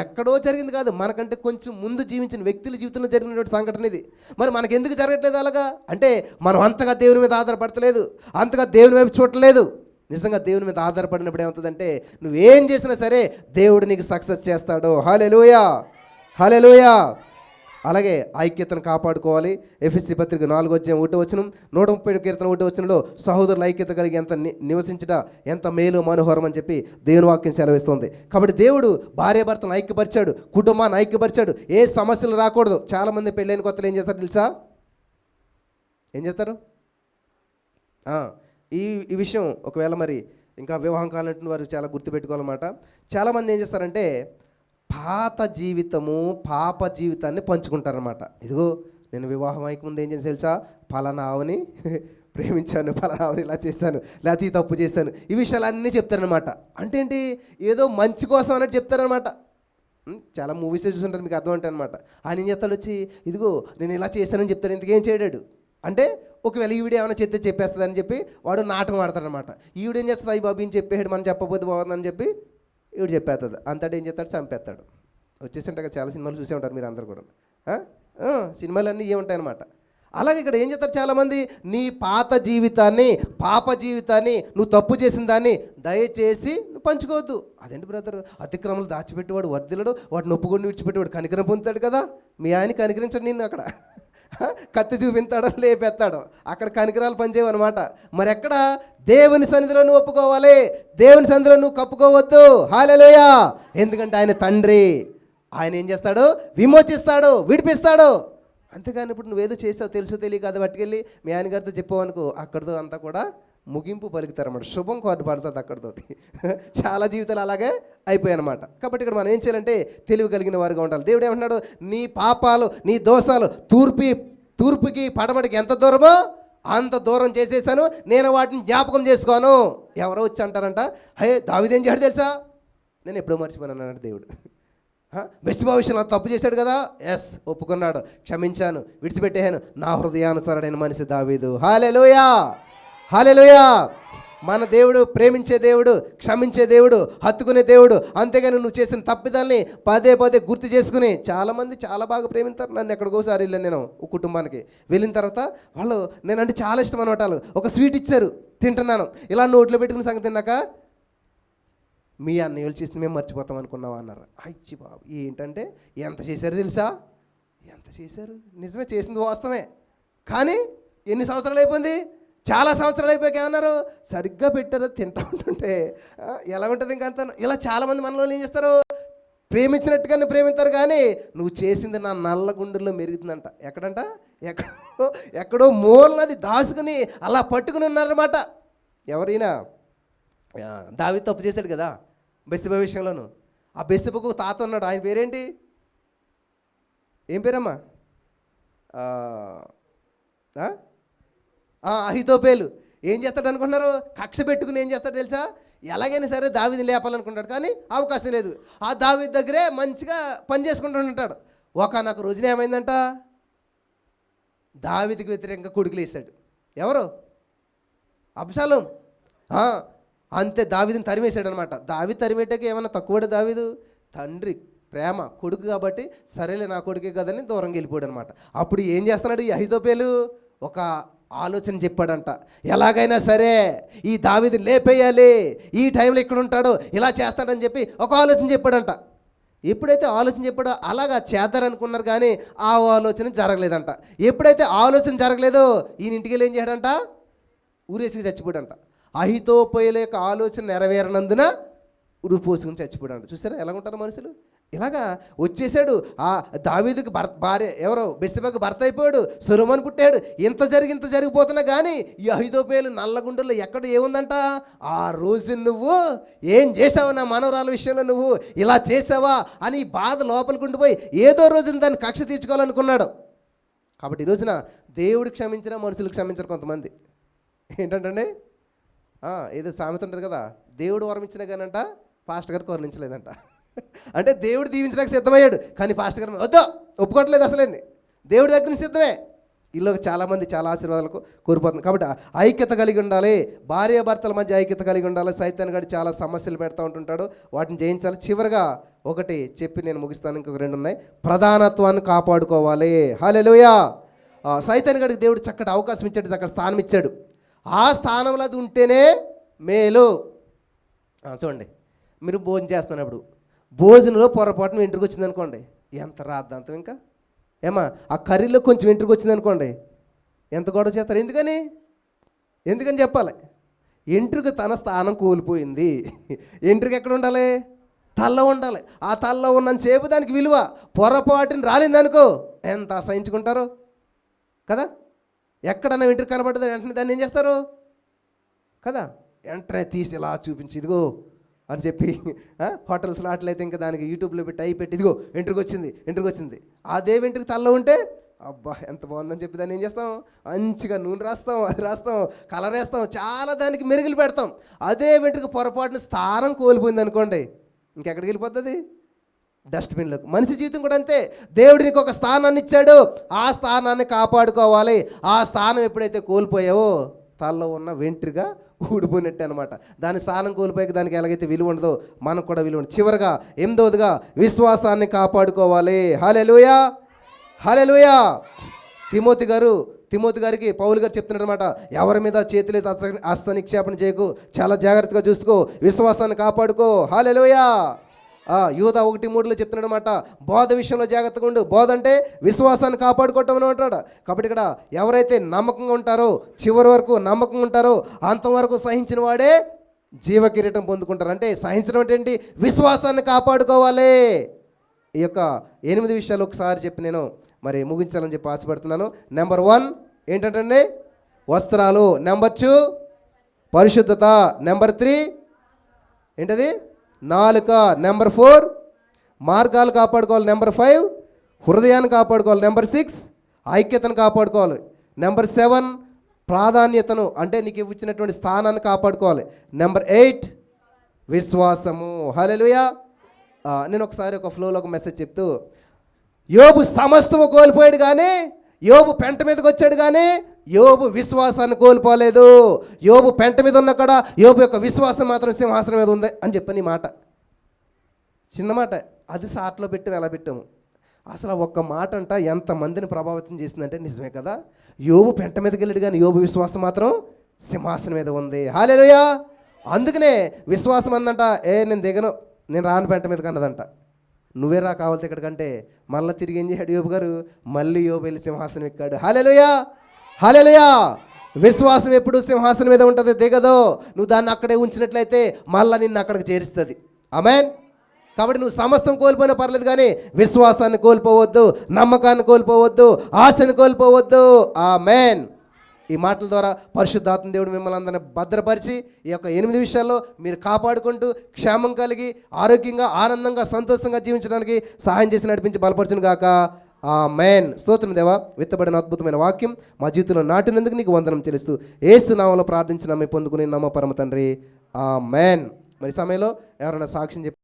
S1: ఎక్కడో జరిగింది కాదు, మనకంటే కొంచెం ముందు జీవించిన వ్యక్తుల జీవితంలో జరిగినటువంటి సంఘటన ఇది. మరి మనకెందుకు జరగట్లేదు అలాగా అంటే, మనం అంతగా దేవుని మీద ఆధారపడతలేదు, అంతగా దేవుని వైపు చూడలేదు. నిజంగా దేవుని మీద ఆధారపడినప్పుడు ఏమవుతుందంటే, నువ్వేం చేసినా సరే దేవుడు నీకు సక్సెస్ చేస్తాడు. హల్లెలూయా, హల్లెలూయా. అలాగే ఐక్యతను కాపాడుకోవాలి. ఎఫెసీ పత్రిక 4:1 130 కీర్తన 1 సహోదరుల ఐక్యత కలిగి ఎంత నివసించట ఎంత మేలు మనోహరం అని చెప్పి దేవుని వాక్యం సెలవిస్తుంది. కాబట్టి దేవుడు భార్యాభర్తలను ఐక్యపరిచాడు, కుటుంబాన్ని ఐక్యపరిచాడు. ఏ సమస్యలు రాకూడదు. చాలామంది పెళ్ళైన కొత్తలు ఏం చేస్తారు తెలుసా? ఏం చేస్తారు? ఈ విషయం ఒకవేళ మరి ఇంకా వివాహం కావాలంటే వారు చాలా గుర్తుపెట్టుకోవాలన్నమాట. చాలామంది ఏం చేస్తారంటే పాత జీవితము పాప జీవితాన్ని పంచుకుంటారనమాట. ఇదిగో నేను వివాహం అయ్యకముందు ఏం చేసి తెలుసా, ఫలానా ఆవుని ప్రేమించాను, ఫలానా ఆవుని ఇలా చేశాను, లేకపోతే ఈ తప్పు చేశాను, ఈ విషయాలన్నీ చెప్తారనమాట. అంటే ఏంటి, ఏదో మంచి కోసం అన్నట్టు చెప్తారనమాట. చాలా మూవీస్ చూస్తుంటారు, మీకు అర్థం అంటే అనమాట. ఆయన ఏం చేస్తాడు, వచ్చి ఇదిగో నేను ఇలా చేశానని చెప్తాను. ఇంతకేం చేయడాడు అంటే ఒకవేళ ఈవిడ ఏమైనా చెప్తే చెప్పేస్తుందని చెప్పి వాడు నాటకం ఆడతాడనమాట. ఈవిడేం చేస్తుంది, అయ్యి బాబు ఏం చెప్పేసాడు, మనం చెప్పబోతే బాగుందని చెప్పి ఈవిడ చెప్పేస్తుంది. అంతటా ఏం చేస్తాడు, చంపేస్తాడు. వచ్చేసింటారు కదా, చాలా సినిమాలు చూసే ఉంటారు మీరు అందరు కూడా. సినిమాలన్నీ ఏముంటాయన్నమాట. అలాగే ఇక్కడ ఏం చేస్తారు చాలామంది, నీ పాత జీవితాన్ని పాప జీవితాన్ని నువ్వు తప్పు చేసిన దాన్ని దయచేసి నువ్వు పంచుకోవద్దు. అదేంటి బ్రదర్, అతిక్రమలు దాచిపెట్టేవాడు వర్ధిల్లడు, వాటిని ఒప్పుకొని విడిచిపెట్టేవాడు కనికరం పొందుతాడు కదా. మీ ఆయన కనికరించడు నిన్ను, అక్కడ కత్తి చూపించాడో లేపెత్తాడో అక్కడ కనికరాలు పనిచేయవన్నమాట. మరి ఎక్కడ దేవుని సన్నిధిలో నువ్వు ఒప్పుకోవాలి, దేవుని సన్నిధిలో నువ్వు కప్పుకోవద్దు. హల్లెలూయా. ఎందుకంటే ఆయన తండ్రి, ఆయన ఏం చేస్తాడు, విమోచిస్తాడు, విడిపిస్తాడు. అంతేగాని ఇప్పుడు నువ్వేదో చేసావు తెలుసో తెలియక అది పట్టుకెళ్ళి మీ ఆయన గారితో చెప్పావనుకో, అక్కడితో అంతా కూడా ముగింపు పలుకుతారన్నమాట. శుభం కార్డు పడుతుంది అక్కడితోటి. చాలా జీవితాలు అలాగే అయిపోయాయి అన్నమాట. కాబట్టి ఇక్కడ మనం ఏం చేయాలంటే తెలివి కలిగిన వారుగా ఉండాలి. దేవుడు ఏమంటున్నాడు, నీ పాపాలు నీ దోషాలు తూర్పుకి పడమటికి ఎంత దూరమో అంత దూరం చేసేసాను, నేను వాటిని జ్ఞాపకం చేసుకోను. ఎవరో వచ్చి అంటారంట, హే దావీదేం చేయడు తెలుసా, నేను ఎప్పుడో మర్చిపోయాను అన్నాడు దేవుడు. బెస్తిబా విషయంలో తప్పు చేశాడు కదా, ఎస్ ఒప్పుకున్నాడు, క్షమించాను, విడిచిపెట్టేహాను, నా హృదయానుసారుడైన మనిషి దావీదు. హల్లెలూయా, హల్లెలూయా. మన దేవుడు ప్రేమించే దేవుడు, క్షమించే దేవుడు, హత్తుకునే దేవుడు. అంతేగాని నువ్వు చేసిన తప్పిదాల్ని పదే పదే గుర్తు చేసుకుని, చాలామంది చాలా బాగా ప్రేమిస్తారు. నన్ను ఎక్కడికోసారి వెళ్ళాను నేను కుటుంబానికి, వెళ్ళిన తర్వాత వాళ్ళు నేనంటే చాలా ఇష్టం అనమాట. వాళ్ళు ఒక స్వీట్ ఇచ్చారు, తింటున్నాను, ఇలా నోట్లో పెట్టుకున్న సంగతి తిన్నాక, మీ అన్నయ్యలు చేసింది మేము మర్చిపోతాం అనుకున్నావా అన్నారు. అయ్యి బాబు, ఏంటంటే ఎంత చేశారు తెలుసా, ఎంత చేశారు. నిజమే, చేసింది వాస్తవమే. కానీ ఎన్ని సంవత్సరాలు అయిపోయింది, చాలా సంవత్సరాలు అయిపోయాక ఏమన్నారు, సరిగ్గా పెట్టారు తింటూ ఉంటుంటే ఎలా ఉంటుంది ఇంకా అంత. ఇలా చాలామంది మనలో ఏం చేస్తారు, ప్రేమించినట్టుగానే ప్రేమిస్తారు, కానీ నువ్వు చేసింది నా నల్ల గుండెల్లో మెరుగుతుందంట. ఎక్కడంట, ఎక్కడో మూలనది దాసుకుని అలా పట్టుకుని ఉన్నారన్నమాట. ఎవరైనా దావీదు తప్పు చేశాడు కదా బెత్షెబా విషయంలోను. ఆ బెత్షెబాకు తాత ఉన్నాడు, ఆయన పేరేంటి, ఏం పేరమ్మా, అహీతోపెలు. ఏం చేస్తాడు అనుకుంటున్నారు, కక్ష పెట్టుకుని ఏం చేస్తాడు తెలుసా, ఎలాగైనా సరే దావీదుని లేపాలనుకుంటాడు, కానీ అవకాశం లేదు. ఆ దావీదు దగ్గరే మంచిగా పని చేసుకుంటూ ఉంటాడు. ఒకనొక రోజున ఏమైందంట, దావీదుకి వ్యతిరేకంగా కొడుకులు వేశాడు. ఎవరు, అబ్షాలోం. అంతే, దావీదుని తరిమేశాడు అనమాట. దావీదు తరిమేటాక ఏమన్నా తక్కువడే దావీదు, తండ్రి ప్రేమ, కొడుకు కాబట్టి సరేలే నా కొడుకే కదని దూరంగా వెళ్ళిపోయాడు అనమాట. అప్పుడు ఏం చేస్తున్నాడు ఈ అహీతోపెలు, ఒక ఆలోచన చెప్పాడంట, ఎలాగైనా సరే ఈ దావీదు లేపేయాలి, ఈ టైంలో ఇక్కడ ఉంటాడు, ఇలా చేస్తాడని చెప్పి ఒక ఆలోచన చెప్పాడంట. ఎప్పుడైతే ఆలోచన చెప్పాడో అలాగా చేద్దారనుకున్నారు, కానీ ఆ ఆలోచన జరగలేదంట. ఎప్పుడైతే ఆలోచన జరగలేదో ఈయన ఇంటికి వెళ్ళి ఏం చేయడంట, ఊరేసుకు చచ్చిపోయాడంట. అహీతోపెలు యొక్క ఆలోచన నెరవేరనందున ఉరిపోసుకుని చచ్చిపోయాడు. చూసారా ఎలా ఉంటారు మనుషులు. ఇలాగా వచ్చేసాడు. ఆ దావీదుకి భార్య ఎవరో బెత్షెబాకు భర్త అయిపోయాడు, సొలొమోను పుట్టాడు. ఇంత జరిగిపోతున్నా కానీ ఈ అహీతోపెలు నల్లగుండెల్లో ఎక్కడ ఏముందంట, ఆ రోజు నువ్వు ఏం చేసావు నా మనవరాల విషయంలో, నువ్వు ఇలా చేసావా అని బాధ లోపలికి ఉండిపోయి ఏదో రోజున దాన్ని కక్ష తీర్చుకోవాలనుకున్నాడు. కాబట్టి ఈ రోజున దేవుడు క్షమించిన మనుషులు క్షమించరు కొంతమంది. ఏంటంటే ఏదో సామెత ఉంటుంది కదా, దేవుడు వరం ఇచ్చినా కానంట పాస్టర్ గారు కరుణించలేదంట. అంటే దేవుడు దీవించడానికి సిద్ధమయ్యాడు, కానీ పాస్టర్ గారు వద్దు ఒప్పుకోవట్లేదు అసలండి. దేవుడి దగ్గర నుంచి సిద్ధమే. ఇల్లు చాలామంది చాలా ఆశీర్వాదాలకు కోల్పోతుంది. కాబట్టి ఐక్యత కలిగి ఉండాలి, భార్యాభర్తల మధ్య ఐక్యత కలిగి ఉండాలి. సైతాన్ గారు చాలా సమస్యలు పెడతా ఉంటుంటాడు, వాటిని జయించాలి. చివరిగా ఒకటి చెప్పి నేను ముగిస్తాను, ఇంకొక రెండు ఉన్నాయి. ప్రధానత్వాన్ని కాపాడుకోవాలి. హల్లెలూయా. సైతాన్ గారికి దేవుడు చక్కటి అవకాశం ఇచ్చాడు, అక్కడ స్థానం ఇచ్చాడు. ఆ స్థానంలో అది ఉంటేనే మేలు. చూడండి, మీరు భోజనం చేస్తున్నప్పుడు భోజనంలో పొరపాటున ఇంటికి వచ్చింది అనుకోండి, ఎంత రాద్దాంతం ఇంకా ఏమా ఆ కర్రీలో కొంచెం వెంట్రుక వచ్చింది అనుకోండి, ఎంత గొడవ చేస్తారు. ఎందుకని చెప్పాలి. వెంట్రుక తన స్థానం కోల్పోయింది. వెంట్రుక ఎక్కడ ఉండాలి? తల్లో ఉండాలి. ఆ తల్లో ఉన్నంతసేపు దానికి విలువ. పొరపాటుని రాలిందనుకో ఎంత అసహించుకుంటారు కదా. ఎక్కడన్నా వెంట్రుక కనబడ్డది వెంటనే దాన్ని ఏం చేస్తారు కదా, వెంటనే తీసి ఇలా చూపించి ఇదిగో అని చెప్పి, హోటల్స్లో అట్లయితే ఇంకా దానికి యూట్యూబ్లో పెట్టి అయి పెట్టి ఇదిగో వెంట్రుక వచ్చింది. అదే వెంట్రుక తల్లో ఉంటే అబ్బా ఎంత బాగుందని చెప్పి దాన్ని ఏం చేస్తాం, మంచిగా నూనె రాస్తాం, అది రాస్తాం, కలర్ వేస్తాం, చాలా దానికి మెరుగులు పెడతాం. అదే వెంట్రుక పొరపాటున స్థానం కోల్పోయింది అనుకోండి, ఇంకెక్కడికి వెళ్ళిపోతుంది? డస్ట్బిన్లోకి. మనిషి జీవితం కూడా అంతే. దేవుడు నీకు ఒక స్థానాన్ని ఇచ్చాడు, ఆ స్థానాన్ని కాపాడుకోవాలి. ఆ స్థానం ఎప్పుడైతే కోల్పోయావో తలలో ఉన్న వెంట్రుక ఊడిపోయినట్టు అనమాట. దాని స్థానం కోల్పోయాక దానికి ఎలాగైతే విలువ ఉండదో మనకు కూడా విలువ ఉండదు. చివరగా 8వదిగా విశ్వాసాన్ని కాపాడుకోవాలి. హల్లెలూయా, హల్లెలూయా. తిమోతి గారికి పౌలు గారు చెప్తున్నారు అనమాట, ఎవరి మీద చేతులైతే హస్త నిక్షేపణ చేయకు, చాలా జాగ్రత్తగా చూసుకో, విశ్వాసాన్ని కాపాడుకో. హల్లెలూయా. యూదా 1:3 చెప్తున్నాడు అనమాట, బోధ విషయంలో జాగ్రత్తగా ఉండు. బోధ అంటే విశ్వాసాన్ని కాపాడుకోవటం అని అంటాడు. కాబట్టి ఇక్కడ ఎవరైతే నమ్మకంగా ఉంటారో, చివరి వరకు నమ్మకంగా ఉంటారో, అంతవరకు సహించిన వాడే జీవ కిరీటం పొందుకుంటారు. అంటే సహించడం ఏంటి? విశ్వాసాన్ని కాపాడుకోవాలి. ఈ యొక్క 8 విషయాలు ఒకసారి చెప్పి నేను మరి ముగించాలని చెప్పి ఆశపడుతున్నాను. నెంబర్ 1 ఏంటంటే వస్త్రాలు. నెంబర్ 2 పరిశుద్ధత. నెంబర్ 3 ఏంటది? నాలుక. నెంబర్ 4 మార్గాలు కాపాడుకోవాలి. నెంబర్ 5 హృదయాన్ని కాపాడుకోవాలి. నెంబర్ 6 ఐక్యతను కాపాడుకోవాలి. నెంబర్ 7 ప్రాధాన్యతను, అంటే నీకు ఇచ్చినటువంటి స్థానాన్ని కాపాడుకోవాలి. నెంబర్ 8 విశ్వాసము. హల్లెలూయా. నేను ఒకసారి ఒక ఫ్లోలో ఒక మెసేజ్ చెప్తూ, యోబు సమస్తము కోల్పోయాడు కానీ, యోబు పెంట మీదకి వచ్చాడు కానీ యోబు విశ్వాసాన్ని కోల్పోలేదు. యోబు పెంట మీద ఉన్న కాడ యోబు యొక్క విశ్వాసం మాత్రం సింహాసనం మీద ఉంది అని చెప్పని మాట. చిన్న మాట, అది సాట్లో పెట్టి ఎలా పెట్టాము. అసలు ఒక్క మాట అంట ఎంతమందిని ప్రభావితం చేసిందంటే నిజమే కదా. యోబు పెంట మీదకి వెళ్ళాడు కానీ యోబు విశ్వాసం మాత్రం సింహాసనం మీద ఉంది. హల్లెలూయా. అందుకనే విశ్వాసం అందంట, నేను దిగను, నేను రాను పెంట మీదకి అన్నదంట. నువ్వే రా కావాలి ఇక్కడికంటే మళ్ళీ తిరిగి ఏం చేశాడు యోబు గారు? మళ్ళీ యోబు వెళ్ళి సింహాసనం ఎక్కాడు. హల్లెలూయా, హల్లెలూయా. విశ్వాసం ఎప్పుడు సింహాసనం మీద ఉంటుంది, దిగదో. నువ్వు దాన్ని అక్కడే ఉంచినట్లయితే మళ్ళీ నిన్ను అక్కడికి చేరుస్తుంది. ఆమేన్. కాబట్టి నువ్వు సమస్తం కోల్పోయినా పర్లేదు కానీ విశ్వాసాన్ని కోల్పోవద్దు, నమ్మకాన్ని కోల్పోవద్దు, ఆశను కోల్పోవద్దు. ఆమేన్. ఈ మాటల ద్వారా పరిశుద్ధాత్మ దేవుడు మిమ్మల్ని అందరినీ భద్రపరిచి ఈ యొక్క 8 విషయాల్లో మీరు కాపాడుకుంటూ క్షేమం కలిగి ఆరోగ్యంగా ఆనందంగా సంతోషంగా జీవించడానికి సహాయం చేసి నడిపించి బలపరచును గాక. ఆమేన్. స్తోత్రం దేవా, విత్తబడిన అద్భుతమైన వాక్యం మా జీవితంలో నాటినందుకు నీకు వందనం చెల్లిస్తూ యేసు నామములో ప్రార్థించి నమ్మి పొందుకుని నమ్మ పరమ తండ్రి. ఆమేన్. మరి సమయంలో ఎవరైనా సాక్ష్యం చెప్పి